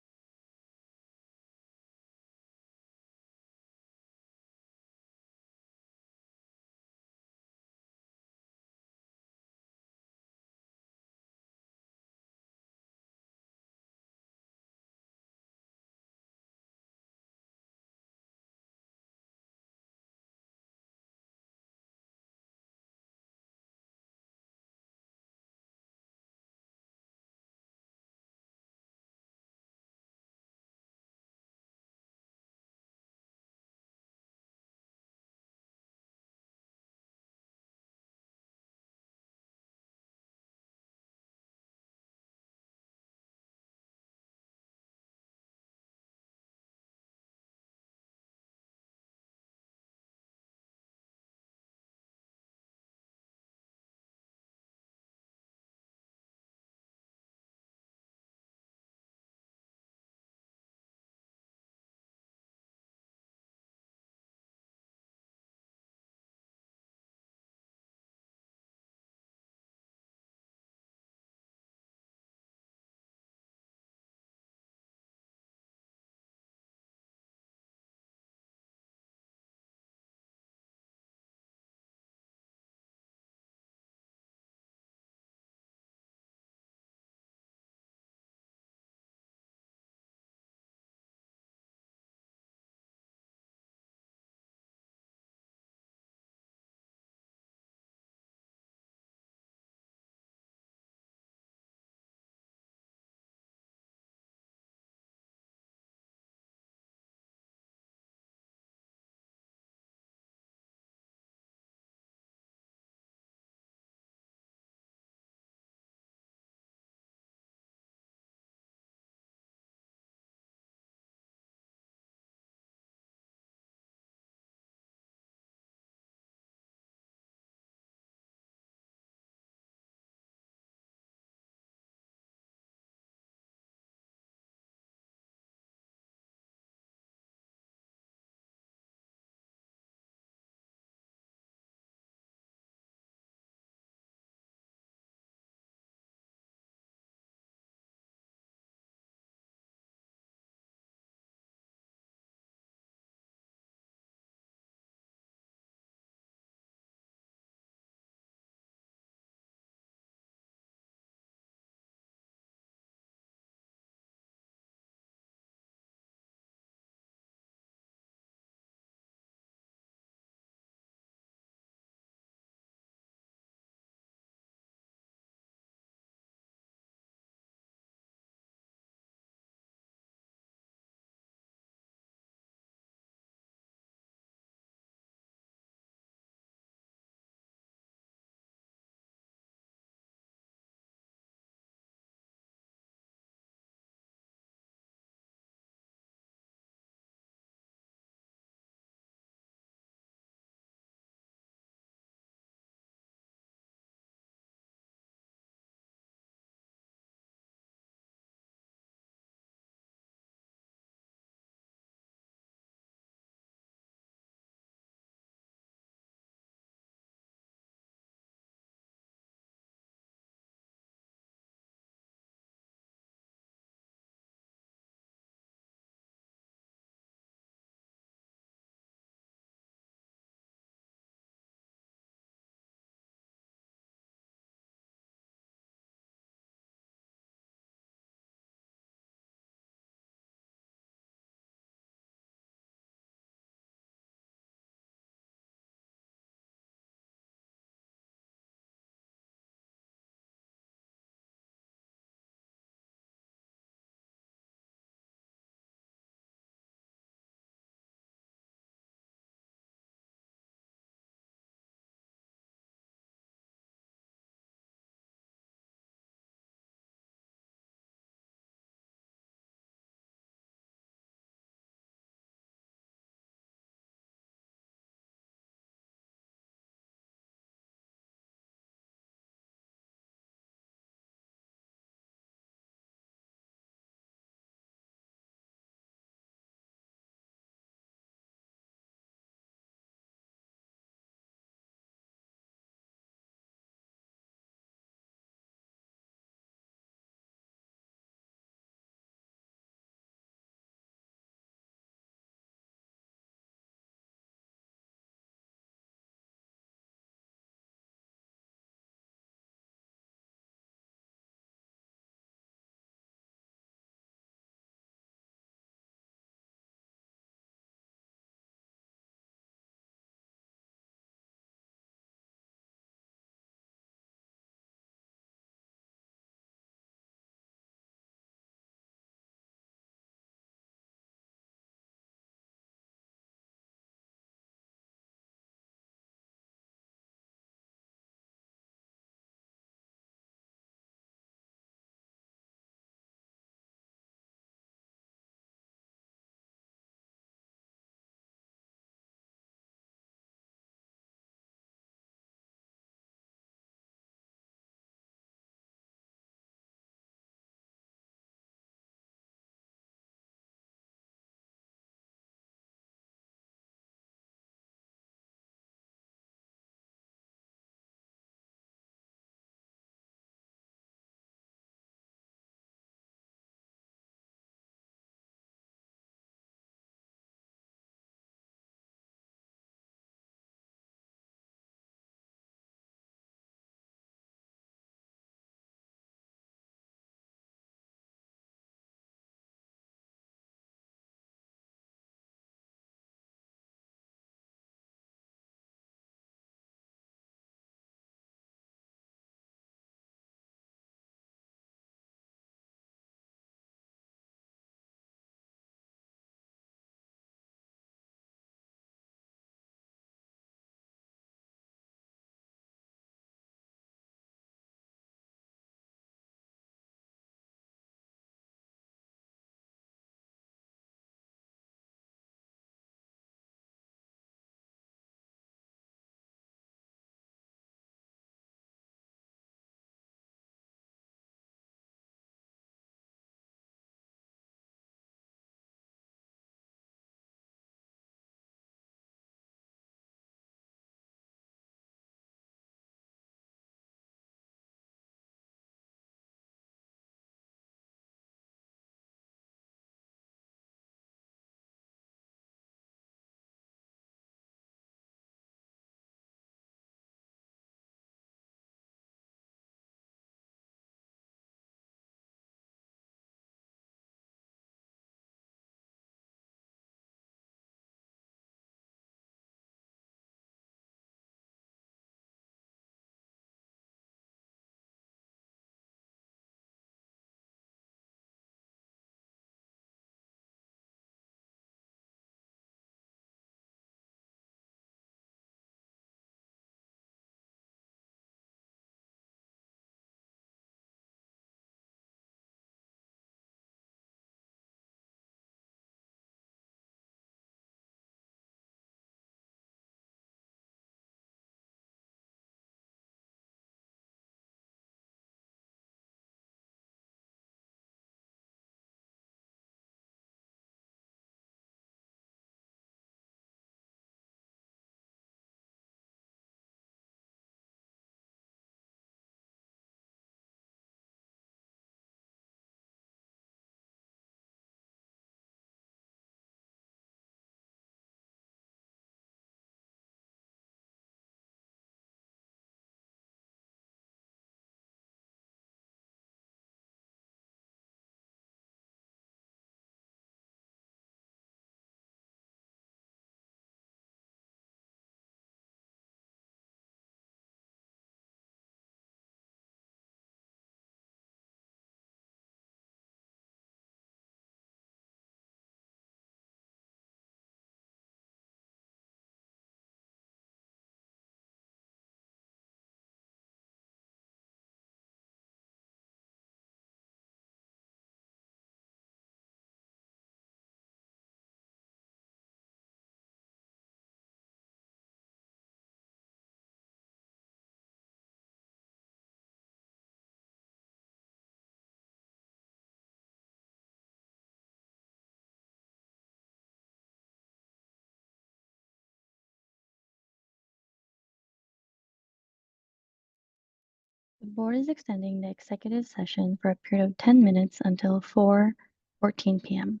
The board is extending the executive session for a period of 10 minutes until 4:14 p.m.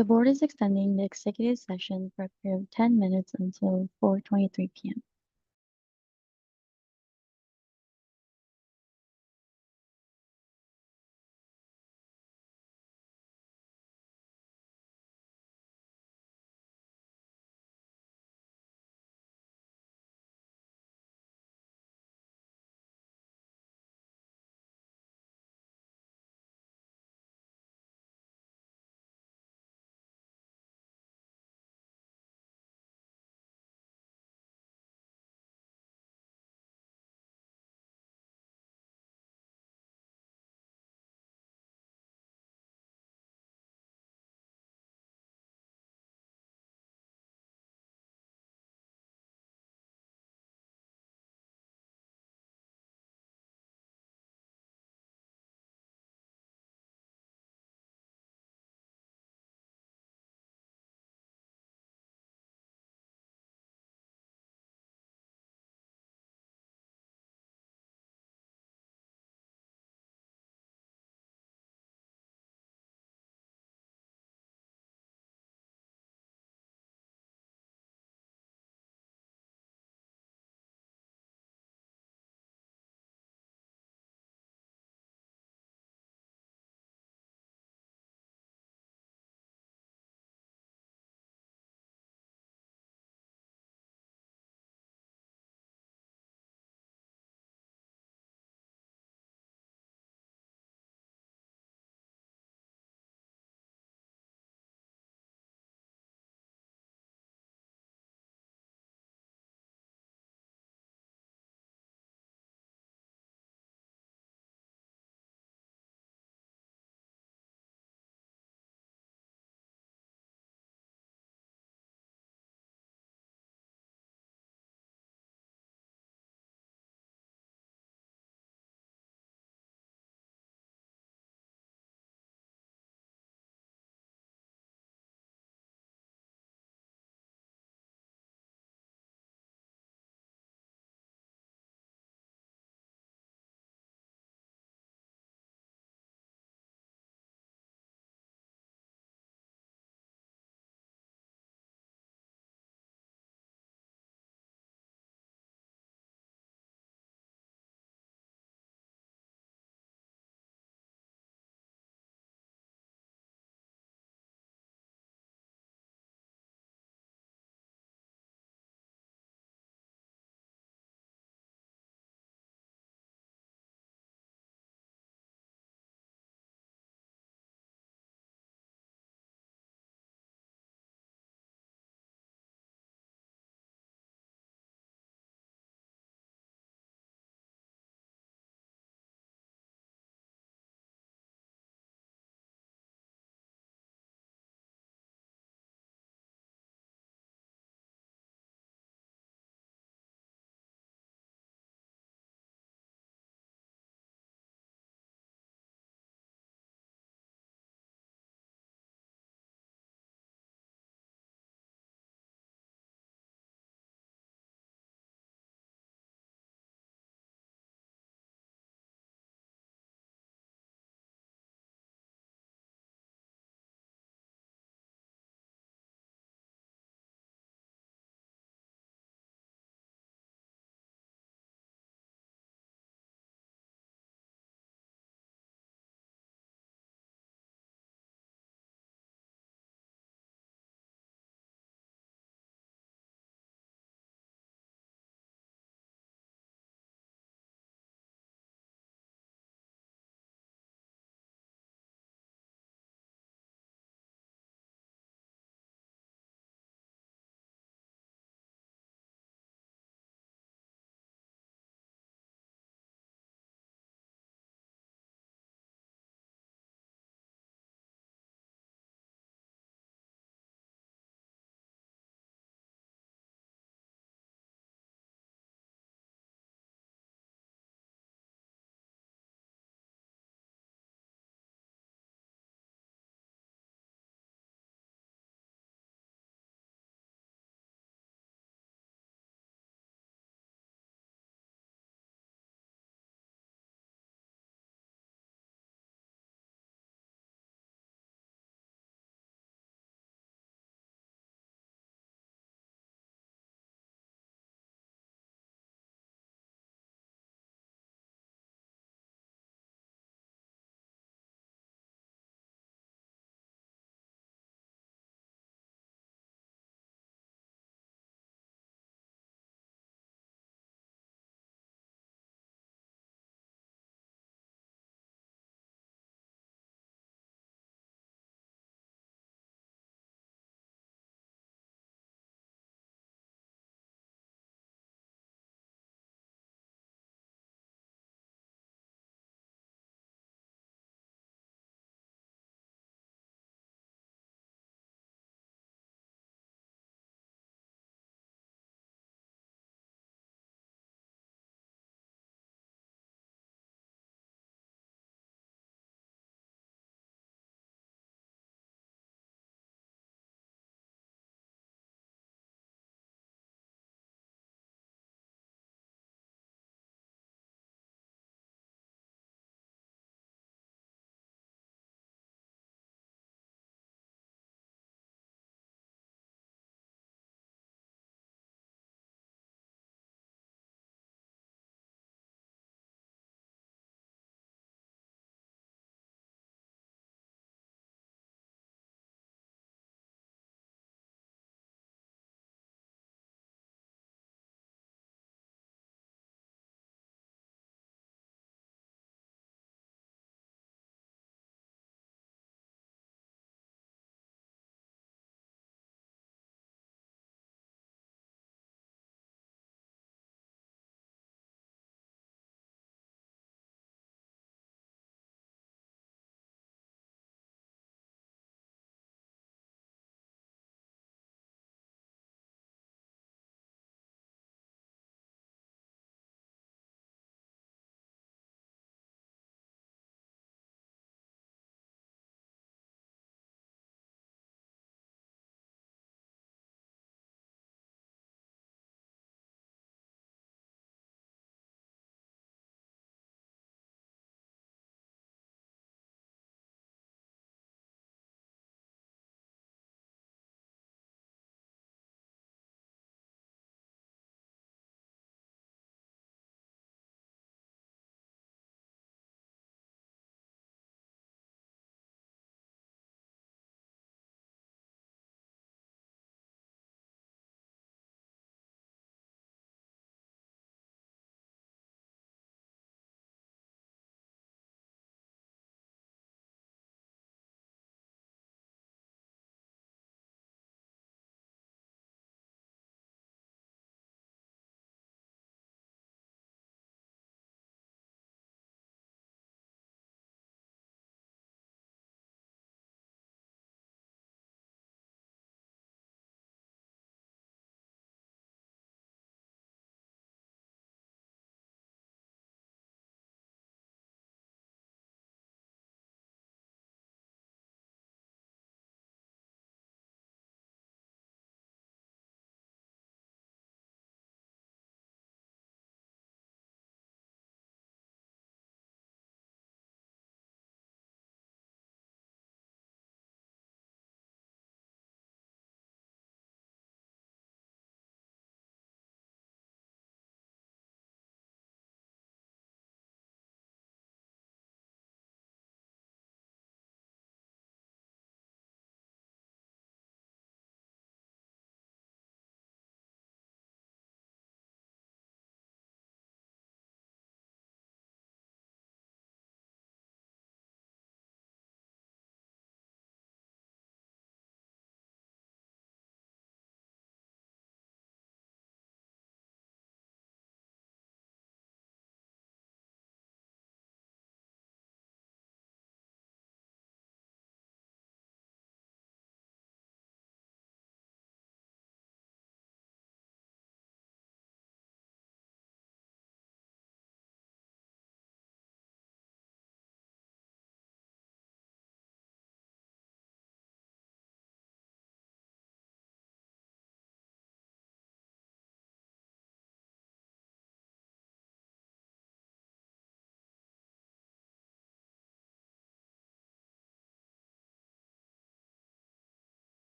The board is extending the executive session for a period of 10 minutes until 4:23 p.m.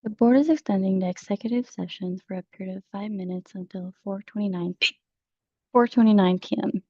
The board is extending the executive session for a period of 5 minutes until 4:29 p.m.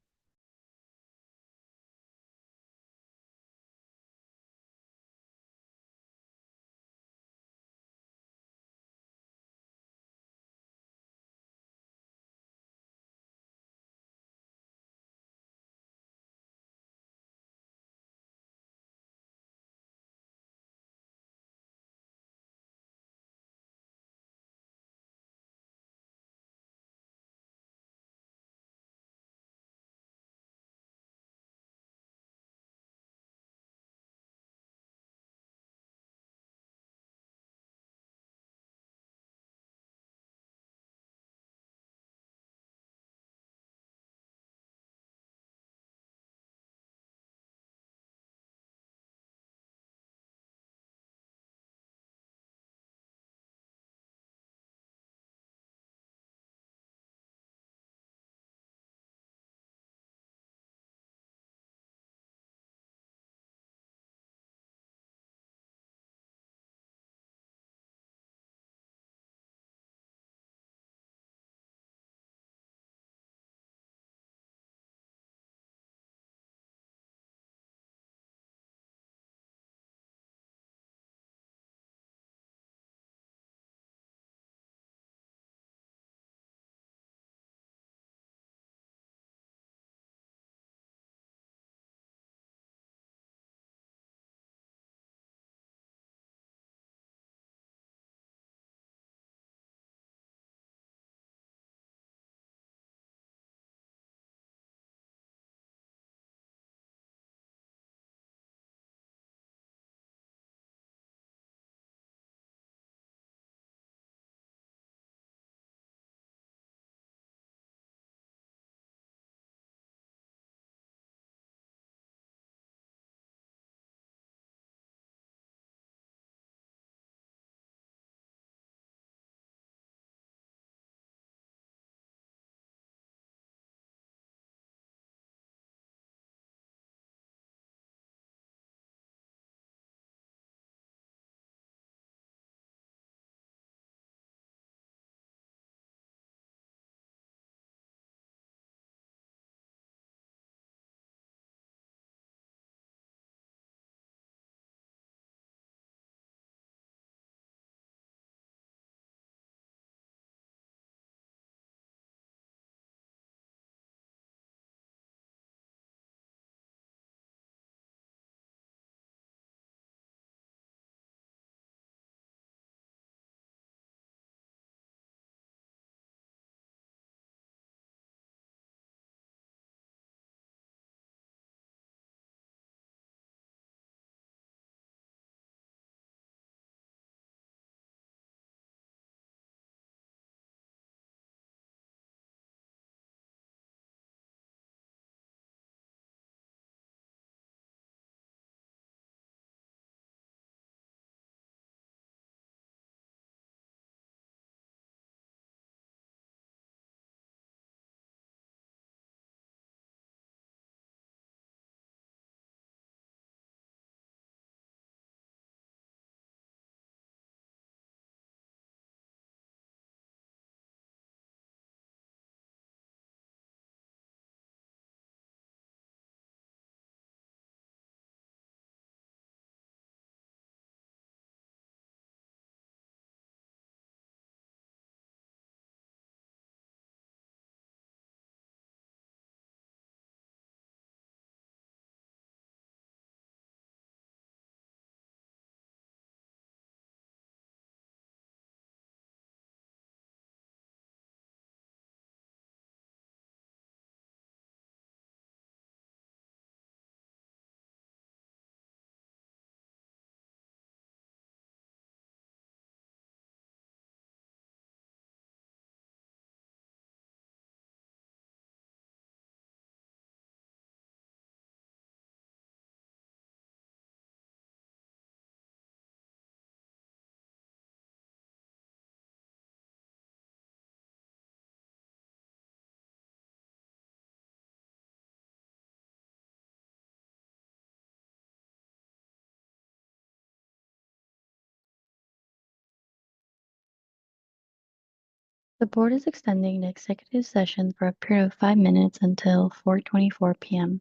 The board is extending the executive session for a period of 5 minutes until 4:24 p.m.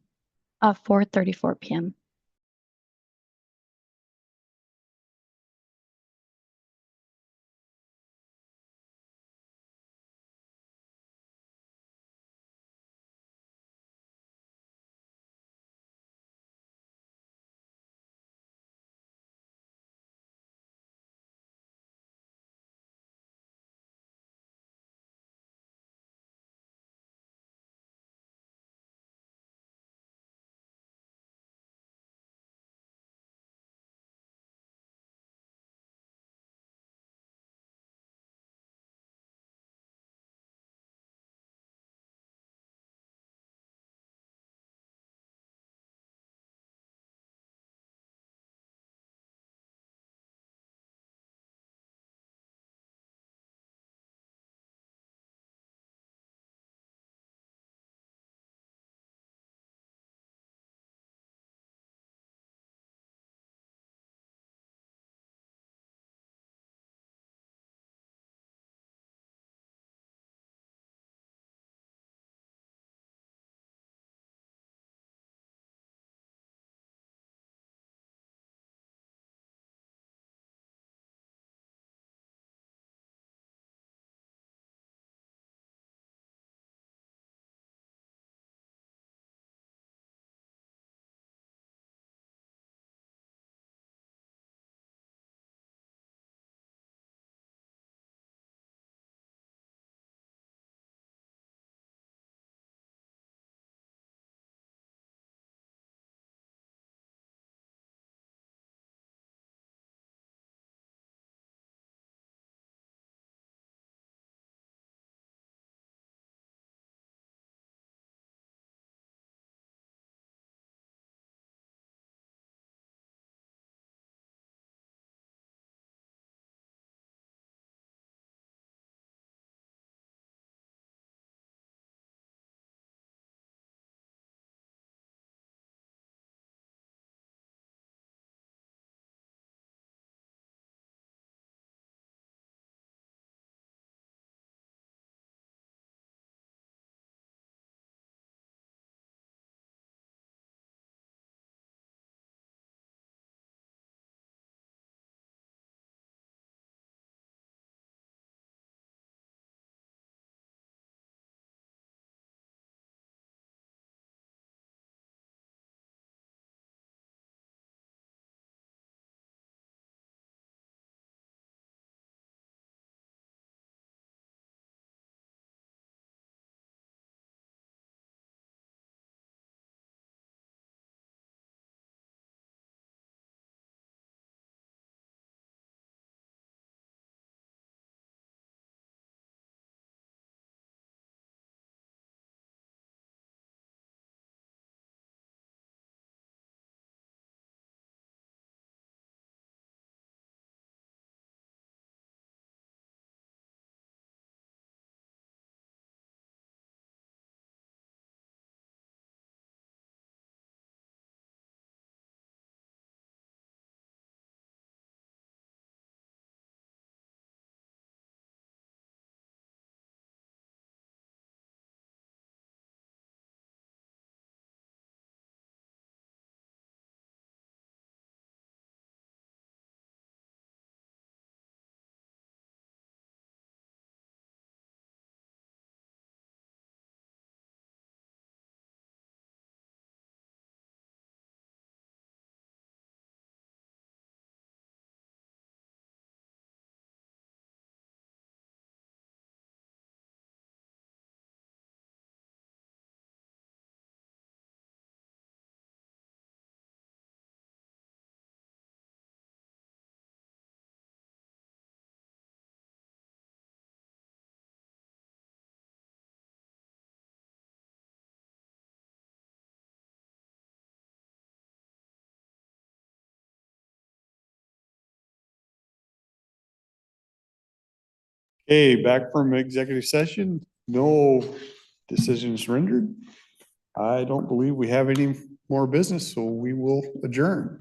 4:34 p.m. Okay, back from executive session, no decisions rendered. I don't believe we have any more business, so we will adjourn.